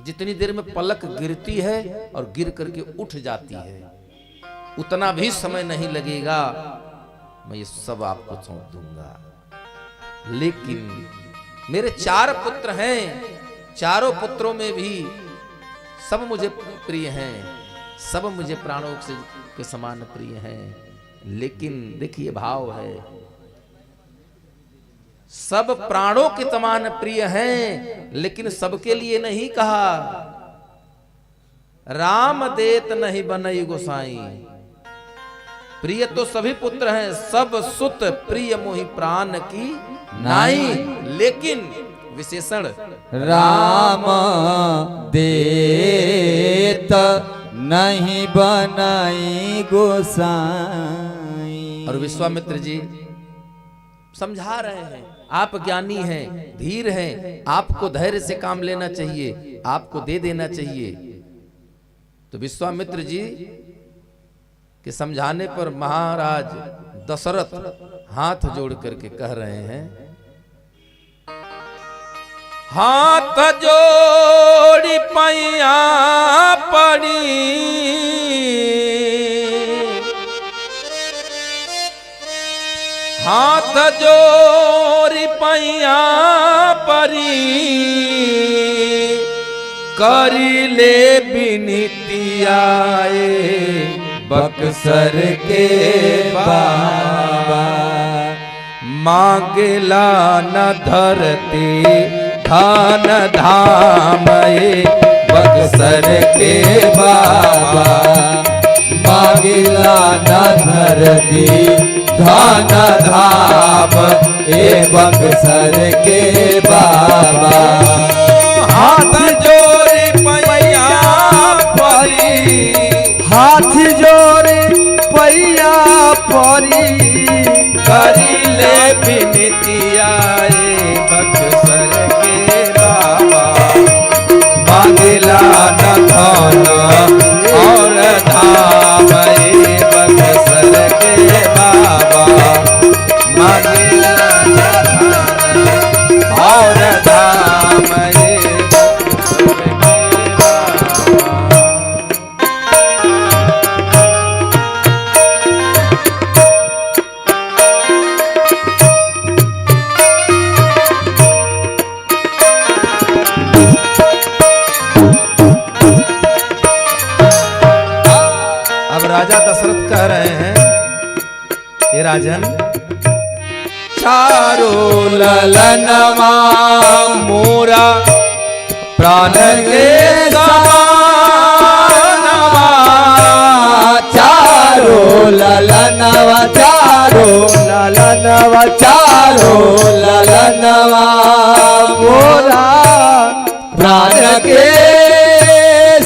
जितनी देर में पलक गिरती है और गिर करके उठ जाती है, उतना भी समय नहीं लगेगा, मैं ये सब आपको सौंप दूंगा। लेकिन मेरे 4 पुत्र हैं, चारों पुत्रों में भी सब मुझे प्रिय हैं, सब मुझे प्राणों के समान प्रिय हैं। लेकिन देखिए भाव है, सब प्राणों के समान प्रिय हैं, लेकिन सबके लिए नहीं कहा। राम देत नहीं बनई गोसाई, प्रिय तो सभी पुत्र हैं, सब सुत प्रिय मोहि प्राण की नाई। लेकिन विशेषण
राम देत नहीं बनाई गोसाई।
और विश्वामित्र जी समझा रहे हैं, आप ज्ञानी हैं, धीर हैं, आपको धैर्य से काम लेना चाहिए, आपको दे देना चाहिए। तो विश्वामित्र जी के समझाने पर महाराज दशरथ हाथ जोड़ करके कह रहे हैं, हाथ जोड़ी पैया पड़ी, हाथ जोड़ी पैया परी, करी ले बिनतियाए
बक्सर के बाबा।
मांगला न धरती धान धाम
बक्सर के बाबा। मांगला न धरती धान धाम बक्सर के बाबा।
हाथ जोड़ी पैया परी,
हाथ जोड़े पैया परी,
करी ले बिनतियाए बक्सर के बाबा।
मांगला न धन
और धाम
बक्सर के बाबा।
मांगला न धन और धाम बक्सर के बाबा। राजा दशरथ कह रहे हैं, हे राजन,
चारों ललनवा
मोरा
प्राण के समानवा। चारों ललनवा, चारों ललनवा, चारों ललनवा मोरा प्राण के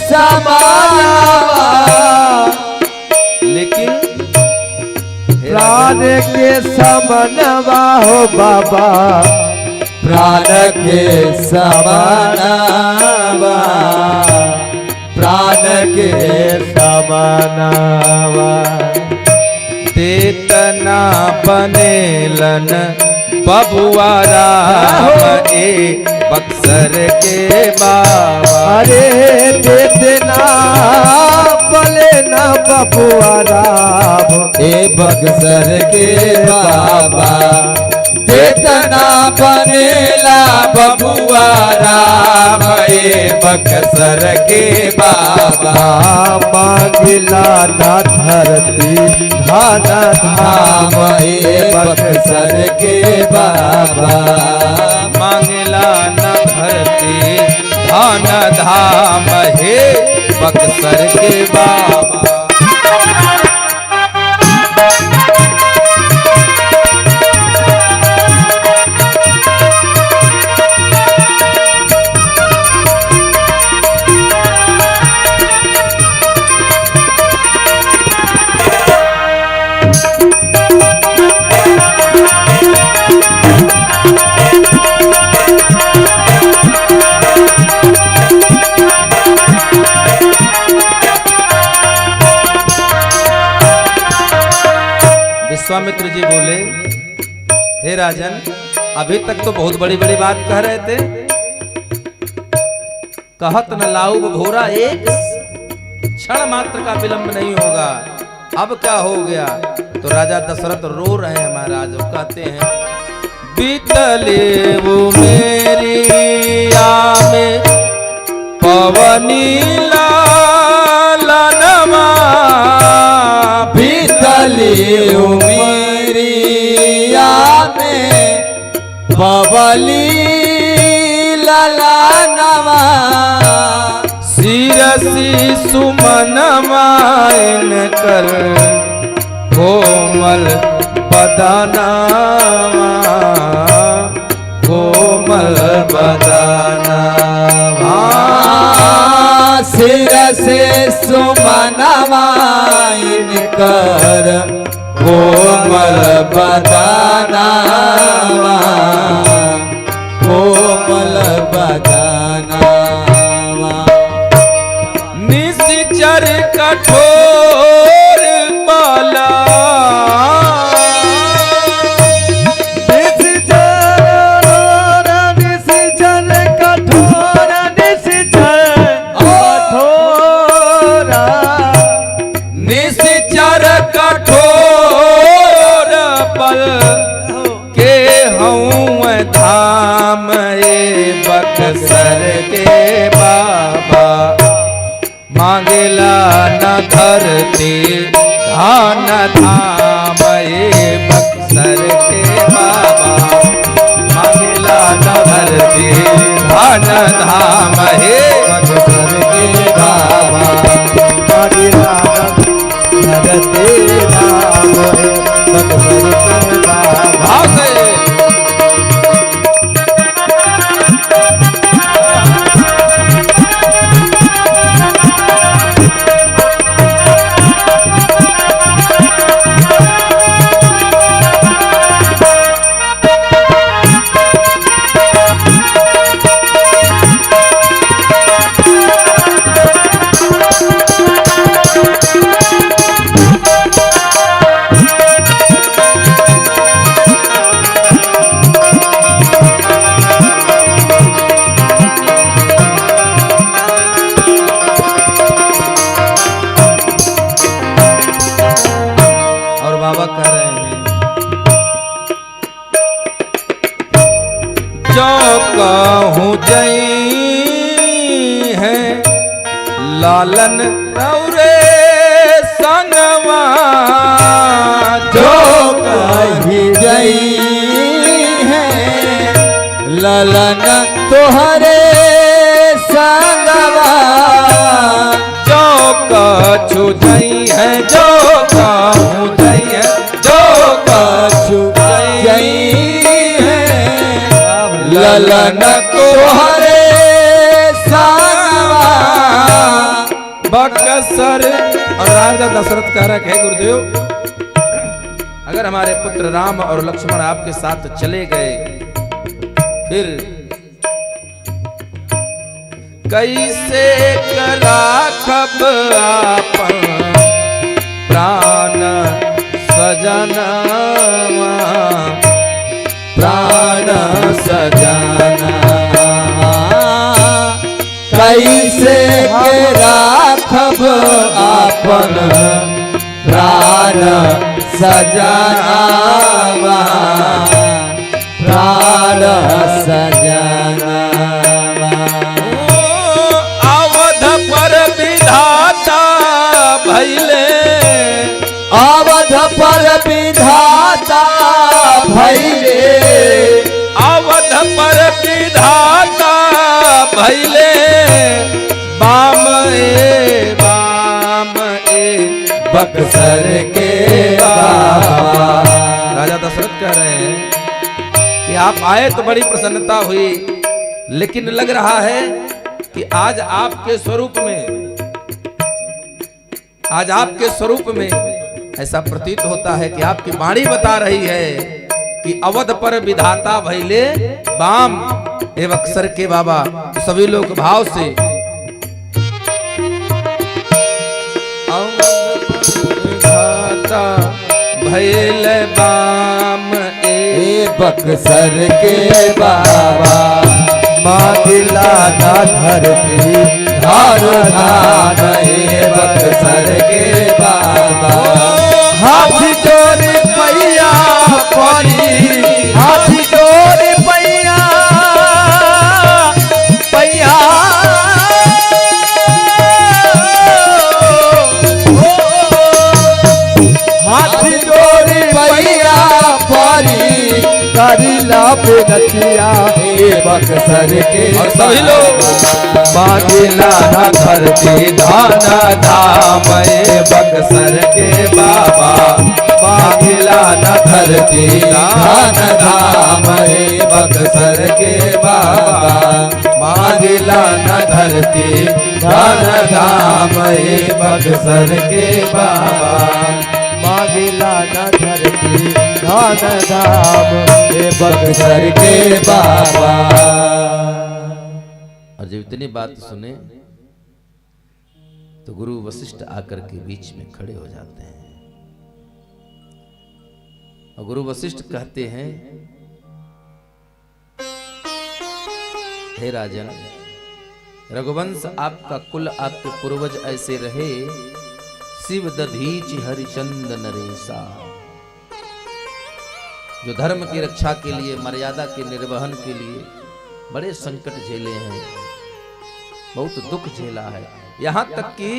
समानवा।
लेकिन
प्राण के समनवा हो बाबा, प्राण के समानवा, प्राण के समानवा।
देतना बनेलन बबुआ राम बक्सर के बाबा।
अरे देतना बले न बबुआ राम बक्सर के बाबा। देतना बनेला बबुआ राम बक्सर के बाबा। मांगला ना धरती धान धाम बक्सर के बाबा।
मांगला न धरती धान धाम हे बक्सर के बाबा। विश्वामित्र जी बोले, हे राजन, अभी तक तो बहुत बड़ी बड़ी बात कह रहे थे, कहत न लाऊब घोरा, एक क्षण मात्र का विलंब नहीं होगा। अब क्या हो गया? तो राजा दशरथ रो रहे हैं महाराज, वो कहते हैं, बीतले वो मेरी आमे पवनी लालनमा।
बीतले वो मेरी आमे पवली लाला नवा
सिरसी सुमन मायन कर कोमल बदनावा कोमल बदनावा
सिर से सुमनवा इनकर कोमल बदनावा कोमल बदनावा
निश्चर कठोर बाला निश्चर कठोर पल के हूँ धाम बक्सर के बाबा मांगला न धरती धान धाम बक्सर के बाबा मांगला न धरती धान धाम
बक्सर के बाबा मांगला धरती धाम बक्सर के बाबा
भाव से बाबा कह रहे हैं जो कहूँ जई है लालन रौरे संगवा
जो कही जई है ललन तोहरे संगवा
जो कछु जई है जो कहूँ जई है जो
कछु जई है ललन तोहरे संगवा
बक्सर। और राजा दशरथ कह रहे हैं गुरुदेव अगर हमारे पुत्र राम और लक्ष्मण आपके साथ चले गए फिर कैसे राखब आपन प्राण सजनवा
प्राण सजनवा कैसे राखब आपन प्राण सजनवा प्राण सजनवा
अवध पर विधाता भैले
अवध पर विधाता भैले
अवध पर विधाता भैले बाम ए
बक्सर के बाबा।
राजा दशरथ कह रहे हैं कि आप आए तो बड़ी प्रसन्नता हुई लेकिन लग रहा है कि आज आपके स्वरूप में ऐसा प्रतीत होता है कि आपकी वाणी बता रही है कि अवध पर विधाता भैले बाम ए बक्सर के बाबा। तो सभी लोग भाव से भैले बाम ए
बक्सर के बाबा मांगला ना धरती धार धान बक्सर के बाबा हाथ जोड़ पैया पड़ी हाथ जोड़ पैया पैया हाथ जोड़ पैया पड़ी करिला बेनतिया हे बक्सर के
और सभी लोग
मांगिला न धरती धान धाम हे बक्सर के बाबा मांगिला न धरती धान धाम हे बक्सर के बाबा मांगिला न धरती धान धाम हे बक्सर के बाबा मांगिला न धरती धान धाम हे बक्सर के बाबा।
और जब इतनी बात सुने तो गुरु वशिष्ठ आकर के बीच में खड़े हो जाते हैं और गुरु वशिष्ठ कहते हैं, हे राजन, रघुवंश आपका कुल, आपके पूर्वज ऐसे रहे, शिव दधीच हरिचंद नरेशा, जो धर्म की रक्षा के लिए, मर्यादा के निर्वहन के लिए बड़े संकट झेले हैं, बहुत दुख झेला है। यहां तक कि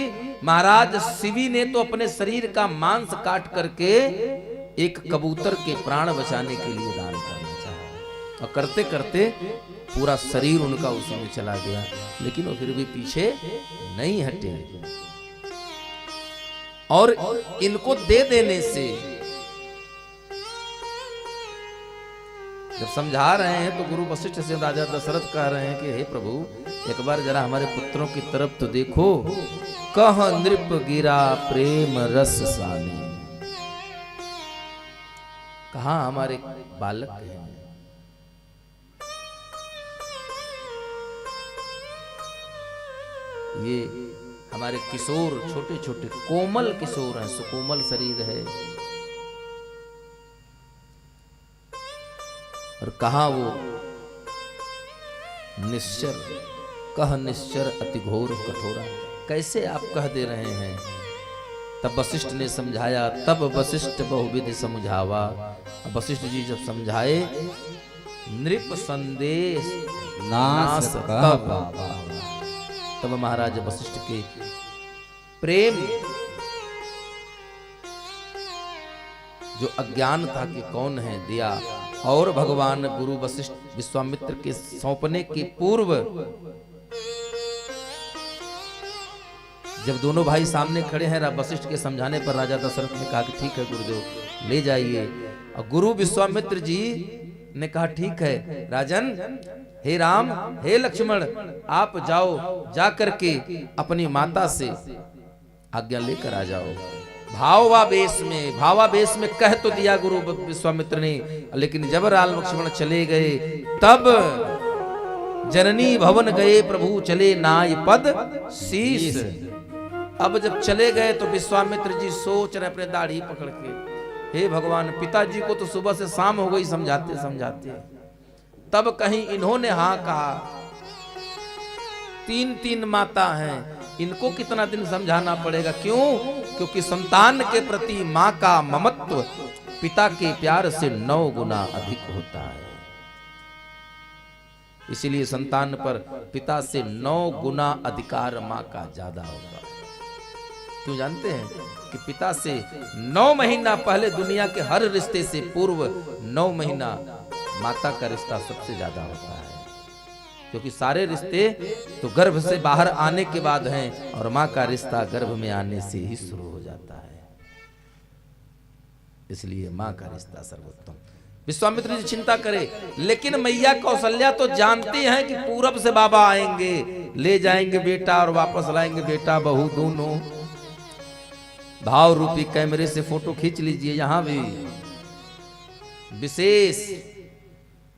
महाराज शिवी ने तो अपने शरीर का मांस काट करके एक कबूतर के प्राण बचाने के लिए दान करना चाहा और करते करते पूरा शरीर उनका उसी में चला गया, लेकिन वो फिर भी पीछे नहीं हटे। और इनको दे देने से जब समझा रहे हैं तो गुरु वशिष्ठ से राजा दशरथ कह रहे हैं कि हे प्रभु, एक बार जरा हमारे पुत्रों की तरफ तो देखो। कह नृप गिरा प्रेम रस सानी, कहां हमारे बालक हैं, ये हमारे किशोर, छोटे छोटे कोमल किशोर हैं, सुकोमल शरीर है, और कहा वो निश्चर, कह निश्चर अति घोर कठोरा, कैसे आप कह दे रहे हैं। तब वशिष्ठ ने समझाया, तब वशिष्ठ बहुविधि समझावा। वशिष्ठ जी जब समझाए, नृप संदेश नास तब महाराज वशिष्ठ के प्रेम, जो अज्ञान था कि कौन है, दिया। और भगवान गुरु वशिष्ठ विश्वामित्र के सौंपने के पूर्व जब दोनों भाई सामने खड़े हैं, वशिष्ठ के समझाने पर राजा दशरथ ने कहा कि ठीक है गुरुदेव ले जाइए। और गुरु विश्वामित्र जी ने कहा ठीक है राजन, हे राम, हे लक्ष्मण, आप जाओ, जा करके अपनी माता से आज्ञा लेकर आ जाओ। भावावेश में कह तो दिया गुरु विश्वामित्र ने, लेकिन जब राम लक्ष्मण चले गए तब जननी भवन गए प्रभु चले नाय पद शीश। अब जब चले गए तो विश्वामित्र जी सोच रहे अपने दाढ़ी पकड़ के, हे भगवान, पिताजी को तो सुबह से शाम हो गई समझाते समझाते, तब कहीं इन्होंने हाँ कहा। 3 माता हैं, इनको कितना दिन समझाना पड़ेगा। क्यों? क्योंकि संतान के प्रति माँ का ममत्व पिता के प्यार से 9 गुना अधिक होता है। इसीलिए संतान पर पिता से 9 गुना अधिकार माँ का ज्यादा होगा। क्यों जानते हैं कि पिता से 9 महीना पहले, दुनिया के हर रिश्ते से पूर्व 9 महीना माता का रिश्ता सबसे ज्यादा होता है, क्योंकि सारे रिश्ते तो गर्भ से बाहर आने के बाद हैं और माँ का रिश्ता गर्भ में आने से ही शुरू हो जाता है। इसलिए माँ का रिश्ता सर्वोत्तम। विश्वामित्र जी चिंता करे, लेकिन मैया कौशल्या तो जानती हैं कि पूरब से बाबा आएंगे, ले जाएंगे बेटा और वापस लाएंगे बेटा बहू दोनों। भाव रूपी कैमरे से फोटो खींच लीजिए। यहां भी विशेष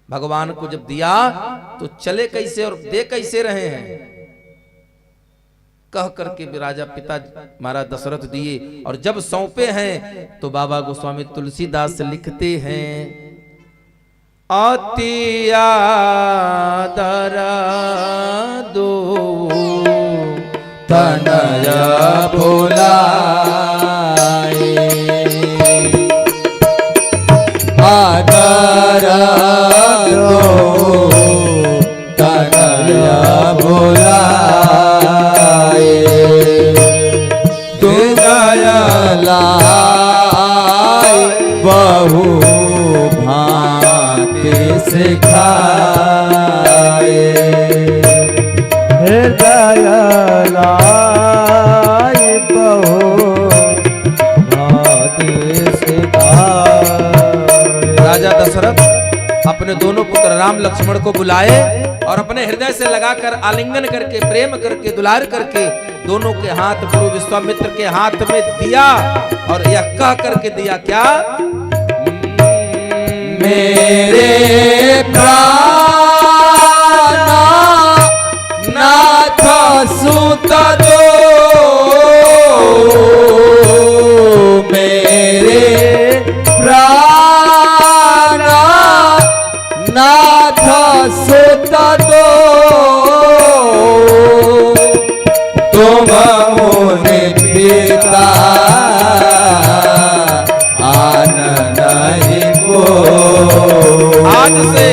भगवान को जब दिया तो चले कैसे और दे कैसे रहे हैं, कह करके राजा पिता महाराज दशरथ दिए। और जब सौंपे हैं तो बाबा गोस्वामी तुलसीदास लिखते हैं, अति आदर दो
तनया बोलाए, आदर दो तनया बोलाए, दुदया लाए बहु भांति सिखाए हृदय लाई बहु भांति सिखाए।
राजा दशरथ अपने दोनों पुत्र राम लक्ष्मण को बुलाए और अपने हृदय से लगाकर आलिंगन करके प्रेम करके दुलार करके दोनों के हाथ गुरु विश्वामित्र के हाथ में दिया और यह कह करके दिया क्या,
मेरे प्राणनाथ सुत दो, मेरे प्राणनाथ सुत दो, तुम मुनि पिता आन नहीं को,
आज से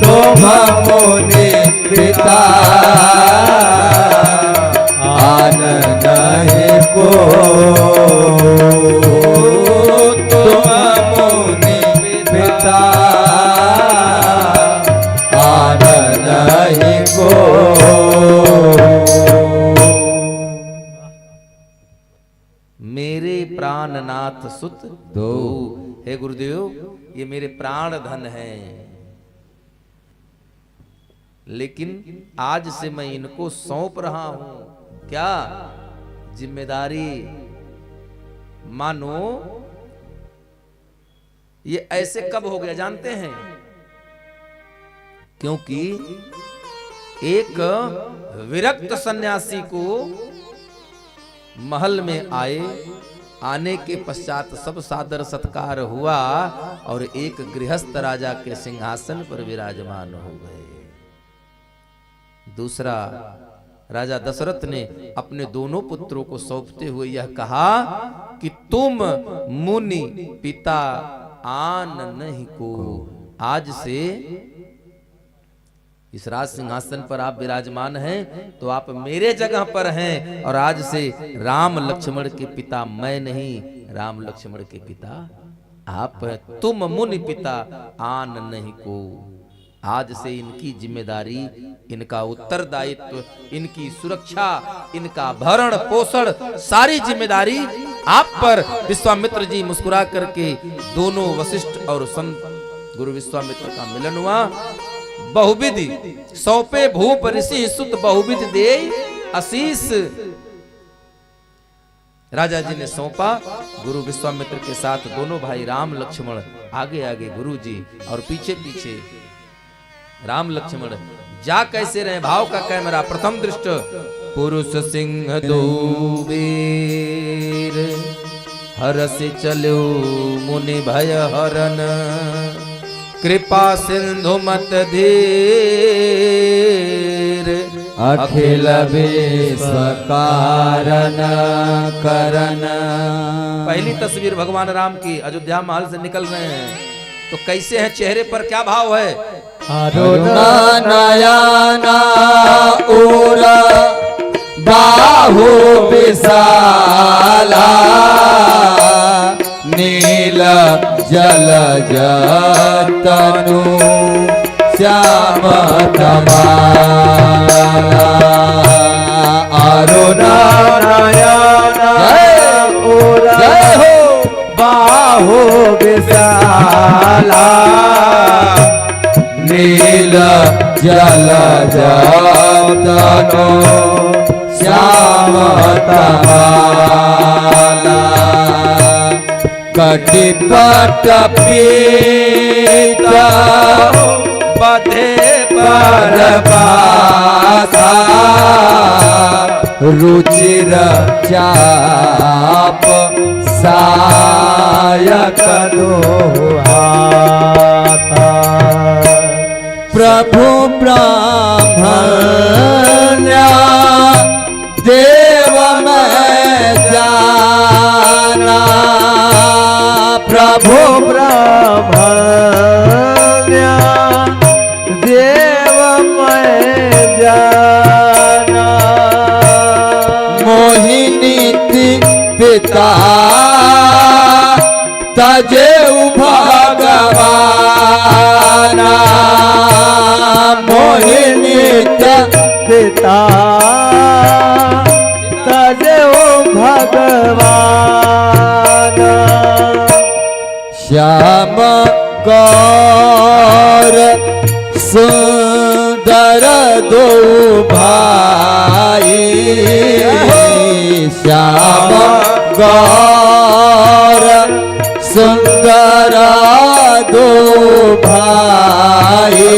तुम मुनि पिता आन नहीं को, तुम मुनि पिता आन नहीं को।
मेरे प्राणनाथ सुत दो। हे गुरुदेव, ये मेरे प्राण धन है, लेकिन आज से मैं इनको सौंप रहा हूं। क्या जिम्मेदारी? मानो ये ऐसे कब हो गया जानते हैं? क्योंकि एक विरक्त सन्यासी को महल में आए, आने के पश्चात सब सादर सत्कार हुआ और एक गृहस्थ राजा के सिंहासन पर विराजमान हो गए। दूसरा, राजा दशरथ ने अपने दोनों पुत्रों को सौंपते हुए यह कहा कि तुम मुनि पिता आन नहीं को, आज से इस राज सिंहासन पर आप विराजमान हैं तो आप मेरे जगह पर हैं, और आज से राम लक्ष्मण के पिता मैं नहीं, राम लक्ष्मण के पिता आप हैं। तुम मुनि पिता आन नहीं को, आज से इनकी जिम्मेदारी, इनका उत्तरदायित्व, इनकी सुरक्षा, इनका भरण पोषण, सारी जिम्मेदारी आप पर। विश्वामित्र जी मुस्कुरा करके दोनों वशिष्ठ और संत गुरु विश्वामित्र का मिलन हुआ। बहुविधि सौंपे भूप ऋषि सुत बहुविधि दे आशीष। राजा जी ने सौंपा, गुरु विश्वामित्र के साथ दोनों भाई राम लक्ष्मण आगे आगे गुरु जी और पीछे पीछे राम लक्ष्मण। जा कैसे रहे, भाव का कैमरा। प्रथम दृष्ट पुरुष सिंह दो वीर, हरस चलो मुनि भय हरन, कृपा सिंधु मत धीर,
अखिल विश्व कारण करन।
पहली तस्वीर भगवान राम की अयोध्या महल से निकल रहे हैं, तो कैसे हैं, चेहरे पर क्या भाव है?
नयना उर बाहु विशाला, नील जल जतनु श्याम तमाला, अरुण नयना उर बाहु विशाला, नील जल जतनु श्याम तमाला, कटिपट पीत बधे पर बाधा, रुचिर चाप सायक दोहाता, प्रभु ब्राह्मण्य देव मैं जाना, प्रभु ब्राह्मण्य देव मैं जाना, मोहिनी पिता तजे भगवाना, गौर सुंदर दो भाई श्याम गौर सुंदर दो भाई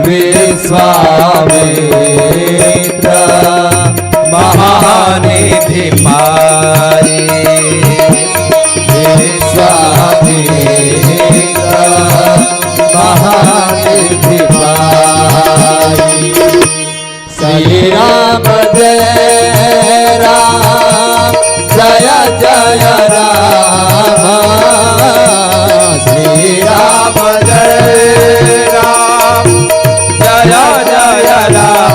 विश्वामित्र महानिधि पाई विश्वामित्र महानिधि पाई श्री राम जय राम जय जय राम श्री राम जय राम जय जय राम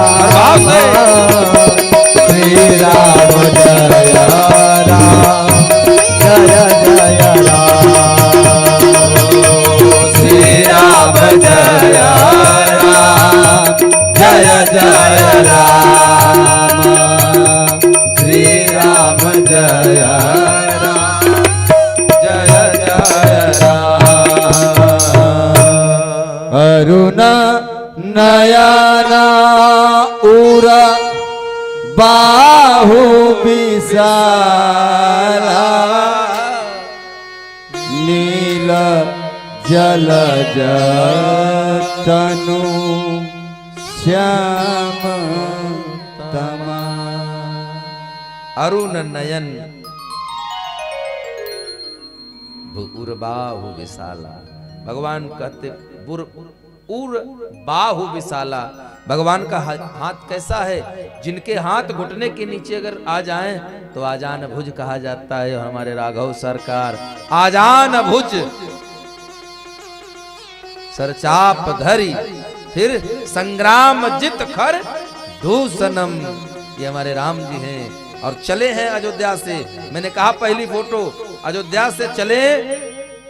श्री राम जय राम जय जय राम श्री राम जय राम जय जय राम श्री राम जय राम जय जय राम अरुण नयना उर बाहु विशाला नील जल तनु श्याम तमा
अरुण नयन उर्बाहु विशाला। भगवान कहते उर बाहु विशाला। भगवान का हाथ कैसा है? जिनके हाथ घुटने के नीचे अगर आ जाएं तो आजान भुज कहा जाता है। और हमारे राघव सरकार आजान भुज सरचाप धरी फिर संग्राम जित खर दूसनम। ये हमारे राम जी हैं और चले हैं अयोध्या से। मैंने कहा पहली फोटो अयोध्या से चले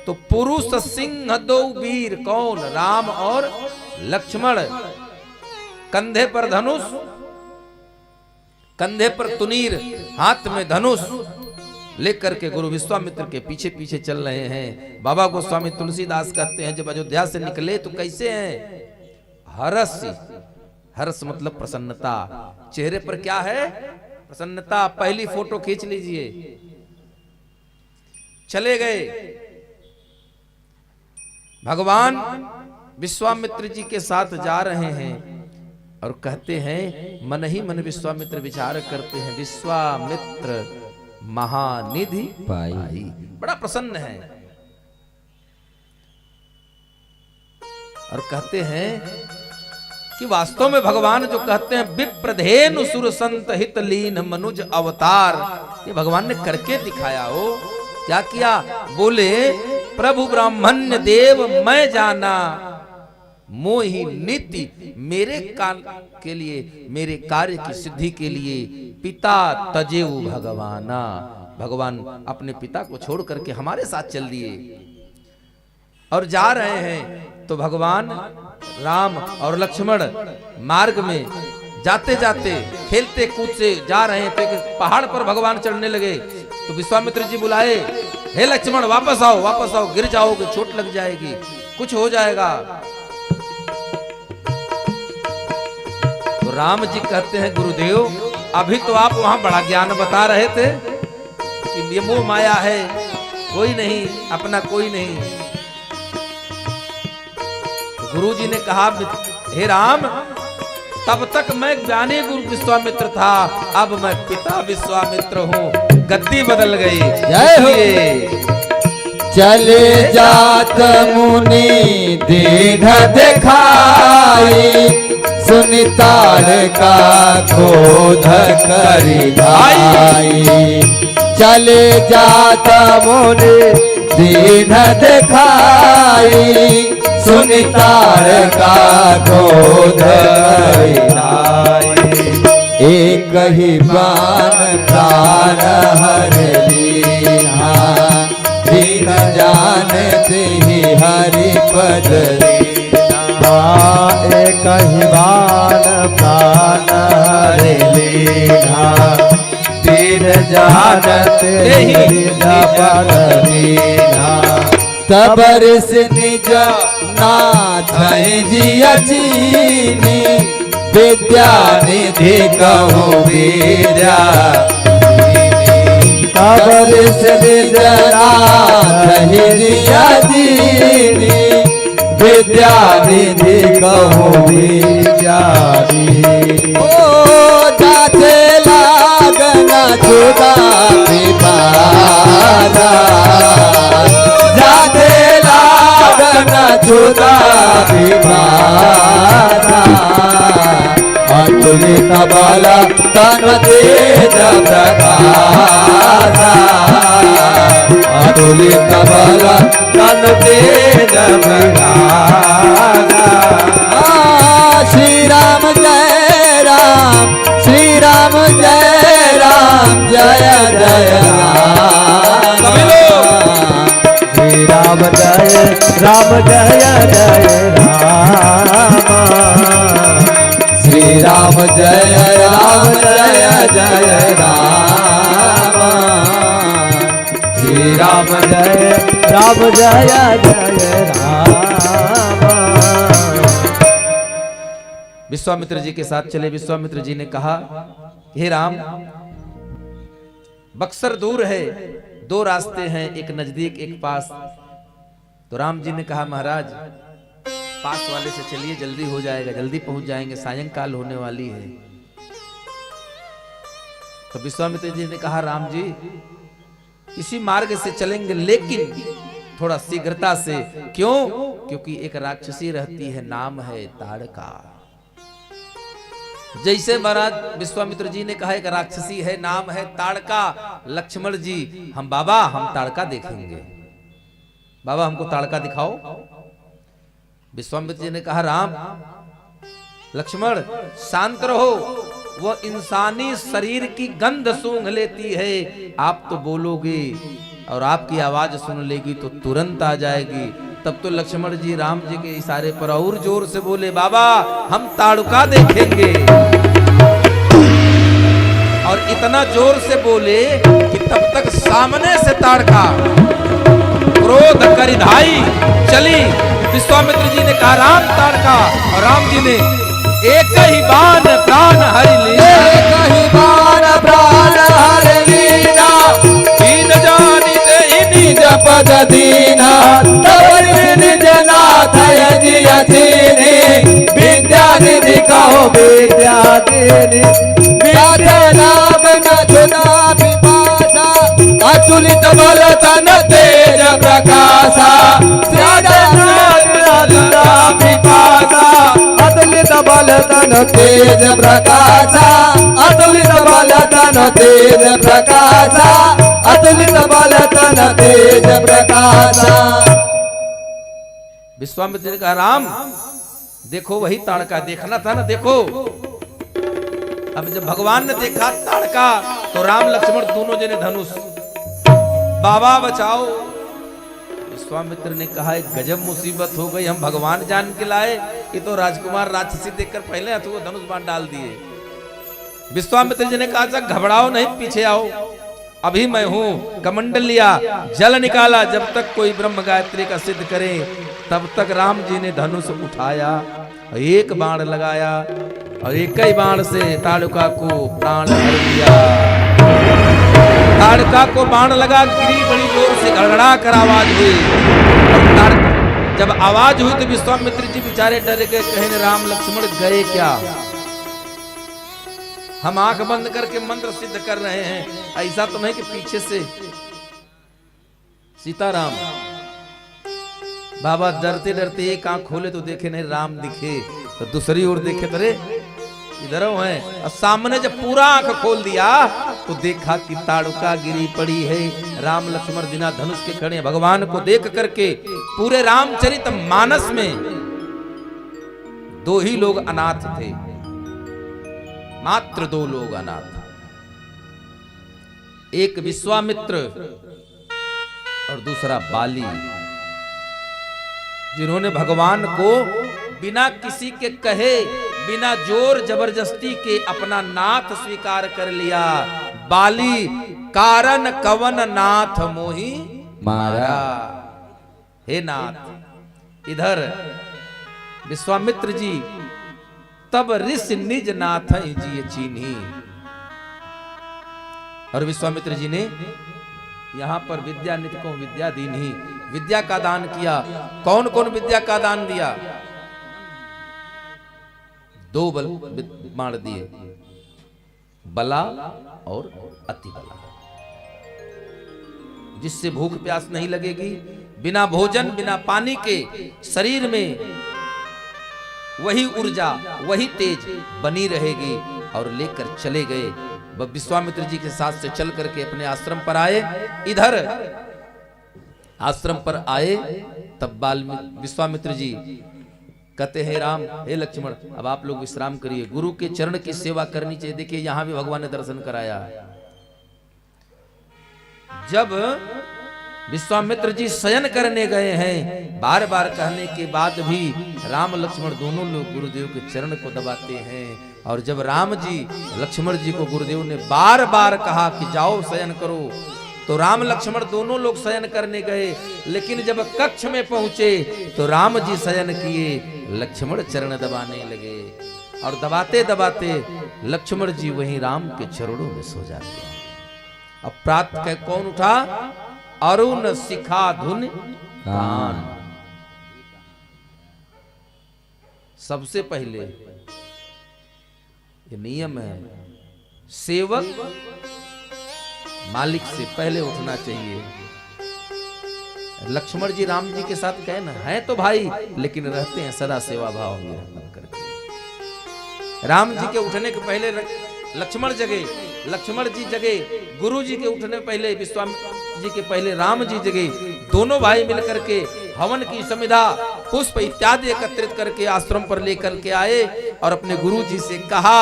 तो पुरुष सिंह दो वीर कौन? राम और लक्ष्मण। कंधे पर धनुष, कंधे पर तुनीर, हाथ में धनुष लेकर के गुरु विश्वामित्र के पीछे पीछे चल रहे हैं। बाबा गोस्वामी तुलसीदास कहते हैं जब अयोध्या से निकले तो कैसे हैं? हर्ष, हर्ष मतलब प्रसन्नता। चेहरे पर क्या है? प्रसन्नता। पहली फोटो खींच लीजिए। चले गए भगवान विश्वामित्र जी के साथ जा रहे हैं और कहते हैं मन ही मन विश्वामित्र विचार करते हैं विश्वामित्र महानिधि पाई। बड़ा प्रसन्न है और कहते हैं कि वास्तव में भगवान जो कहते हैं विप्रधेनु सुर संत हित लीन मनुज अवतार, ये भगवान ने करके दिखाया हो। क्या किया? बोले प्रभु ब्राह्मण्य देव मैं जाना मोहि नीति। मेरे काल के लिए, मेरे कार्य की सिद्धि के लिए पिता तजेऊ भगवाना। भगवान अपने पिता को छोड़ करके हमारे साथ चल दिए और जा रहे हैं। तो भगवान राम और लक्ष्मण मार्ग में जाते जाते खेलते कूदते जा रहे हैं। तो एक पहाड़ पर भगवान चढ़ने लगे तो विश्वामित्र जी बुलाए, हे लक्ष्मण वापस आओ, वापस आओ, गिर जाओगे, चोट लग जाएगी, कुछ हो जाएगा। तो राम जी कहते हैं गुरुदेव अभी तो आप वहां बड़ा ज्ञान बता रहे थे कि ये मोह माया है, कोई नहीं, अपना कोई नहीं। तो गुरु जी ने कहा हे राम तब तक मैं ज्ञानी गुरु विश्वामित्र था, अब मैं पिता विश्वामित्र हूँ, गद्दी बदल गई।
जय हो। चले जात मुनि दीन दिखाई, सुनितार का क्रोध करि धाई। चले जात मुनि दीन दिखाई, सुनितार का क्रोध करि धाई। एक ही बाण प्राण हर लीना, दीन जानते ही हरि पद लीना। एक ही बाण प्राण हर लीना, दीन जानते ही पद लीना। तबर से निज नाथ जिया चीनी विद्या निधि कहो विद्या तबर से निज नाथ जिया चीनी विद्या निधि कहो विद्या ओ जाते लागना जुदा पिपादा जाते लागना जुदा पिपादा अतुलित बल तन तेज प्रकाशा अतुलित बल तन तेज प्रकाशा श्री राम जय राम श्री राम जय राम जय जय राम श्री राम जय राम श्री राम जय जय राम श्री राम जय जय राम।
विश्वामित्र जी के साथ चले। विश्वामित्र जी ने कहा, हे राम, बक्सर दूर है, दो रास्ते हैं, एक नजदीक एक पास। तो राम जी ने कहा, महाराज पास वाले से चलिए, जल्दी हो जाएगा, जल्दी पहुंच जाएंगे, सायंकाल होने वाली है। तो विश्वामित्र जी ने कहा, राम जी इसी मार्ग से चलेंगे, लेकिन थोड़ा शीघ्रता से। क्यों? क्योंकि एक राक्षसी रहती है, नाम है ताड़का। जैसे महाराज विश्वामित्र जी ने कहा एक राक्षसी है, नाम है ताड़का, लक्ष्मण जी हम ताड़का देखेंगे, बाबा हमको ताड़का दिखाओ। विश्वामित्र जी ने कहा, राम लक्ष्मण शांत रहो, वह इंसानी शरीर की गंध सूंघ लेती है, आप तो बोलोगे और आपकी आवाज सुन लेगी तो तुरंत आ जाएगी। तब तो लक्ष्मण जी राम जी के इशारे पर और जोर से बोले, बाबा हम ताड़का देखेंगे। और इतना जोर से बोले कि तब तक सामने से ताड़का क्रोध करिधाई चली। विश्वामित्र जी ने कहा, राम ताड़का, और राम जी ने एक ही बाण प्राण हरि लीना,
एक ही बाण प्राण हरि लीना,
दीन जानी ते
निज पद दीना, तब निज नाथ जिया चीनी विद्या निधि कहो विद्या दीनी विद्या नाम न जुदा पिपासा अतुलित बल तन तेज प्रकाशा जुदा पिपासा अतुलित बल तन तेज प्रकाशा अतुलित बल तन तेज प्रकाशा अतुलित बल तन तेज प्रकाशा।
विश्वामित्र ने कहा, राम देखो वही ताड़का, देखना था ना, देखो। अब जब भगवान ने देखा ताड़का तो राम लक्ष्मण दोनों जने धनुष, बाबा बचाओ। विश्वामित्र ने कहा, एक गजब मुसीबत हो गई, हम भगवान जान के लाए, ये तो राजकुमार राक्षसी देखकर पहले हाथों को धनुष बाण डाल दिए। विश्वामित्र जी ने कहा, घबराओ नहीं, पीछे आओ, अभी मैं हूं। कमंडल लिया, जल निकाला, जब तक कोई ब्रह्म गायत्री का सिद्ध करे तब तक राम जी ने धनुष उठाया, एक बाण लगाया और एक ही बाण से ताड़का को प्राण हर लिया। ताड़का को बाण लगा, गिरी, बड़ी जोर से गड़गड़ा कर आवाज हुई। और जब आवाज हुई तो विश्वामित्र जी बेचारे डर गए, कहे राम लक्ष्मण गए क्या? हम आंख बंद करके मंत्र सिद्ध कर रहे हैं, ऐसा तो नहीं कि पीछे से सीताराम। बाबा डरते डरते एक आंख खोले तो देखे नहीं राम दिखे, तो दूसरी ओर देखे तो रे इधर हैं, और सामने जब पूरा आंख खोल दिया तो देखा कि ताड़का गिरी पड़ी है, राम लक्ष्मण बिना धनुष के खड़े। भगवान को देख करके पूरे रामचरित मानस में दो ही लोग अनाथ थे, मात्र दो लोग अनाथ, एक विश्वामित्र और दूसरा बाली, जिन्होंने भगवान को बिना किसी के कहे, बिना जोर जबरदस्ती के अपना नाथ स्वीकार कर लिया। बाली कारण कवन नाथ मोही मारा। हे नाथ इधर विश्वामित्र जी तब ऋषि निज नाथ जी चीन्ही। और विश्वामित्र जी ने यहां पर विद्या नित को विद्या दीन्ही, विद्या का दान किया। कौन कौन विद्या का दान दिया? 2 बाण दिए, बला और अति बला, जिससे भूख प्यास नहीं लगेगी, बिना भोजन बिना पानी के शरीर में वही ऊर्जा वही तेज बनी रहेगी। और लेकर चले गए। वह विश्वामित्र जी के साथ से चल करके अपने आश्रम पर आए। इधर आश्रम पर आए तब विश्वामित्र जी कहते हैं राम, हे लक्ष्मण, अब आप लोग विश्राम करिए, गुरु के चरण की सेवा करनी चाहिए। देखिए यहां भी भगवान ने दर्शन कराया। जब विश्वामित्र जी शयन करने गए हैं, बार बार कहने के बाद भी राम लक्ष्मण दोनों लोग गुरुदेव के चरण को दबाते हैं। और जब राम जी लक्ष्मण जी को गुरुदेव ने बार बार कहा कि जाओ शयन करो, तो राम लक्ष्मण दोनों लोग शयन करने गए। लेकिन जब कक्ष में पहुंचे तो राम जी शयन किए, लक्ष्मण चरण दबाने लगे। और दबाते दबाते लक्ष्मण जी वहीं राम के चरणों में सो जाते हैं। अब प्रातः के कौन उठा? अरुण शिखा धुन कान। सबसे पहले ये नियम है, सेवक मालिक से पहले उठना चाहिए। लक्ष्मण जी राम जी के साथ गए ना, है तो भाई लेकिन रहते हैं सदा सेवा भाव में करके। राम जी के उठने के पहले लक्ष्मण जगे, लक्ष्मण जी जगे, गुरु जी के उठने पहले विश्वामित्र जी के पहले राम जी जगे। दोनों भाई मिलकर के हवन की समिधा पुष्प इत्यादि एकत्रित करके आश्रम पर लेकर के आए और अपने गुरु जी से कहा,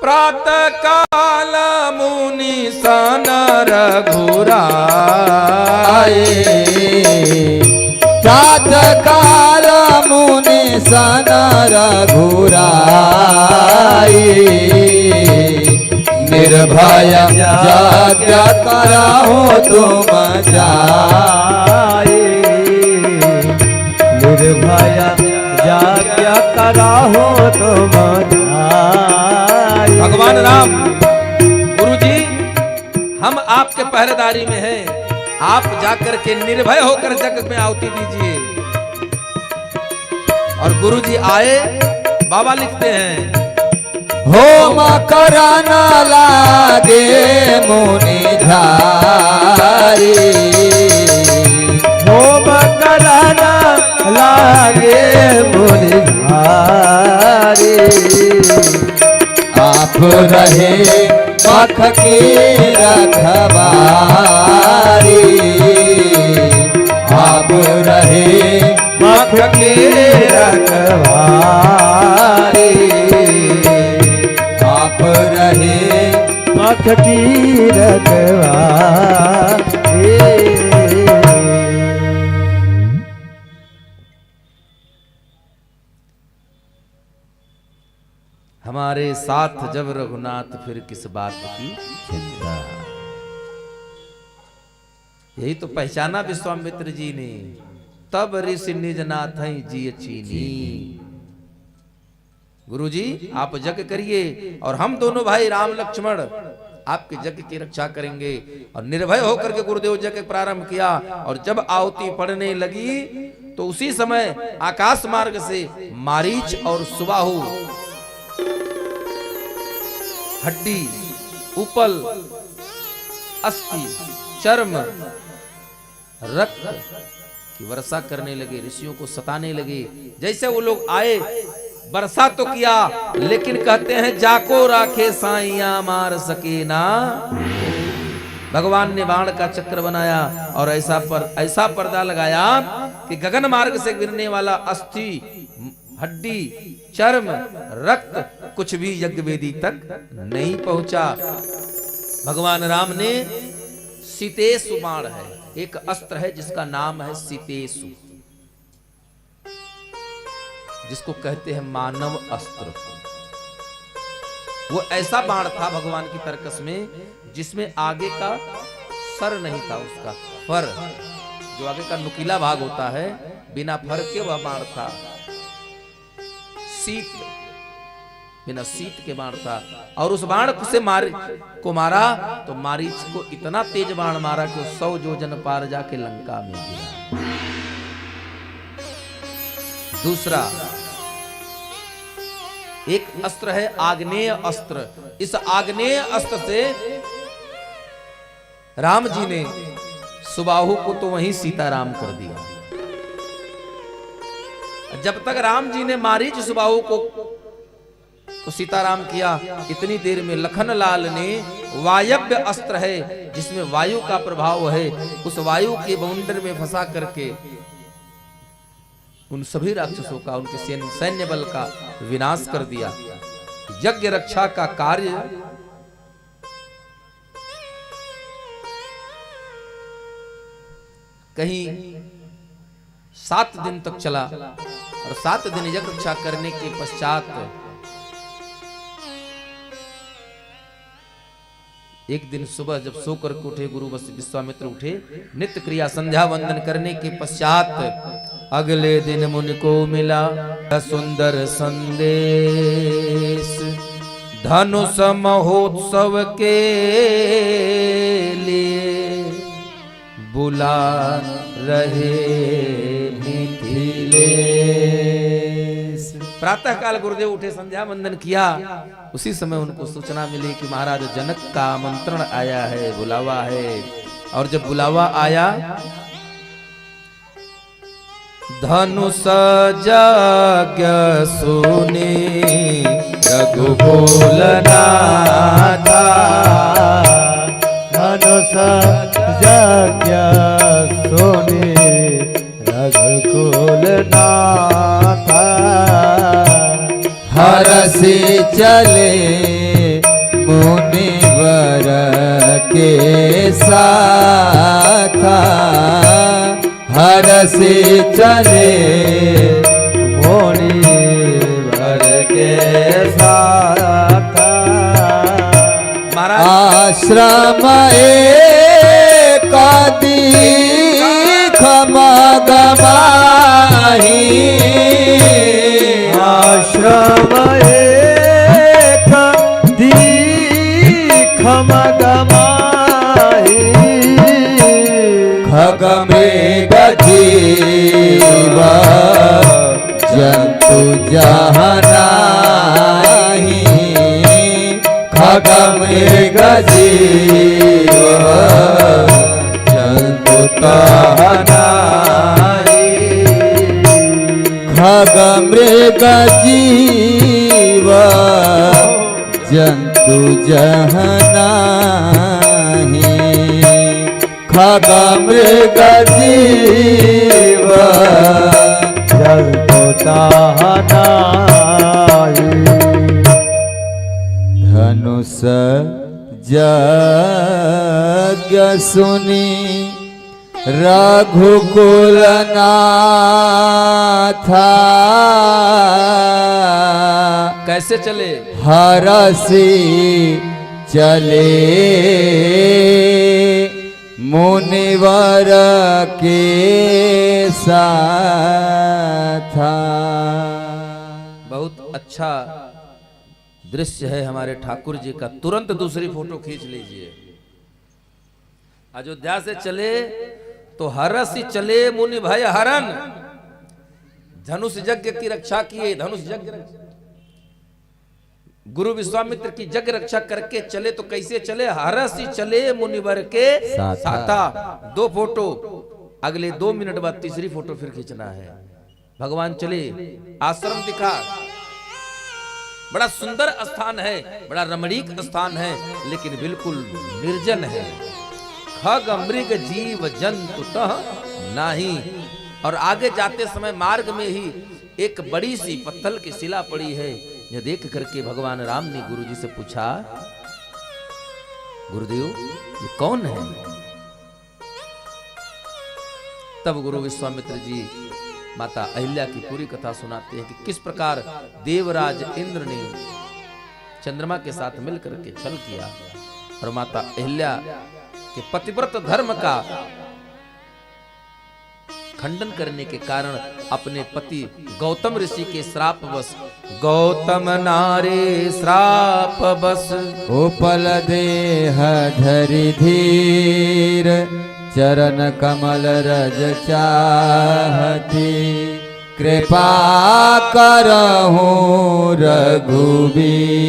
प्रातः काल मुनि सन रघुराए,
प्रातः काल मुनि सन रघुराए, निर्भय जाग्या कराहो तुम जाए, निर्भय जाग्या कराहो तुम जाए।
भगवान राम, गुरुजी हम आपके पहरेदारी में हैं, आप जाकर के निर्भय होकर जग में आहुति दीजिए। और गुरुजी आए, बाबा लिखते हैं,
होम करना लागे मुनि धारी, होम करना लागे मुनि धारी, आप रहे मख की रखवारी, आप रहे मख की रखवारी, आप रहे मख की रखवारी।
हमारे साथ जब रघुनाथ फिर किस बात की चिंता। यही तो पहचाना विश्वामित्र जी ने, तब ऋषि निज नाथ जी चीनी। गुरुजी आप यज्ञ करिए और हम दोनों भाई राम लक्ष्मण आपके यज्ञ की रक्षा करेंगे। और निर्भय होकर के गुरुदेव यज्ञ प्रारंभ किया। और जब आहुति पड़ने लगी तो उसी समय आकाश मार्ग से मारीच और सुबाहु, हड्डी, उपल, अस्थि, चर्म, रक्त की वर्षा करने लगे, ऋषियों को सताने लगे। जैसे वो लोग आए वर्षा तो किया, लेकिन कहते हैं जाको राखे साइया मार सके ना। भगवान ने बाण का चक्र बनाया और ऐसा पर्दा लगाया कि गगन मार्ग से गिरने वाला अस्थि, हड्डी, चर्म, रक्त कुछ भी यज्ञ वेदी तक नहीं पहुंचा। भगवान राम ने सीतेशु बाण है, एक अस्त्र है जिसका नाम है सीतेशु, जिसको कहते हैं मानव अस्त्र। वो ऐसा बाण था भगवान की तरकस में जिसमें आगे का सर नहीं था, उसका फर जो आगे का नुकीला भाग होता है, बिना फर के वह बाण था। सीत, बिना सीत के बाण था। और उस बाण से को मारा तो मारीच को इतना तेज बाण मारा कि 100 योजन पार जाके लंका में गिरा। दूसरा एक अस्त्र है आग्नेय अस्त्र। इस आग्नेय अस्त्र से राम जी ने सुबाहु को तो वहीं सीताराम कर दिया। जब तक राम जी ने मारीच सुबाहु को तो सीताराम किया, इतनी देर में लखनलाल ने वायव्य अस्त्र है जिसमें वायु का प्रभाव है, उस वायु के बाउंडर में फंसा करके उन सभी राक्षसों का, उनके सैन्य बल का विनाश कर दिया। यज्ञ रक्षा का कार्य कहीं 7 दिन तक चला और 7 दिन यज्ञ रक्षा करने के पश्चात एक दिन सुबह जब सोकर के उठे गुरु विश्वामित्र उठे, नित्य क्रिया संध्या वंदन करने के पश्चात अगले दिन मुनि को मिला सुंदर संदेश। धनुष महोत्सव के लिए बुला रहे मिथिलेश। प्रातः काल गुरुदेव उठे, संध्या वंदन किया। उसी समय उनको सूचना मिली कि महाराज जनक का आमंत्रण आया है, बुलावा है। और जब बुलावा आया, धनुष यज्ञ सुने रघुकुल नाथा।
धनुष यज्ञ सुने रघुकुल नाथा। हरसि चले मुनिवर के साथा। हरसि चले मुनिवर के साथा। आश्रम एक खमगमाही। आश्रम एक खमगमाही। खग मृग जीव जंतु जहाँ नाही। खग मृग जीव जंतु तहाँ नाही। खग मृग जीव जंतु जहाँ नाही। खग मृग जीव जंतु तहाँ नाही। धनुष यज्ञ सुनी रघुकुल नाथा।
कैसे चले?
हरसि चले मुनिवर के साथा।
बहुत अच्छा दृश्य है हमारे ठाकुर जी का। तुरंत दूसरी फोटो खींच लीजिए। अयोध्या से चले तो हरसि चले मुनि भय हरन। धनुष यज्ञ की रक्षा किए। धनुष यज्ञ गुरु विश्वामित्र की यज्ञ रक्षा करके चले तो कैसे चले? हरसि चले मुनिवर के साथा। 2 फोटो, अगले 2 मिनट बाद तीसरी फोटो फिर खींचना है। भगवान चले, आश्रम दिखा, बड़ा सुंदर स्थान है, बड़ा रमणीक स्थान है, लेकिन बिल्कुल निर्जन है। खग मृग जीव जंतु तह नाही। और आगे जाते समय मार्ग में ही एक बड़ी सी पत्थर की शिला पड़ी है। यह देख करके भगवान राम ने गुरुजी से पूछा, गुरुदेव ये कौन है? तब गुरु विश्वामित्र जी माता अहिल्या की पूरी कथा सुनाते हैं कि किस प्रकार देवराज इंद्र ने चंद्रमा के साथ मिलकर के छल किया और माता अहिल्या के पतिव्रत धर्म का खंडन करने के कारण अपने पति गौतम ऋषि के श्रापवश गौतम नारे श्राप बस
उपल देह धरि धीर चरण कमल रज चाहती कृपा करहूँ रघुवीर।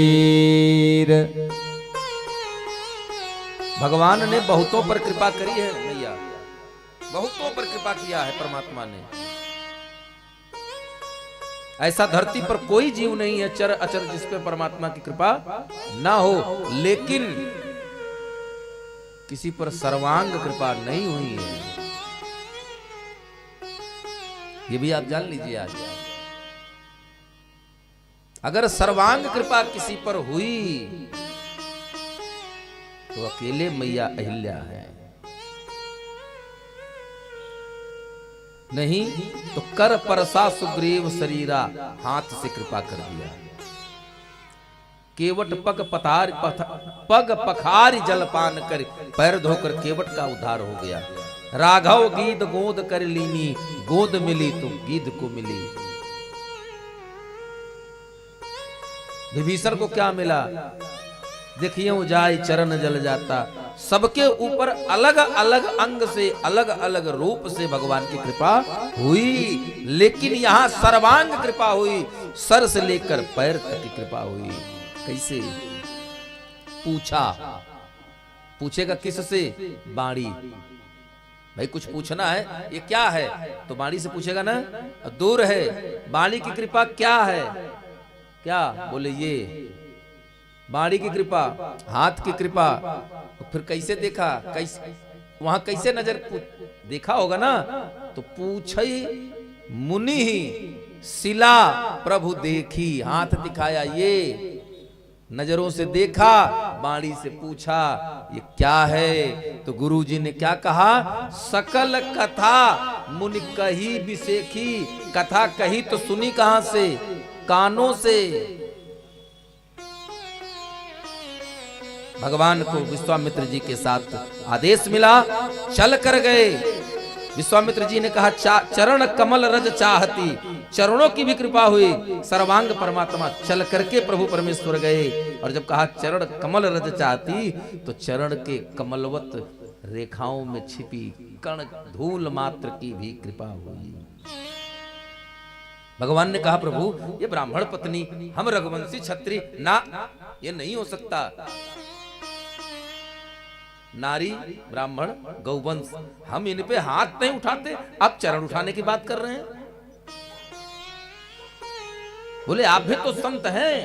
भगवान ने बहुतों पर कृपा करी है भैया, बहुतों पर कृपा किया है परमात्मा ने। ऐसा धरती पर कोई जीव नहीं है चर अचर जिस पे परमात्मा की कृपा ना हो, लेकिन किसी पर सर्वांग कृपा नहीं हुई है, ये भी आप जान लीजिए। आज अगर सर्वांग कृपा किसी पर हुई तो अकेले मैया अहिल्या है, नहीं तो कर परसा सुग्रीव शरीरा, हाथ से कृपा कर दिया। केवट पग पखारी जलपान कर, पैर धोकर केवट का उद्धार हो गया। राघव गीद गोद कर लीनी, गोद मिली तो गीद को मिली। विभीषण को क्या मिला? देखिए जाय चरण जल जाता। सबके ऊपर अलग अलग अंग से अलग अलग रूप से भगवान की कृपा हुई, लेकिन यहां सर्वांग कृपा हुई, सर से लेकर पैर तक की कृपा हुई। कैसे? पूछा, पूछेगा किससे? बाणी। भाई कुछ पूछना है, ये क्या है? तो बाणी से पूछेगा ना, दूर है। बाणी की कृपा क्या है? क्या? बोले ये बाणी की कृपा, हाथ की कृपा। तो फिर कैसे देखा? कैसे वहां कैसे नजर देखा होगा ना? तो पूछई मुनि ही शिला प्रभु देखी, हाथ दिखाया ये, नजरों से देखा, बाणी से पूछा ये क्या है? तो गुरुजी ने क्या कहा? सकल कथा मुनि कही बिसेखी। कथा कही तो सुनी कहां से? कानों से। भगवान को विश्वामित्र जी के साथ आदेश मिला, चल कर गए। विश्वामित्र जी ने कहा चरण कमल रज चाहती, चरणों की भी कृपा हुई। सर्वांग परमात्मा चल करके प्रभु परमेश्वर गए, और जब कहा चरण कमल रज चाहती तो चरण के कमलवत रेखाओं में छिपी कण धूल मात्र की भी कृपा हुई। भगवान ने कहा प्रभु ये ब्राह्मण पत्नी, हम रघुवंशी क्षत्रिय, ना ये नहीं हो सकता। नारी ब्राह्मण गौवंश, हम इन पे हाथ नहीं उठाते, आप चरण उठाने की बात कर रहे हैं। बोले आप भी तो संत हैं,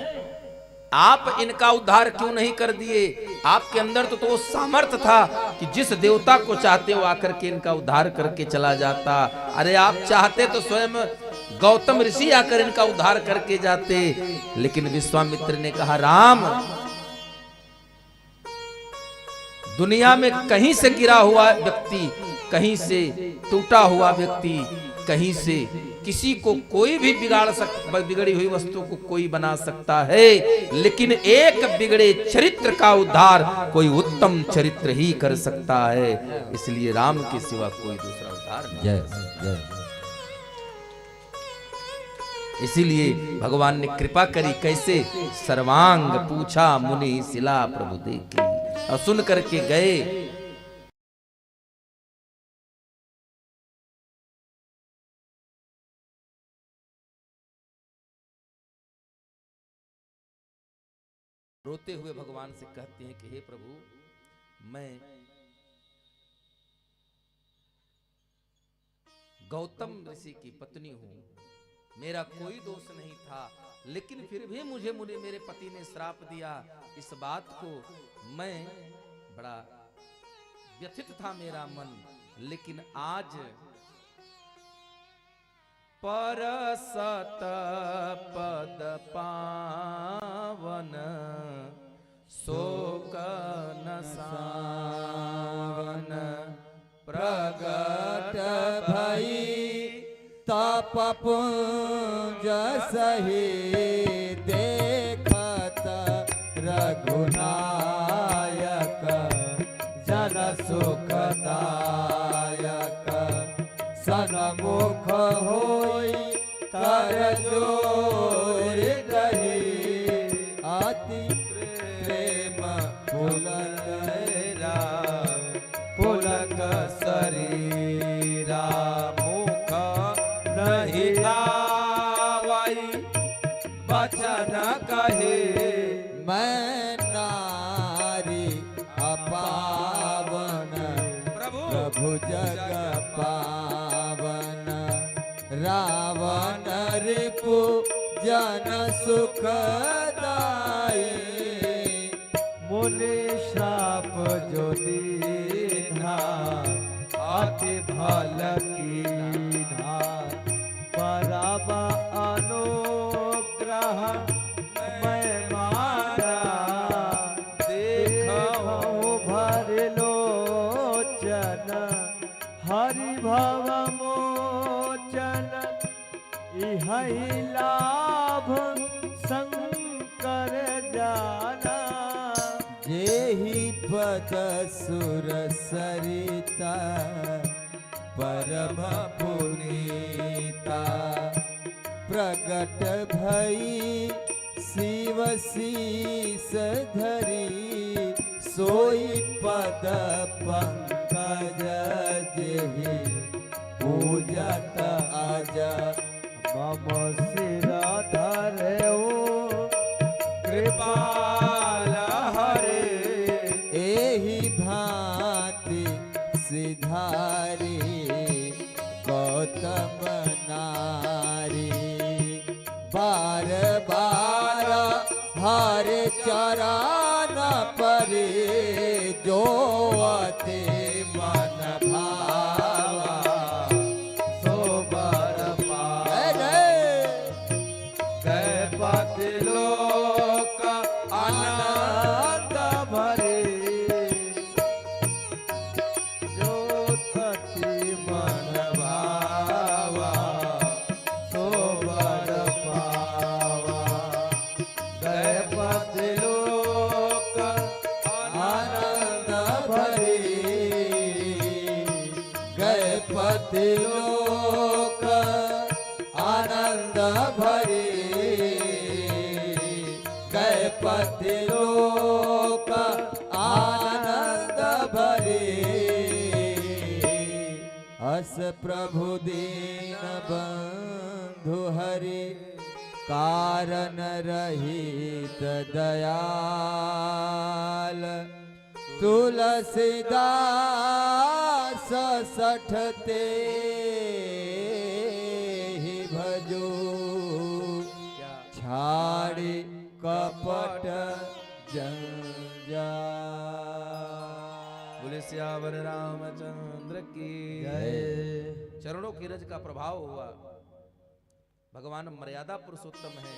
आप इनका उद्धार क्यों नहीं कर दिए? आपके अंदर तो वो सामर्थ्य था कि जिस देवता को चाहते हो आकर के इनका उद्धार करके चला जाता। अरे आप चाहते तो स्वयं गौतम ऋषि आकर इनका उद्धार करके जाते। लेकिन विश्वामित्र ने कहा राम, दुनिया में कहीं से गिरा हुआ व्यक्ति, कहीं से टूटा हुआ व्यक्ति, कहीं से किसी को कोई भी बिगड़ी हुई वस्तु को कोई बना सकता है, लेकिन एक बिगड़े चरित्र का उद्धार कोई उत्तम चरित्र ही कर सकता है। इसलिए राम के सिवा कोई दूसरा उद्धार नहीं।
जय जय।
इसीलिए भगवान ने कृपा करी। कैसे? सर्वांग पूछा मुनि शिला प्रभु देखी, और सुन करके गए। रोते हुए भगवान से कहते हैं कि हे प्रभु, मैं गौतम ऋषि की पत्नी हूं, मेरा कोई दोष नहीं था, लेकिन फिर भी मुझे मेरे पति ने श्राप दिया। इस बात को मैं बड़ा व्यथित था मेरा मन, लेकिन आज परसत पद पावन शोक नसावन
प्रगट भई तप पुंज सही देखत रघुनायक जन सुखदायक सन सनमुख होई कर जोर कही अति प्रेम पुलक शरीरा मुख नहीं आवई वचन कहे मैं नारी अपावन प्रभु जग पावन रावण रिपु जन सुखदाई मुनि श्राप जो दीना अति भल कीना परम अनुग्रह मैं मारा देखो भर लोचन हरि भव मोचन इहि लाभ शंकर जाना जेहि पद सुर सरिता परम पुनीता प्रगट भई शिव शीस धरी सोई पद पंकज जेहि पूजत आज मम सिर धरे कृपाल हरे एहि भांति सिधारी गौतम नारी बार बार हरे चरण परे जो अति मन भावा सो बर पावे गए पति लोक आनंद भरे जो अति मन भावा सो बर पावा गए पति लोक आनंद भरे गए पति लोक आनंद भरे गए पति लोक आनंद भरे अस प्रभु दीन बंधु हरि कारण रहित दयाल तुलसीदास सठते ही भजो छाड़ी कपट जंजाल।
बोले सियावर रामचंद्र की
जय।
चरणों की रज का प्रभाव हुआ। भगवान मर्यादा पुरुषोत्तम है।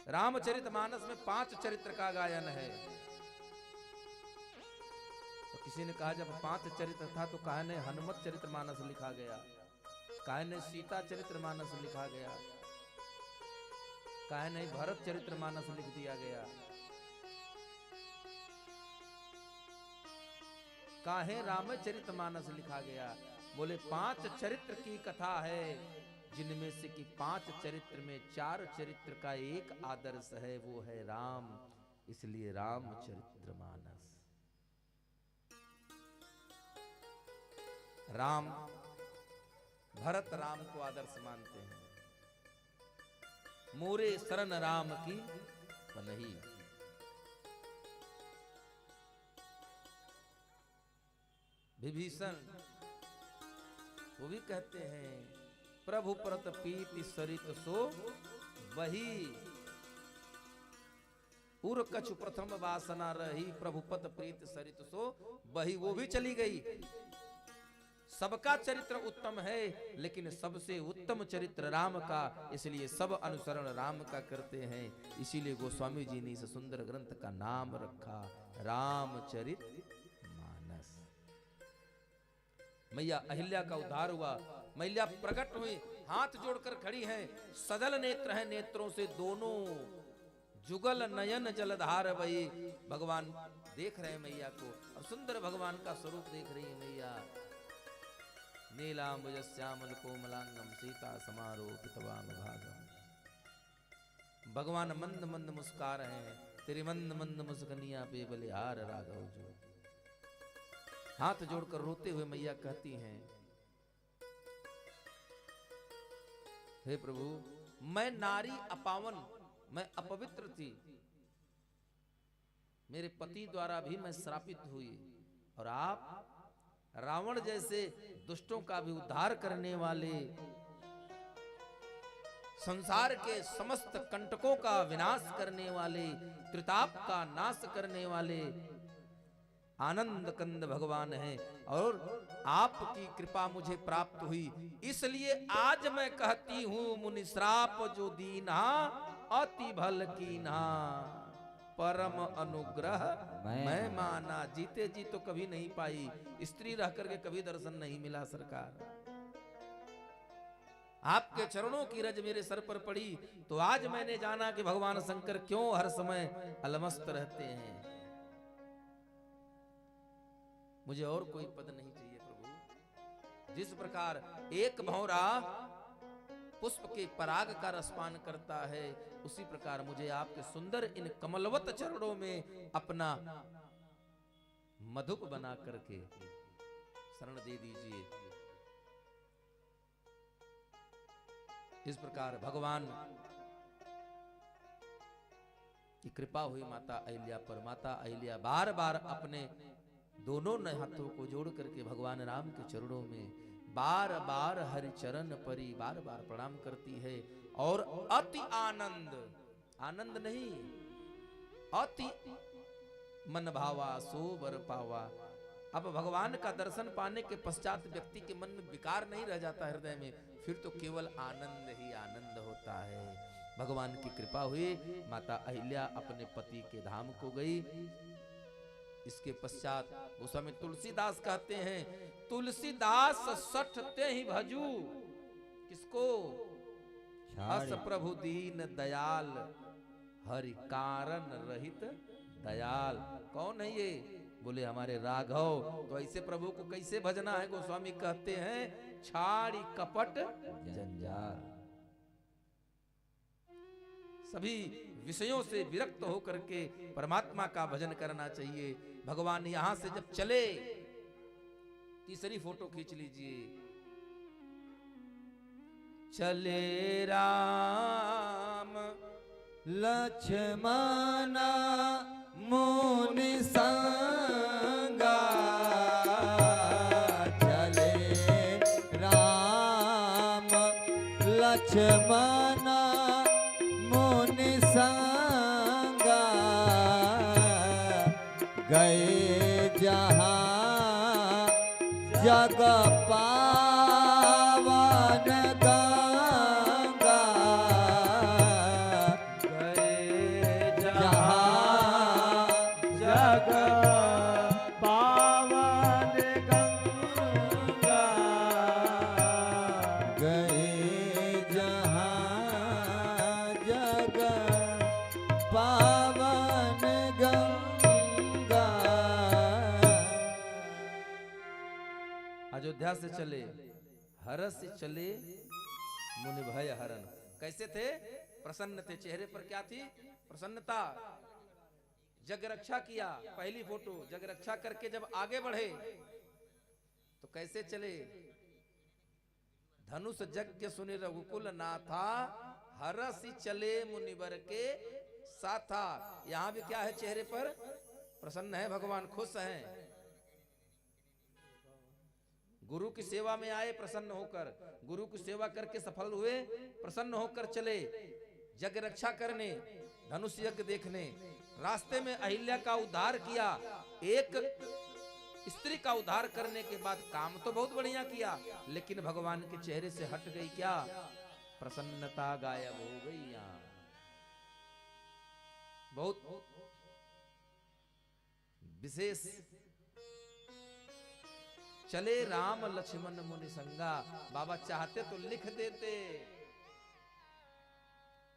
रामचरितमानस में 5 चरित्र का गायन है। तो किसी ने कहा जब 5 चरित्र था तो काहे ने हनुमत चरितमानस लिखा गया, काहे ने सीता चरितमानस लिखा गया, काहे नहीं भरत चरितमानस लिख दिया गया, काहे रामचरितमानस लिखा गया। बोले 5 चरित्र की कथा है, जिनमें से कि 5 चरित्र में 4 चरित्र का एक आदर्श है, वो है राम, इसलिए रामचरितमानस। राम, भरत राम को आदर्श मानते हैं। मोरे शरण राम की नहीं। विभीषण वो भी कहते हैं प्रभु परत पीति सरित सो वही उर कछु प्रथम वासना रही, प्रभु पद प्रीत सरित सो वही। वो भी चली गई। सबका चरित्र उत्तम है, लेकिन सबसे उत्तम चरित्र राम का, इसलिए सब अनुसरण राम का करते हैं। इसीलिए गोस्वामी जी ने इस सुंदर ग्रंथ का नाम रखा रामचरितमानस। मैया अहिल्या का उद्धार हुआ। मैया प्रकट हुई, हाथ जोड़कर खड़ी हैं, सजल नेत्र हैं, नेत्रों से दोनों जुगल नयन जलधार वही। भगवान देख रहे हैं मैया को, और सुंदर भगवान का स्वरूप देख रही है मैया। नीलांबुजश्यामल कोमलांगम सीता समारोपित वामभागम। भगवान मंद मंद मुस्का रहे हैं, तेरी मंद मंद मुस्कनिया पे बलिहार राघव जो। हाथ जोड़कर रोते हुए मैया कहती हैं, हे प्रभु, मैं नारी अपावन, मैं अपवित्र थी, मेरे पति द्वारा भी मैं श्रापित हुई, और आप रावण जैसे दुष्टों का भी उद्धार करने वाले, संसार के समस्त कंटकों का विनाश करने वाले, त्रिताप का नाश करने वाले आनंद कंद भगवान हैं, और आपकी कृपा मुझे प्राप्त हुई, इसलिए आज मैं कहती हूं मुनि श्राप जो दीना अति भल कीना, परम अनुग्रह मैं माना। जीते जी तो कभी नहीं पाई, स्त्री रह करके कभी दर्शन नहीं मिला सरकार। आपके चरणों की रज मेरे सर पर पड़ी तो आज मैंने जाना कि भगवान शंकर क्यों हर समय अलमस्त रहते हैं। मुझे और कोई पद नहीं चाहिए प्रभु। जिस प्रकार एक भौरा पुष्प के पराग का रसपान करता है, उसी प्रकार मुझे आपके सुंदर इन कमलवत चरणों में अपना मधुप बना करके शरण दे दीजिए। इस प्रकार भगवान की कृपा हुई माता अहिल्या पर। माता अहिल्या बार बार अपने दोनों हाथों को जोड़ करके भगवान राम के चरणों में बार बार हरि चरण परी बार बार प्रणाम करती है, और अति आनंद, आनंद नहीं, अति मन भावा सो बर पावा। अब भगवान का दर्शन पाने के पश्चात व्यक्ति के मन में विकार नहीं रह जाता हृदय में, फिर तो केवल आनंद ही आनंद होता है। भगवान की कृपा हुई, माता अहिल्या अपने पति के धाम को गई। इसके पश्चात गोस्वामी तुलसीदास कहते हैं, तुलसीदास सठते ही भजू, किसको? अस प्रभु दीन दयाल, हरि कारण रहित दयाल। कौन है ये? बोले हमारे राघव। तो ऐसे प्रभु को कैसे भजना है? गोस्वामी कहते हैं, छाड़ी कपट जंजाल। सभी विषयों से विरक्त होकर के परमात्मा का भजन करना चाहिए। भगवान यहां से जब चले, तीसरी फोटो खींच लीजिए। चले राम
लक्ष्मणा मुनि संगा, चले राम लक्ष्मणा मुनि संगा, गए जहाँ जग पावन गंगा,
गए
जहाँ जग पावन गंगा, गए जहाँ जग पावन गंगा।
अयोध्या से चले, हरस से चले मुनि भय हरण। कैसे थे? प्रसन्न थे। चेहरे पर क्या थी? प्रसन्नता। जग रक्षा किया। पहली फोटो, जग रक्षा करके जब आगे बढ़े तो कैसे चले? धनुष यज्ञ सुनि रघुकुल नाथा, हरसि चले मुनिवर के साथा। यहां भी क्या है? चेहरे पर प्रसन्न है भगवान, खुश हैं। गुरु की सेवा में आए प्रसन्न होकर, गुरु की सेवा करके सफल हुए, प्रसन्न होकर चले जग रक्षा करने, धनुष यज्ञ देखने। रास्ते में अहिल्या का उद्धार किया। एक स्त्री का उद्धार करने के बाद काम तो बहुत बढ़िया किया, लेकिन भगवान के चेहरे से हट गई क्या? प्रसन्नता गायब हो गई। यहां बहुत विशेष। चले राम लक्ष्मण मुनि संगा। बाबा चाहते तो लिख देते,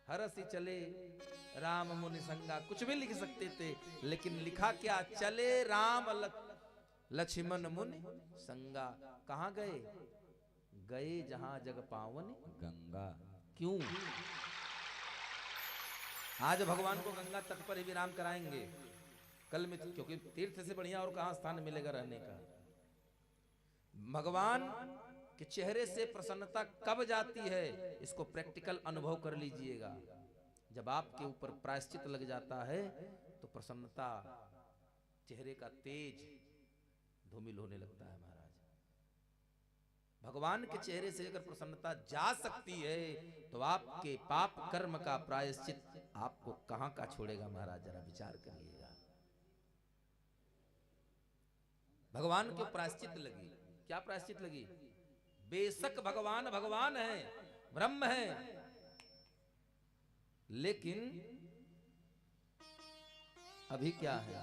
हरसि चले राम मुनि संगा, कुछ भी लिख सकते थे, लेकिन लिखा क्या? चले राम लक्ष्मण मुनि संगा। कहां गए? गए जहां जग पावन
गंगा।
क्यों? आज भगवान को गंगा तट पर ही विराम कराएंगे कल में, क्योंकि तीर्थ से बढ़िया और कहां स्थान मिलेगा रहने का। भगवान के चेहरे से प्रसन्नता कब जाती है, इसको प्रैक्टिकल अनुभव कर लीजिएगा। जब आपके ऊपर प्रायश्चित लग जाता है तो प्रसन्नता, चेहरे का तेज धूमिल होने लगता है महाराज। भगवान के चेहरे से अगर प्रसन्नता जा सकती है तो आपके पाप कर्म का प्रायश्चित आपको कहां का छोड़ेगा महाराज, जरा विचार करिएगा। भगवान को प्रायश्चित लगी, क्या प्रायश्चित लगी? बेशक भगवान भगवान है, ब्रह्म है, लेकिन अभी क्या है?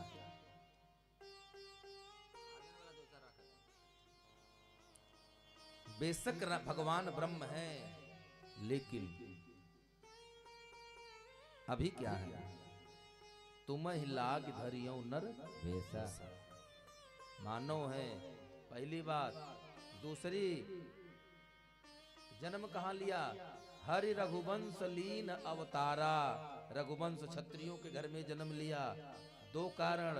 बेशक भगवान ब्रह्म है, लेकिन अभी क्या है? तुम ही लाग धरियो नर
वैसा
मानव है, पहली बात। दूसरी, जन्म कहां लिया? हरि रघुवंश लीन अवतारा, रघुवंश क्षत्रियों के घर में जन्म लिया। दो कारण,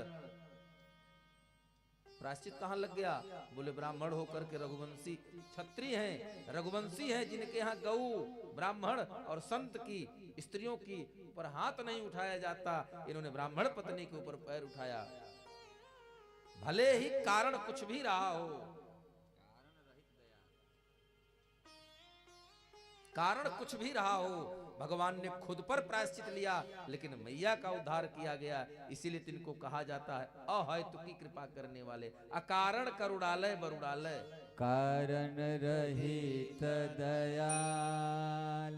प्रायश्चित कहां लग गया? बोले ब्राह्मण होकर के रघुवंशी क्षत्रिय हैं, रघुवंशी हैं, जिनके यहाँ गऊ ब्राह्मण और संत की, स्त्रियों की पर हाथ नहीं उठाया जाता, इन्होंने ब्राह्मण पत्नी के ऊपर पैर उठाया। भले ही कारण कुछ भी रहा हो, कारण कुछ भी रहा हो, भगवान ने खुद पर प्रायश्चित लिया, लेकिन मैया का उद्धार किया गया। इसीलिए तिनको कहा जाता है अहेतुकी कृपा करने वाले, अकारण करुणालय बरुणालय।
कारण रहित दयाल।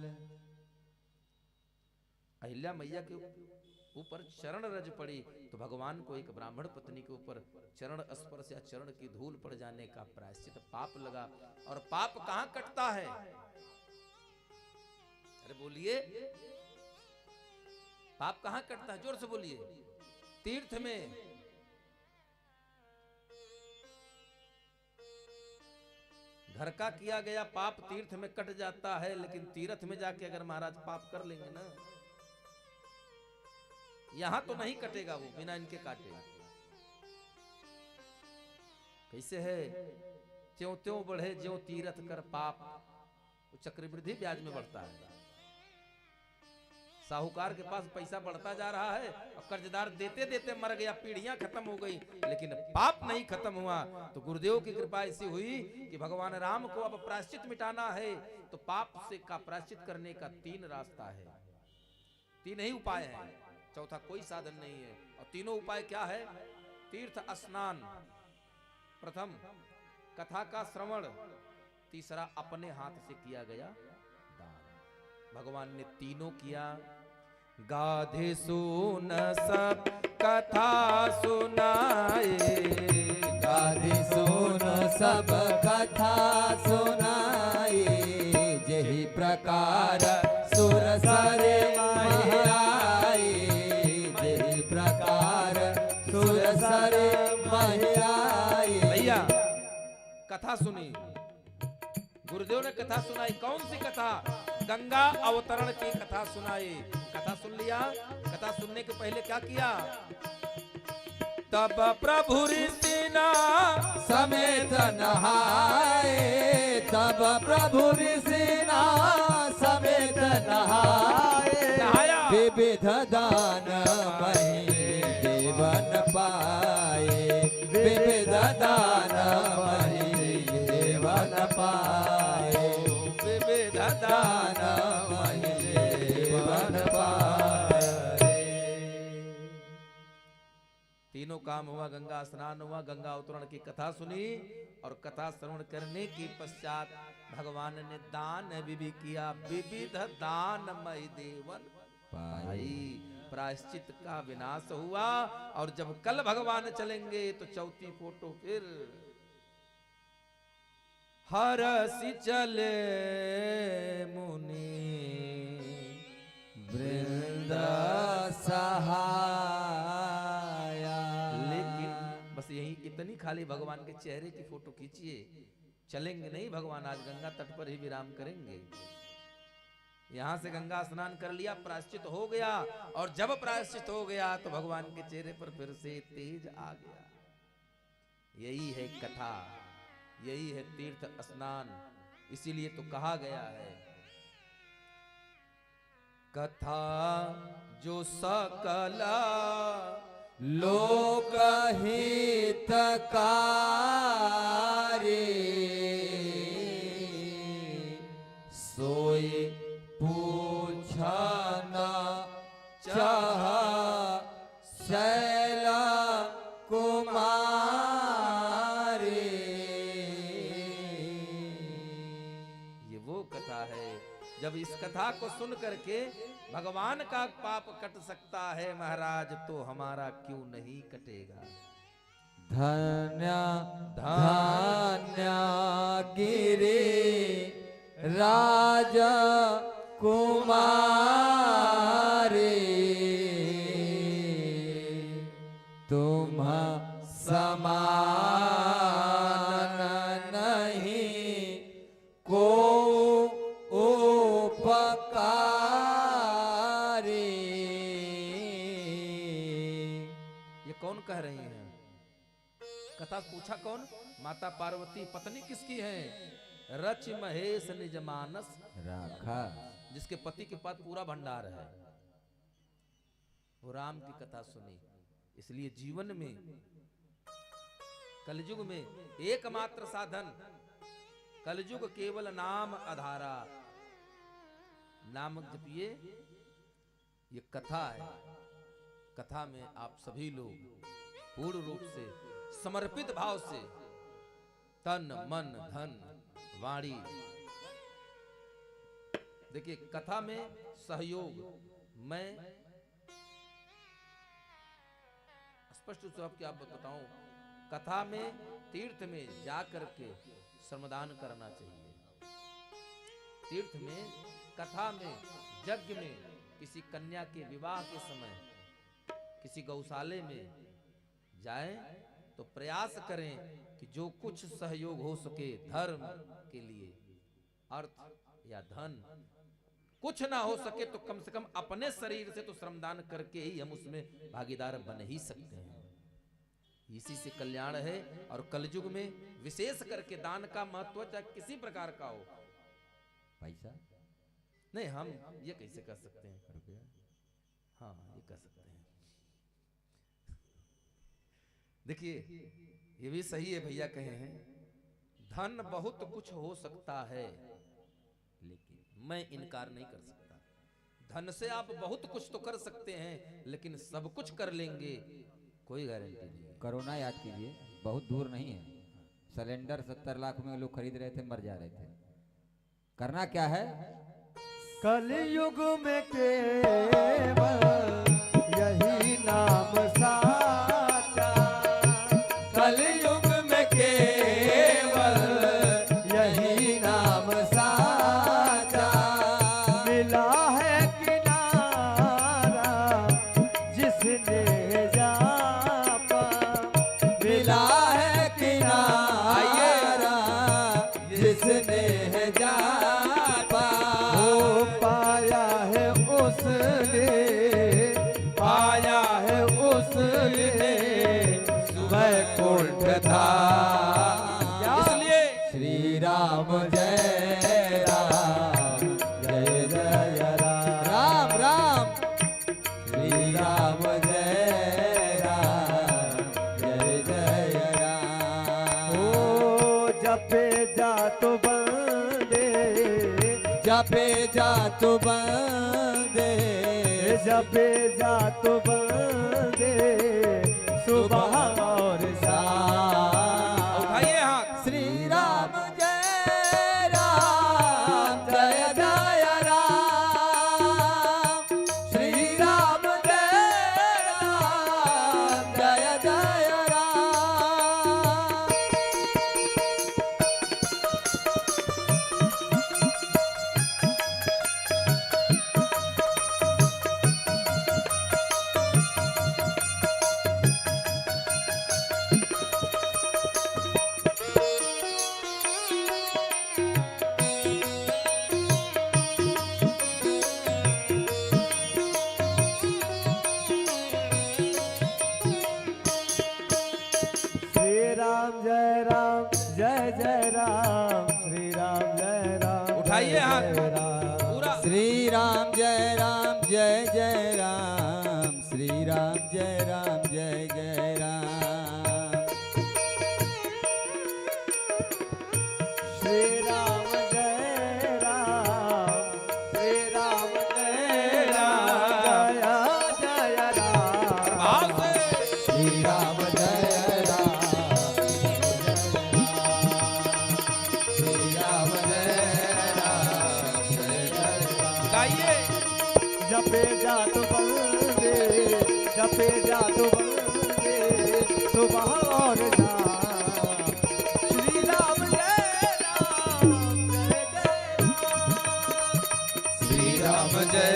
अहिल्या मैया के ऊपर चरण रज पड़ी तो भगवान को एक ब्राह्मण पत्नी के ऊपर चरण स्पर्श या चरण की धूल पड़ जाने का प्रायश्चित पाप लगा। और पाप कहां कटता है? अरे बोलिए, पाप कहां कटता है? जोर से बोलिए। तीर्थ में। घर का किया गया पाप तीर्थ में कट जाता है, लेकिन तीर्थ में जाके अगर महाराज पाप कर लेंगे ना, यहां तो नहीं कटेगा वो बिना इनके काटे। कैसे है? त्यों त्यों बढ़े ज्यों तीर्थ कर पाप, वो चक्रवृद्धि ब्याज में बढ़ता है। साहूकार के पास पैसा बढ़ता जा रहा है और कर्जदार देते देते मर गया, पीढ़ियां खत्म हो गई, लेकिन पाप नहीं खत्म हुआ। तो गुरुदेव की कृपा ऐसी हुई कि भगवान राम को अब प्रायश्चित मिटाना है, तो पाप से का प्रायश्चित करने का 3 रास्ता है, 3 ही उपाय हैं, चौथा कोई साधन नहीं है। और तीनों उपाय क्या है? तीर्थ स्नान, प्रथम कथा का श्रवण, तीसरा अपने हाथ से किया गया दान। भगवान ने तीनों किया। गाधे सुन सब कथा सुनाए,
गाधे सुन सब कथा सुनाए, जही प्रकार सुर सरे महिराए, जही प्रकार सुर सरे महिराए।
भैया कथा सुनी, गुरुदेव ने कथा सुनाई। कौन सी कथा? गंगा अवतरण की कथा सुनाई। कथा सुन लिया। कथा सुनने के पहले क्या किया? तब प्रभु ऋषिना
समेत नहाए, तब प्रभु ऋषिना समेत नहाए,
नहाया।
विविध दान मही देवन पाए, विविध दान मही देवन पाए,
विविध
दान मही देवन पाए।
तीनों काम हुआ, गंगा स्नान हुआ, गंगा अवतरण की कथा सुनी, और कथा श्रवण करने के पश्चात भगवान ने दान भी किया। विविध दान मई देवन पाई। प्रायश्चित का विनाश हुआ। और जब कल भगवान चलेंगे तो चौथी फोटो फिर हरसि चले मुनि
वृंद सहाया।
लेकिन बस यही इतनी खाली भगवान के चेहरे की फोटो खींचिए, चलेंगे नहीं, भगवान आज गंगा तट पर ही विराम करेंगे। यहां से गंगा स्नान कर लिया, प्रायश्चित हो गया, और जब प्रायश्चित हो गया तो भगवान के चेहरे पर फिर से तेज आ गया। यही है कथा, यही है तीर्थ स्नान। इसीलिए तो कहा गया है कथा जो सकल
लोक हितकारी सोई पूछना चाह शैल कुमारी।
ये वो कथा है, जब इस कथा को सुन करके भगवान का पाप कट सकता है महाराज, तो हमारा क्यों नहीं कटेगा।
धन्य धन्य गिरि राज कुमारी तुम समान नहीं को उपकारी।
ये कौन कह रही हैं? कथा पूछा कौन? माता पार्वती पत्नी किसकी है? रच महेश निज मानस
राखा,
जिसके पति के पास पूरा भंडार है, वो राम की कथा सुनी। इसलिए जीवन में कलयुग में एकमात्र साधन, कलयुग केवल नाम आधारा, नाम जपिए, ये कथा है। कथा में आप सभी लोग पूर्ण रूप से समर्पित भाव से तन मन धन वाणी, देखिए कथा में सहयोग, मैं स्पष्ट रूप से आपको आप बताऊं, कथा में तीर्थ में जाकर के श्रमदान करना चाहिए। तीर्थ में, कथा में, यज्ञ में, किसी कन्या के विवाह के समय किसी गौशाले में जाएं तो प्रयास करें कि जो कुछ सहयोग हो सके धर्म के लिए, अर्थ या धन, कुछ ना हो सके तो कम से कम अपने शरीर से तो श्रमदान करके ही हम उसमें भागीदार बन ही सकते हैं। इसी से कल्याण है। और कलयुग में विशेष करके दान का महत्व चाहे किसी प्रकार का हो,
पैसा
नहीं हम ये कैसे कर सकते हैं, हाँ ये कर सकते हैं। देखिए ये भी सही है, भैया कहे हैं धन बहुत कुछ हो सकता है, लेकिन मैं इनकार नहीं कर सकता। धन से आप बहुत कुछ तो कर सकते हैं, लेकिन सब कुछ कर लेंगे कोई गारंटी नहीं है।
कोरोना याद कीजिए, बहुत दूर नहीं है। सिलेंडर 70 लाख में लोग खरीद रहे थे, मर जा रहे थे। करना क्या है?
कलयुग में केवल यही नाम साचा,
कलयुग में केवल यही नाम साचा,
मिला है किनारा जिसने जापा,
मिला है किनारा जिसने जापा,
वो पाया है उसने,
पाया है उसने वैकुंठ धाम।
इसलिए
श्री राम जय राम, जय जय राम, राम राम, श्री राम जय राम, जय जय राम।
ओ जपे जात बंदे,
जपे जात बंदे,
जपे जात बंदे, सुबह और शाम।
उठाइए हाथ।
श्री राम जय राम, जय जय राम, श्री राम जय राम, जय जय राम।
उठाइए हाथ
जय राम
पूरा।
श्री राम जय राम जय जय राम, श्री राम जय राम जय जय राम।
श्री राम जय राम, श्री राम जय राम, जय जय राम।
भाव से
श्री राम जय राम, श्री राम जय राम जय जय राम।
गाइए
जपे जात बंदे, जपे जात बंदे, सुबह और शाम। श्री राम जय राम, जय जय राम।
श्री राम जय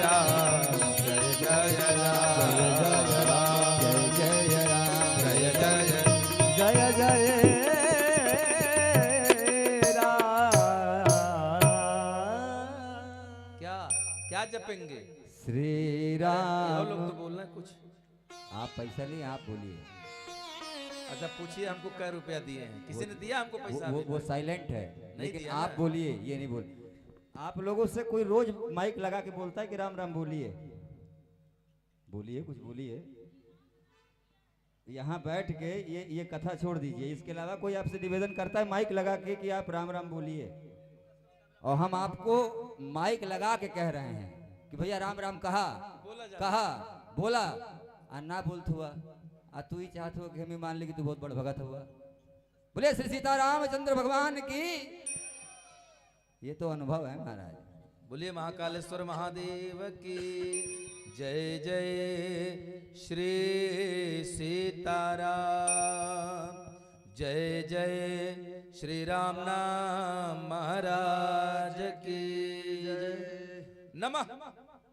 राम जय जय राम,
जय जय राम,
जय जय
जय जय राम।
क्या क्या जपेंगे?
श्री
और
राम।
लोग तो बोल रहे हैं कुछ।
आप पैसा नहीं, आप बोलिए।
अच्छा पूछिए हमको क्या रुपया दिए हैं? किसी ने दिया हमको पैसा?
वो
अभी?
साइलेंट है, लेकिन
दिया
आप
ना।
बोलिए, ये नहीं बोल। आप लोगों से कोई रोज माइक लगा के बोलता है कि राम राम बोलिए, बोलिए, कुछ बोलिए। यहाँ बैठ के ये कथा छोड़ दीजिए, इसके अलावा कोई आपसे निवेदन करता है माइक लगा के कि आप राम राम बोलिए, और हम आपको माइक लगा के कह रहे हैं कि भैया राम राम कहा,
बोला जा।
कहा, बोला, आ ना बोलत हुआ, आ तू ही चाहत हो कि हम ही मान ली कि तू बहुत बड़ भगत हुआ। बोले श्री सीतारामचंद्र भगवान की। ये तो अनुभव है महाराज।
बोलिए महाकालेश्वर महादेव की जय। जय श्री सीताराम, जय जय श्री राम नाम महाराज की जय। नमः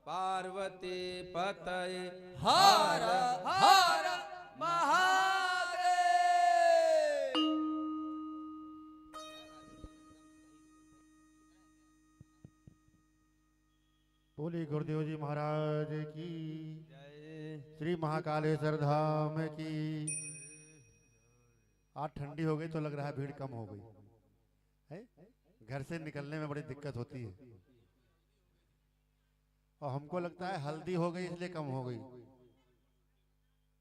पार्वती पतये
हर हर महादेव।
बोली गुरुदेव जी महाराज की
जय।
श्री महाकालेश्वर धाम की। आज ठंडी हो गई तो लग रहा है भीड़ कम हो गई है। घर से निकलने में बड़ी दिक्कत होती है, और हमको लगता है हल्दी हो गई इसलिए कम हो गई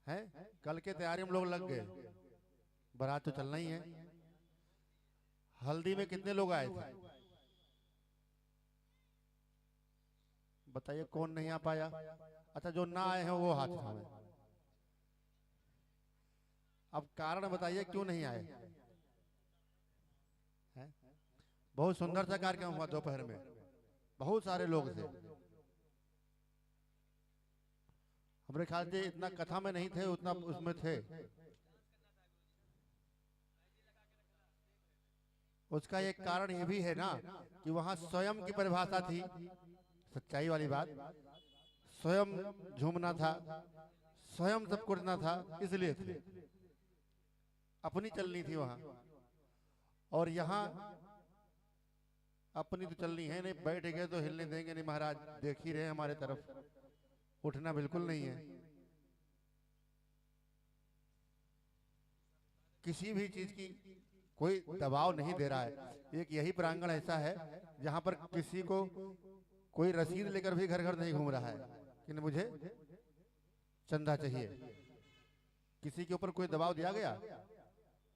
है। कल के तैयारी में लोग लग गए, बारात तो चलना ही है। हल्दी में कितने लोग आए थे बताइए, कौन नहीं आ पाया? अच्छा जो ना आए हैं वो हाथ उठाएं। अब कारण बताइए क्यों नहीं आए हैं? बहुत सुंदर सा कार्यक्रम हुआ दोपहर में, बहुत सारे लोग थे। हमारे ख्याल से इतना कथा में नहीं थे उतना उसमें थे। उसका एक कारण ये भी है ना कि वहां स्वयं की परिभाषा थी, सच्चाई वाली बात। स्वयं झूमना था, स्वयं सब करना था, इसलिए थे। अपनी चलनी थी वहां, और यहाँ अपनी तो चलनी है नहीं। बैठ गए तो हिलने देंगे नहीं महाराज, देख ही रहे हमारे तरफ, उठना बिल्कुल नहीं है। किसी भी चीज की कोई दबाव नहीं दे रहा है। एक यही प्रांगण ऐसा है जहां पर किसी को कोई रसीद लेकर भी घर घर नहीं घूम रहा है कि नहीं मुझे चंदा चाहिए। किसी के ऊपर कोई दबाव दिया गया?